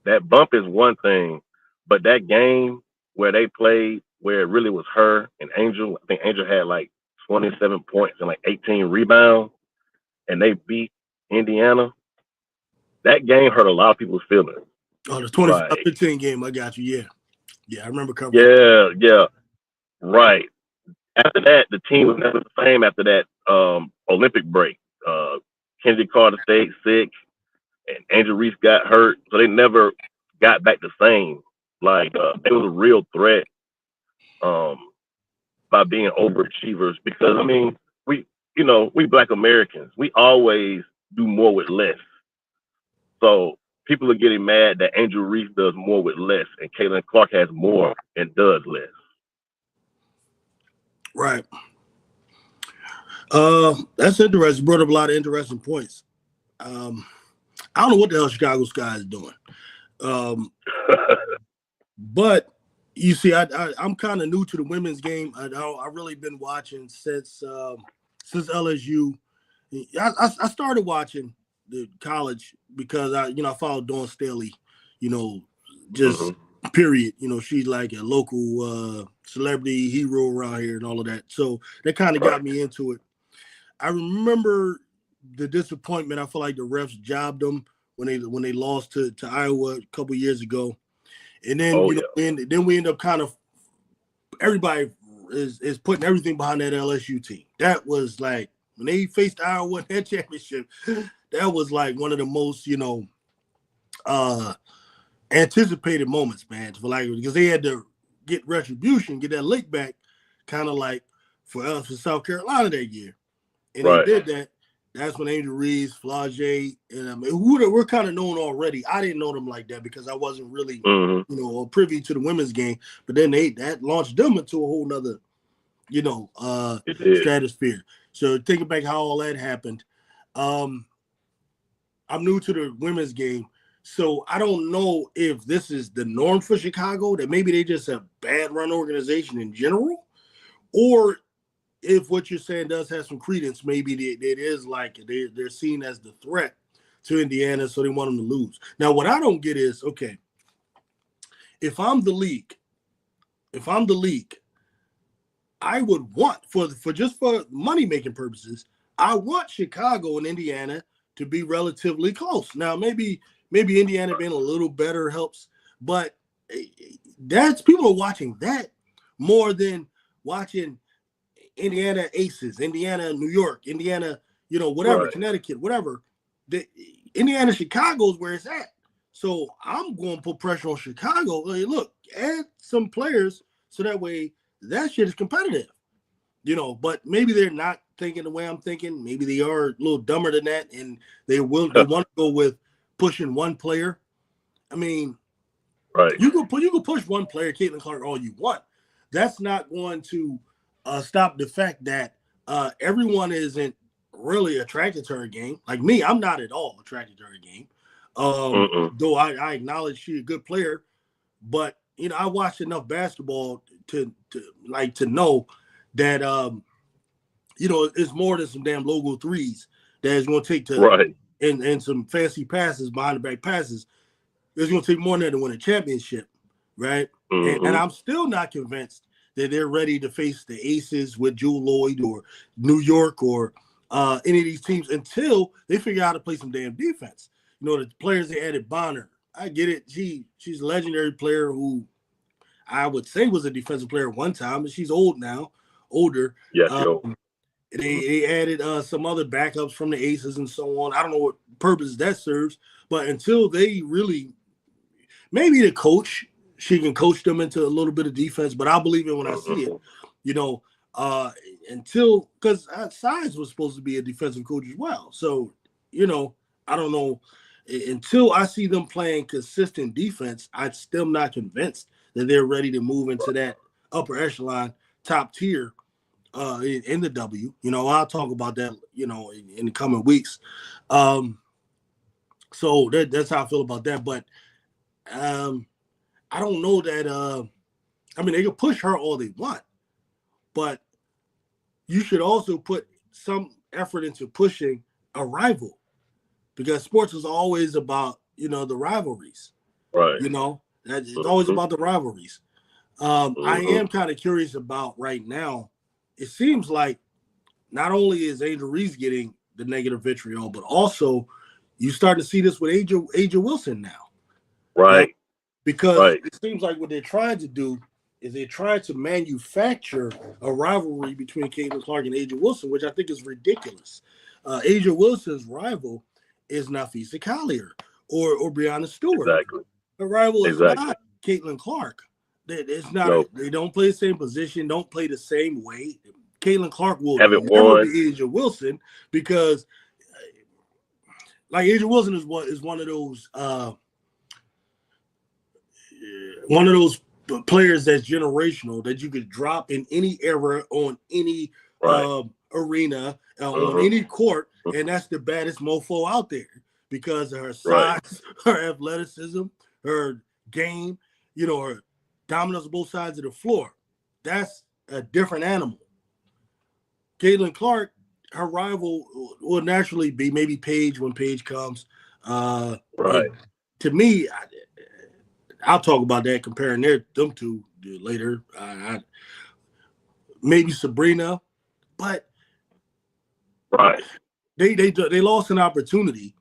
That bump is one thing, but that game where they played, where it really was her and Angel, I think Angel had like 27 points and like 18 rebounds, and they beat Indiana. That game hurt a lot of people's feelings. Oh, the 25-15 game, I got you. Yeah, I remember covering. Yeah, right. After that, the team was never the same after that Olympic break. Kennedy Carter stayed sick, and Angel Reese got hurt, so they never got back the same. Like, it was a real threat by being overachievers because, I mean, we Black Americans, we always do more with less. So people are getting mad that Angel Reese does more with less and Caitlin Clark has more and does less. Right. That's interesting. You brought up a lot of interesting points. I don't know what the hell Chicago Sky is doing. But you see, I'm kind of new to the women's game. I really been watching since LSU. I started watching the college because I followed Dawn Staley, period. She's like a local celebrity hero around here and all of that. So that kind of got me into it. I remember the disappointment. I feel like the refs jobbed them when they lost to Iowa a couple years ago, and then then we end up kind of everybody is putting everything behind that LSU team. That was like when they faced Iowa in that championship. That was like one of the most anticipated moments, man. For like because they had to get retribution, get that lick back, kind of like for us for South Carolina that year, and they did that. That's when Angel Reese, Flage, and who we're kind of known already. I didn't know them like that because I wasn't really, privy to the women's game. But then that launched them into a whole nother, stratosphere. So thinking back how all that happened, I'm new to the women's game, so I don't know if this is the norm for Chicago, that maybe they just a bad run organization in general, or if what you're saying does have some credence, maybe it is like they're seen as the threat to Indiana, so they want them to lose. Now, what I don't get is, okay, if I'm the league, I would want for just for money-making purposes, I want Chicago and Indiana to be relatively close. Now, maybe Indiana being a little better helps, but that's people are watching that more than watching Indiana Aces, Indiana, New York, Indiana, whatever, Connecticut, whatever. The Indiana, Chicago is where it's at. So I'm going to put pressure on Chicago. Hey, look, add some players so that way that shit is competitive. But maybe they're not thinking the way I'm thinking. Maybe they are a little dumber than that, and they want to go with pushing one player. I mean, you can push one player, Caitlin Clark, all you want. That's not going to stop the fact that everyone isn't really attracted to her game. Like me, I'm not at all attracted to her game. Though I acknowledge she's a good player, but I watched enough basketball to know that it's more than some damn logo threes that is going to take to and some fancy passes, behind the back passes. It's going to take more than that to win a championship, right? And I'm still not convinced that they're ready to face the Aces with Jewel Lloyd or New York or any of these teams until they figure out how to play some damn defense. The players they added, Bonner, I get it. She's a legendary player who I would say was a defensive player at one time, but she's older. Yeah, they added some other backups from the Aces and so on. I don't know what purpose that serves, but until they really, maybe the coach, she can coach them into a little bit of defense, but I believe it when I see it, until, because Sides was supposed to be a defensive coach as well. So, I don't know. Until I see them playing consistent defense, I'm still not convinced that they're ready to move into that upper echelon, top tier in the W. I'll talk about that, in the coming weeks. So that's how I feel about that. But I don't know that they can push her all they want, but you should also put some effort into pushing a rival, because sports is always about, the rivalries. Right. It's always about the rivalries. I am kind of curious about right now. It seems like not only is Angel Reese getting the negative vitriol, but also you start to see this with Aja Wilson now. Right. Because it seems like what they're trying to do is they're trying to manufacture a rivalry between Caitlin Clark and Aja Wilson, which I think is ridiculous. Aja Wilson's rival is Nafisa Collier or Breanna Stewart. Exactly. The rival is not Caitlin Clark. It's not. They don't play the same position. Don't play the same way. Caitlin Clark will never be Aja Wilson because, like, Aja Wilson is one of those players that's generational that you could drop in any era on any arena on any court, and that's the baddest mofo out there because of her size, her athleticism, her game, her dominance on both sides of the floor. That's a different animal. Caitlin Clark, her rival will naturally be maybe Paige when Paige comes. To me, I'll talk about that, comparing them two later. Maybe Sabrina, but they lost an opportunity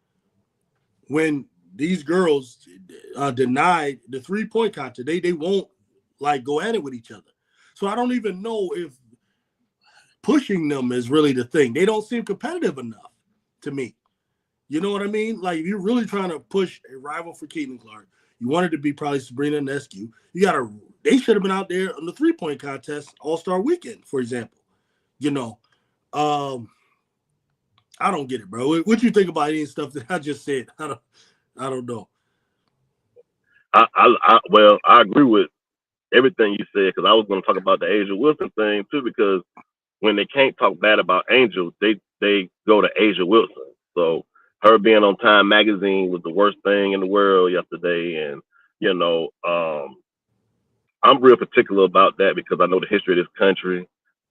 when these girls denied the 3-point contest. They won't like go at it with each other. So I don't even know if pushing them is really the thing. They don't seem competitive enough to me. You know what I mean? Like, if you're really trying to push a rival for Caitlin Clark, you wanted to be probably Sabrina Ionescu. They should have been out there on the 3-point contest All-Star Weekend, for example. You know, I don't get it, bro. What you think about any stuff that I just said? I don't know. Well, I agree with everything you said because I was going to talk about the Asia Wilson thing too, because when they can't talk bad about Angel, they go to Asia Wilson. So her being on Time Magazine was the worst thing in the world yesterday, and you know, I'm real particular about that because I know the history of this country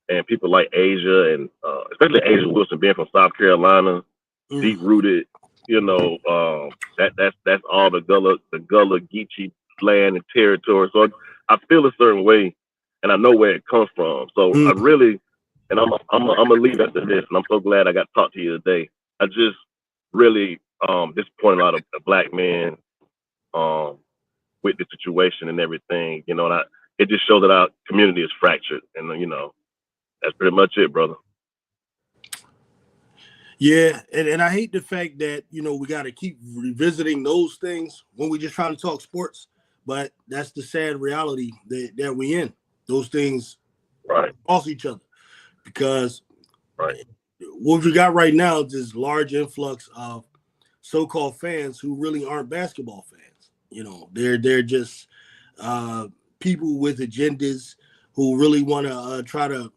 and people like Asia and especially Asia Wilson being from South Carolina, deep rooted. You know, that's all the Gullah Geechee land and territory. So I feel a certain way, and I know where it comes from. So I really, and I'm gonna leave after this, and I'm so glad I got to talk to you today. I just really disappointed a lot of black men with the situation and everything, you know, and it just shows that our community is fractured, and you know, that's pretty much it, brother. Yeah, and I hate the fact that, you know, we got to keep revisiting those things when we're just trying to talk sports, but that's the sad reality that we in. Those things cross each other because what we got right now is this large influx of so-called fans who really aren't basketball fans. You know, they're just people with agendas who really want to try to,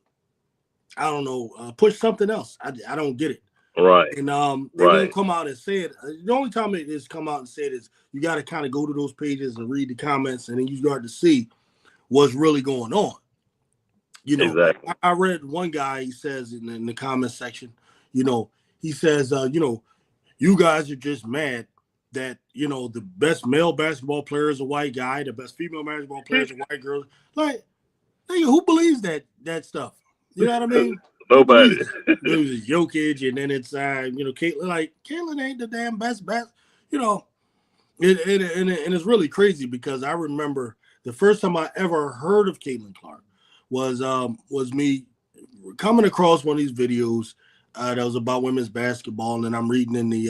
I don't know, push something else. I don't get it. Right. And they won't come out and say it. The only time it has come out and said is you got to kind of go to those pages and read the comments, and then you start to see what's really going on. You know, exactly. I read one guy, he says in the comment section, you know, he says, you know, you guys are just mad that, you know, the best male basketball player is a white guy, the best female basketball player is a white girl. Like, who believes that stuff? You know what I mean? Nobody. There's Jokic, and then it's you know, Caitlin ain't the damn best, you know. And it's really crazy because I remember the first time I ever heard of Caitlin Clark was me coming across one of these videos that was about women's basketball, and then I'm reading in the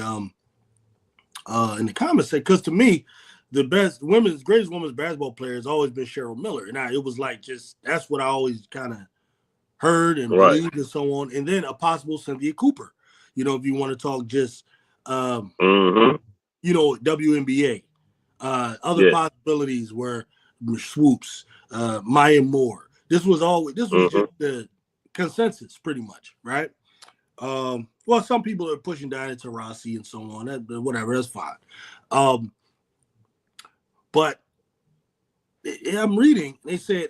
comments section, because to me, the greatest women's basketball player has always been Cheryl Miller, and it was like that's what I always kind of heard and believed and so on. And then a possible Cynthia Cooper, you know, if you want to talk just, you know, WNBA. Other possibilities were Swoops, Maya Moore. This was just the consensus pretty much, right? Well, some people are pushing Diana Taurasi and so on. Whatever, that's fine. But I'm reading, they said,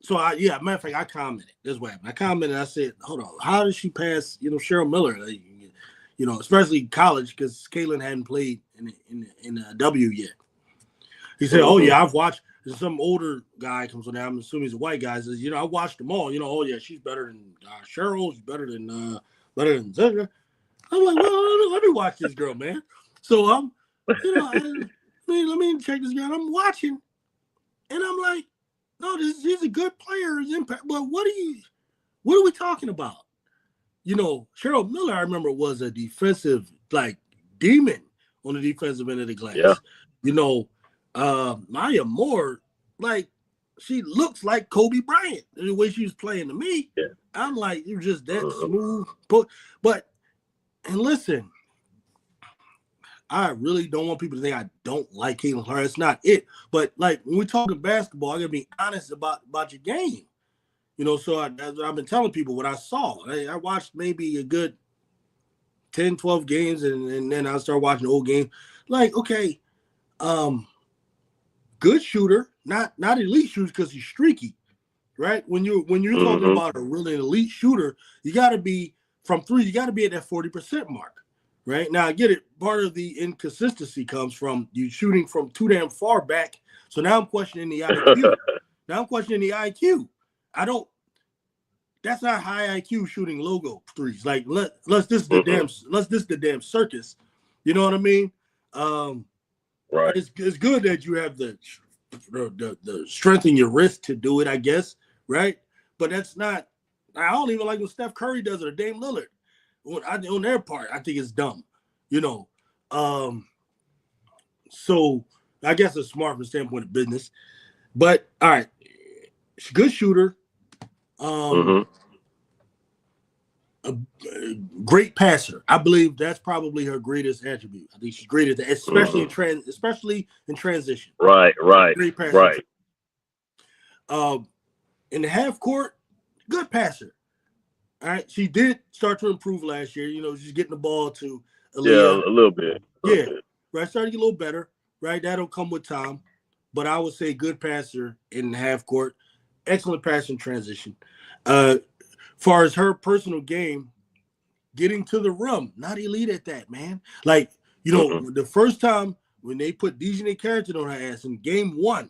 so matter of fact, I commented. This way, I commented. I said, "Hold on, how did she pass? You know, Cheryl Miller? Like, you know, especially college, because Caitlin hadn't played in a W yet." He said, "Oh yeah, I've watched." Some older guy comes on there. I'm assuming he's a white guy. Says, "You know, I watched them all. You know, oh yeah, she's better than Cheryl. She's better than Zedra." I'm like, well, let me watch this girl, man. So you know, let me check this girl. I'm watching, and I'm like, no, he's a good player. His impact, but what are we talking about? You know, Cheryl Miller, I remember, was a defensive demon on the defensive end of the glass. Yeah. You know, Maya Moore, she looks like Kobe Bryant the way she was playing to me. Yeah. I'm like, you're just that smooth. But and listen, I really don't want people to think I don't like Caitlin Clark. It's not it. But when we're talking basketball, I gotta be honest about your game. You know, so I've been telling people what I saw. I watched maybe a good 10, 12 games, and then I started watching old games. Okay, good shooter, not elite shooter because he's streaky, right? When you're talking about a really elite shooter, you got to be from three. You got to be at that 40% mark. Right now, I get it. Part of the inconsistency comes from you shooting from too damn far back. So now I'm questioning the IQ. I don't That's not high IQ shooting logo threes. Like let's this the damn circus. You know what I mean? Right. It's good that you have the strength in your wrist to do it, I guess, right? But that's not. I don't even like when Steph Curry does it or Dame Lillard. On their part, I think it's dumb. You know, so I guess it's smart from the standpoint of business. But all right, she's a good shooter. A great passer. I believe that's probably her greatest attribute. I think she's great at that, especially in transition. Right. Great passer. Right. In the half court, good passer. All right, she did start to improve last year. You know, she's getting the ball to Aaliyah. Yeah, a little bit. Right. Starting to get a little better. Right, that'll come with time. But I would say good passer in the half court, excellent passer in transition. Far as her personal game, getting to the rim, not elite at that, man. Like, you know, the first time when they put Dejanay Carrington on her ass in game 1,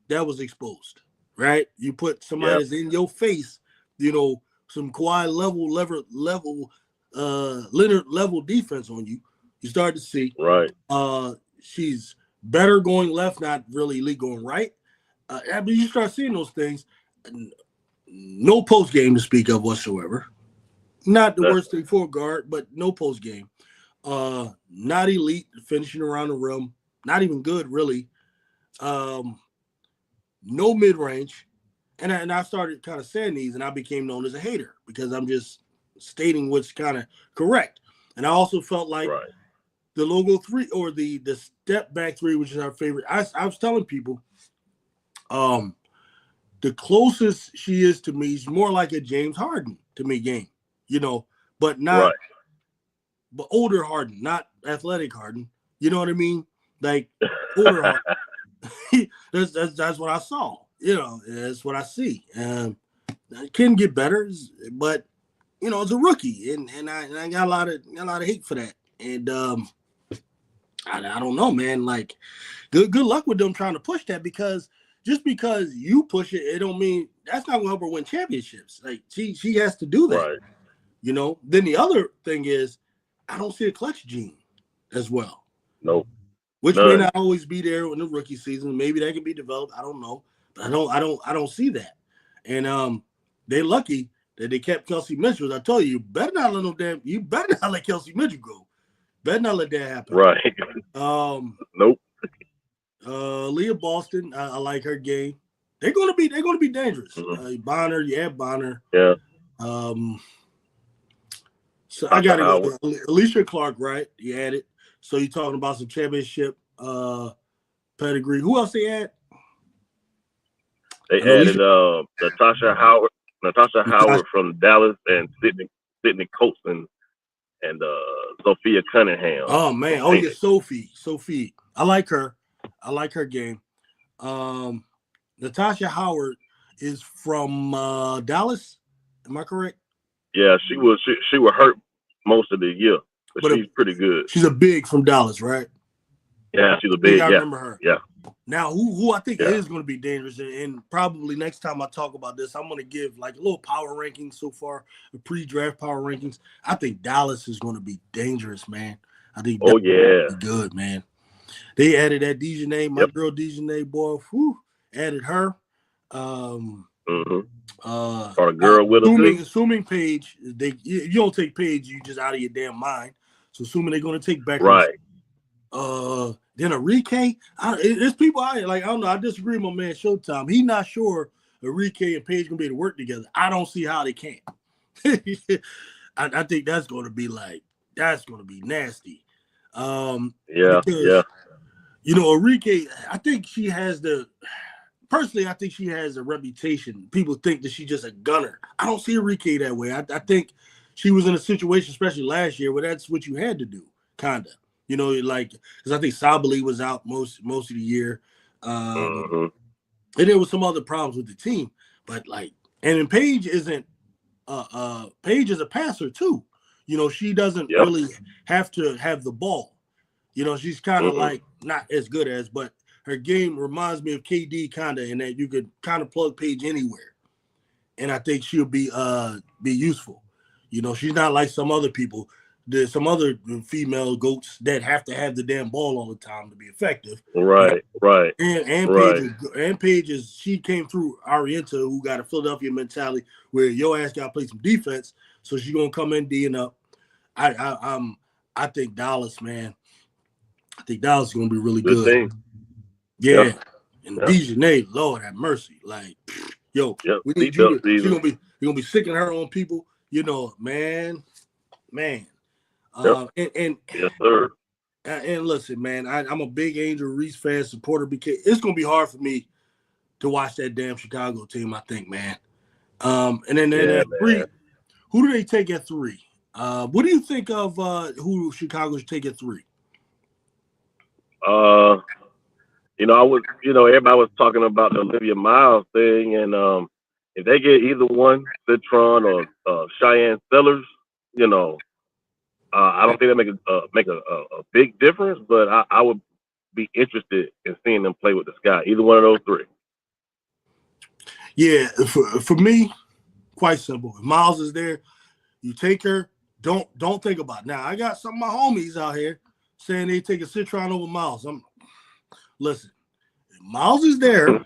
that was exposed, right? You put somebody that's in your face, you know, some Kawhi Leonard level defense on you. You start to see, right? She's better going left, not really elite going right. I mean, you start seeing those things. No post game to speak of whatsoever. Not the worst thing for a guard, but no post game. Not elite, finishing around the rim. Not even good, really. No mid range. And I started kind of saying these, and I became known as a hater because I'm just stating what's kind of correct. And I also felt like the logo 3 or the step back 3, which is our favorite. I was telling people, the closest she is to me is more like a James Harden to me game, you know, but not, but older Harden, not athletic Harden. You know what I mean? Like older Harden. That's what I saw. You know, that's what I see. It can get better, but you know, it's a rookie, and I got a lot of hate for that. And I don't know, man. Like, good luck with them trying to push that, because just because you push it, it don't mean that's not gonna help her win championships. Like she has to do that. Right. You know. Then the other thing is, I don't see a clutch gene as well. Nope. Which may not always be there in the rookie season. Maybe that can be developed. I don't know. But I don't see that. And they're lucky that they kept Kelsey Mitchell. I tell you better not let Kelsey Mitchell go. Better not let that happen. Right. Nope. Leah Boston, I like her game. They're gonna be dangerous. Bonner, Bonner. Yeah. So I gotta go. Alicia Clark, right? You added. So you're talking about some championship pedigree. Who else they add? They added Natasha Howard from Dallas, and Sydney Colson and Sophia Cunningham. Oh man, yeah, Sophie. I like her game. Natasha Howard is from Dallas. Am I correct? Yeah, she was hurt most of the year, but she's pretty good. She's a big from Dallas, right? Yeah, she's a big. I remember her. Yeah. Now, who I think is going to be dangerous, and probably next time I talk about this, I'm going to give like a little power rankings so far, the pre-draft power rankings. I think Dallas is going to be dangerous, man. I think good, man. They added that Dejanay, my girl Dejanay, boy, added her. Or a girl with assuming Paige, you don't take Paige, you just out of your damn mind. So assuming they're going to take back then Enrique, there's people out here, like, I don't know, I disagree with my man Showtime. He's not sure Enrique and Paige gonna be able to work together. I don't see how they can. I think that's gonna be nasty. Because, you know, Enrique, I think she has a reputation. People think that she's just a gunner. I don't see Enrique that way. I think she was in a situation, especially last year, where that's what you had to do, kind of. You know, like, because I think Sabali was out most of the year. And there was some other problems with the team. But, like, and then Paige isn't Paige is a passer, too. You know, she doesn't really have to have the ball. You know, she's kind of like not as good as, but her game reminds me of KD kind of, in that you could kind of plug Paige anywhere. and I think she'll be useful. You know, she's not like some other people. There's some other female goats that have to have the damn ball all the time to be effective. Right. And Paige is she came through Arienta, who got a Philadelphia mentality where your ass got to play some defense, so she's gonna come in D'ing up. I think Dallas, man. I think Dallas is gonna be really Good good. team. Yeah. Yep. And Dejanay, Lord have mercy. Like, yo, we need you to you're gonna be sicking her on people, you know, man. And yes, sir. And listen, man, I'm a big Angel Reese fan supporter because it's gonna be hard for me to watch that damn Chicago team, I think, man. And then at 3, who do they take at 3? What do you think of who Chicago should take at 3? Everybody was talking about the Olivia Miles thing, and if they get either one, Citron or Cheyenne Sellers, I don't think that make a big difference, but I would be interested in seeing them play with the Sky. Either one of those 3. Yeah, for me, quite simple. If Miles is there, you take her. Don't think about it. Now, I got some of my homies out here saying they take a Citron over Miles. Listen, if Miles is there,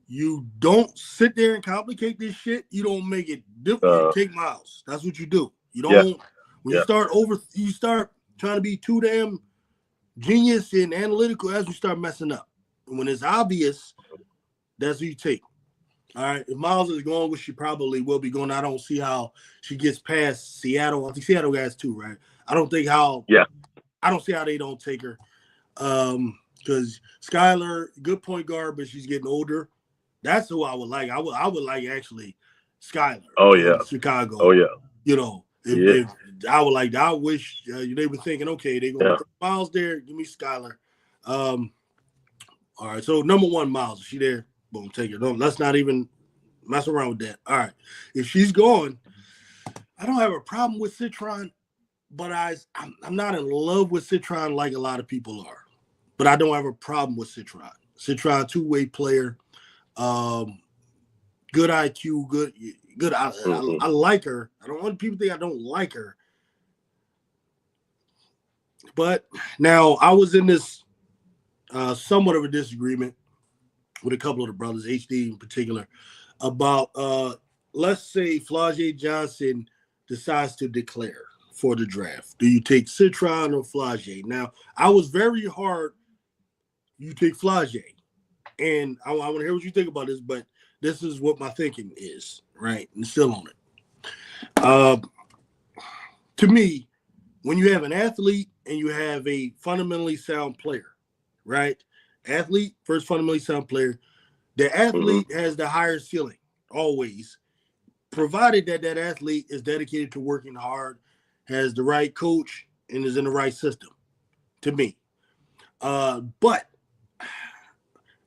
you don't sit there and complicate this shit. You don't make it difficult. You take Miles. That's what you do. You don't when you start trying to be too damn genius and analytical, as you start messing up. And when it's obvious, that's who you take. All right. If Miles is going, which she probably will be going, I don't see how she gets past Seattle. I think Seattle guys too, right? I don't see how they don't take her. Because Skylar, good point guard, but she's getting older. That's who I would like. I would like actually Skylar. Oh yeah, Chicago. Oh yeah. You know, if I would like, I wish they were thinking, okay, they're gonna put Miles there. Give me Skylar. All right. So number 1, Miles. Is she there? Boom, take her. No, let's not even mess around with that. All right. If she's gone, I don't have a problem with Citron, but I'm not in love with Citron like a lot of people are. But I don't have a problem with Citron. Citron, 2-way player, good IQ, good. I like her. I don't want people to think I don't like her. But now I was in this somewhat of a disagreement with a couple of the brothers, HD in particular, about let's say Flau'jae Johnson decides to declare for the draft. Do you take Citron or Flau'jae? Now, I was very hard. You take Flau'jae, and I want to hear what you think about this, but this is what my thinking is, right? And still on it. To me, when you have an athlete and you have a fundamentally sound player, right? Athlete first fundamentally sound player. The athlete has the higher ceiling always, provided that that athlete is dedicated to working hard, has the right coach, and is in the right system. To me, but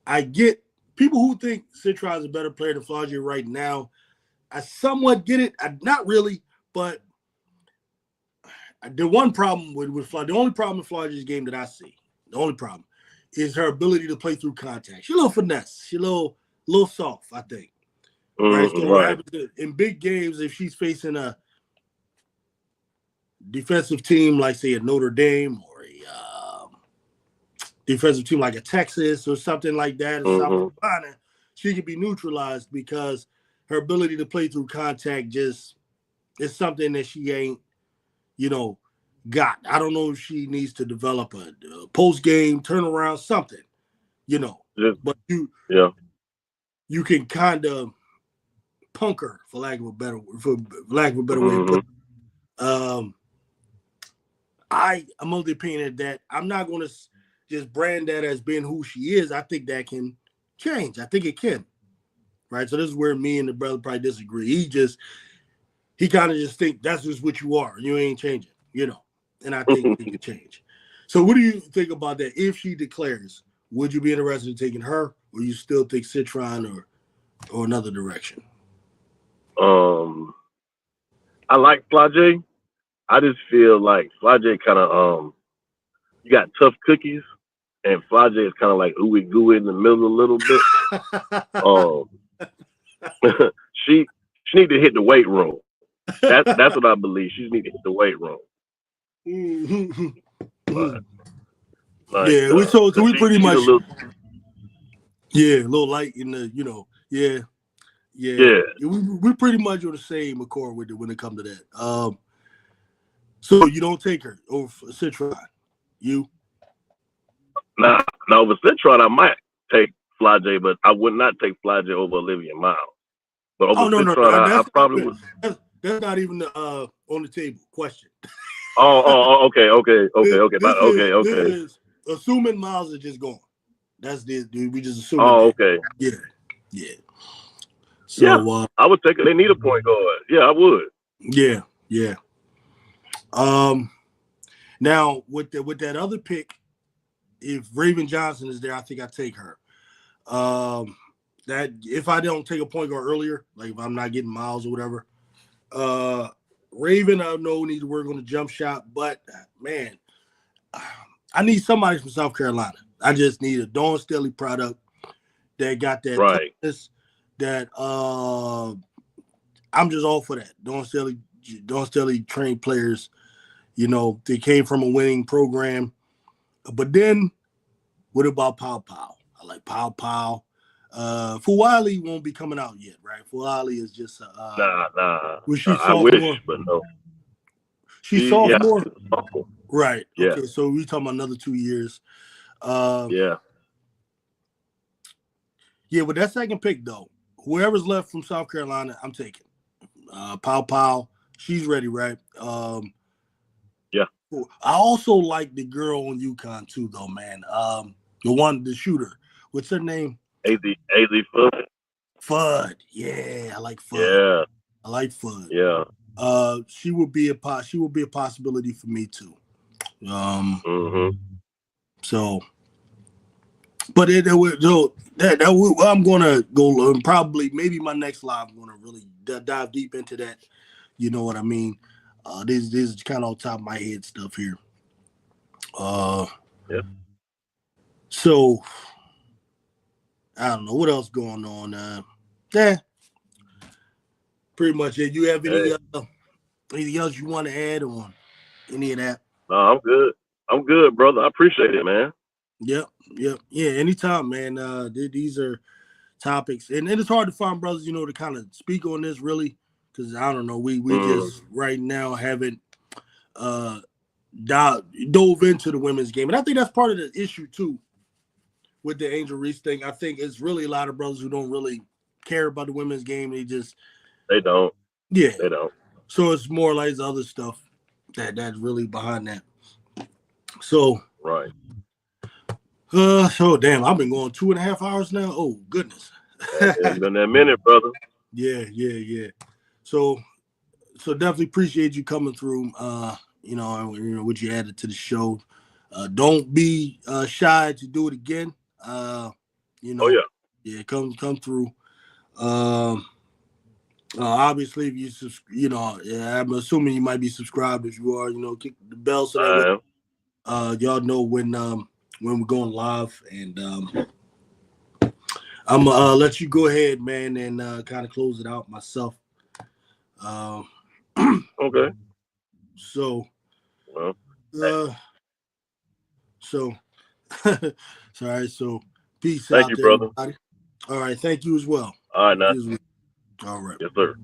I get people who think Citron is a better player than Flau'jae right now. I somewhat get it. Not really, but the one problem with Flau'jae, the only problem with Flau'jae's game that I see, the only problem is her ability to play through contact. She's a little finesse. She's a little soft, I think. Right? So what happens in big games if she's facing a defensive team like, say, a Notre Dame or a defensive team like a Texas or something like that, or South Carolina, she could be neutralized because her ability to play through contact just is something that she ain't, got. I don't know if she needs to develop a post-game turnaround, something, but you can kind of punk her, for lack of a better way to put it. I'm of the opinion that I'm not going to just brand that as being who she is. I think that can change. I think it can. Right. So this is where me and the brother probably disagree. He kind of just think that's just what you are. You ain't changing, and I think it can change. So what do you think about that? If she declares, would you be interested in taking her, or you still think Citron or another direction? I like Flau'jae. I just feel like Flau'jae kind of you got tough cookies, and Flau'jae is kind of like ooey gooey in the middle a little bit. she need to hit the weight room. That's what I believe. She need to hit the weight room. But like, Yeah, we so we pretty she's much a little, a little light in the yeah. We pretty much on the same accord with it when it comes to that. So you don't take her over Citron, you? now with Citron, I might take Fly J, but I would not take Fly J over Olivia Miles. But over No, Citron, I probably would. That's not even on the table question. Okay. This is assuming Miles is just gone. That's this, dude. We just assuming. Oh, that. okay. Yeah. So yeah, I would take it. They need a point guard. Yeah, I would. Yeah. Now with that other pick, if Raven Johnson is there, I think I take her. That if I don't take a point guard earlier, like if I'm not getting Miles or whatever, Raven, I know needs to work on the jump shot, but man, I need somebody from South Carolina. I just need a Dawn Staley product that got that toughness. That I'm just all for that. Dawn Staley trained players. They came from a winning program. But then, what about Pow Pow? I like Pow Pow. Fuwali won't be coming out yet, right? Fuwali is just nah. Was she I sophomore? wish, but no. She's sophomore? Yeah, sophomore. Right. Yeah. Okay, so we talking about another 2 years. Yeah, with that second pick, though, whoever's left from South Carolina, I'm taking. Pow Pow, she's ready, right? Yeah. I also like the girl on UConn, too, though, man. The shooter. What's her name? AZ Fulan. Fudd. Yeah, I like Fudd. Yeah. I like Fudd. Yeah. She would be a possibility for me too. So, but I'm gonna go probably maybe my next live. I'm gonna really dive deep into that. You know what I mean? This is kind of on top of my head stuff here. Yeah. So I don't know what else going on. Pretty much it. You have anything else you want to add on any of that? No, I'm good. I'm good, brother. I appreciate it, man. Yep. Yeah, anytime, man. These are topics, and it's hard to find brothers, to kind of speak on this really, because I don't know, we just right now haven't dove into the women's game, and I think that's part of the issue too with the Angel Reese thing. I think it's really a lot of brothers who don't really care about the women's game. They don't. Yeah, they don't. So it's more like the other stuff that's really behind that. So right. So damn, I've been going 2.5 hours now. Oh goodness. It's been that minute, brother. Yeah. So definitely appreciate you coming through. What you added to the show. Don't be shy to do it again. Oh yeah. Yeah, come through. Obviously, if I'm assuming you might be subscribed. If you are, kick the bell so that y'all know when we're going live, and I'm gonna let you go ahead, man, and kind of close it out myself. Okay. So, sorry. So, peace out, thank you, brother. Everybody. All right, thank you as well. All right, now. All right. Yes, sir.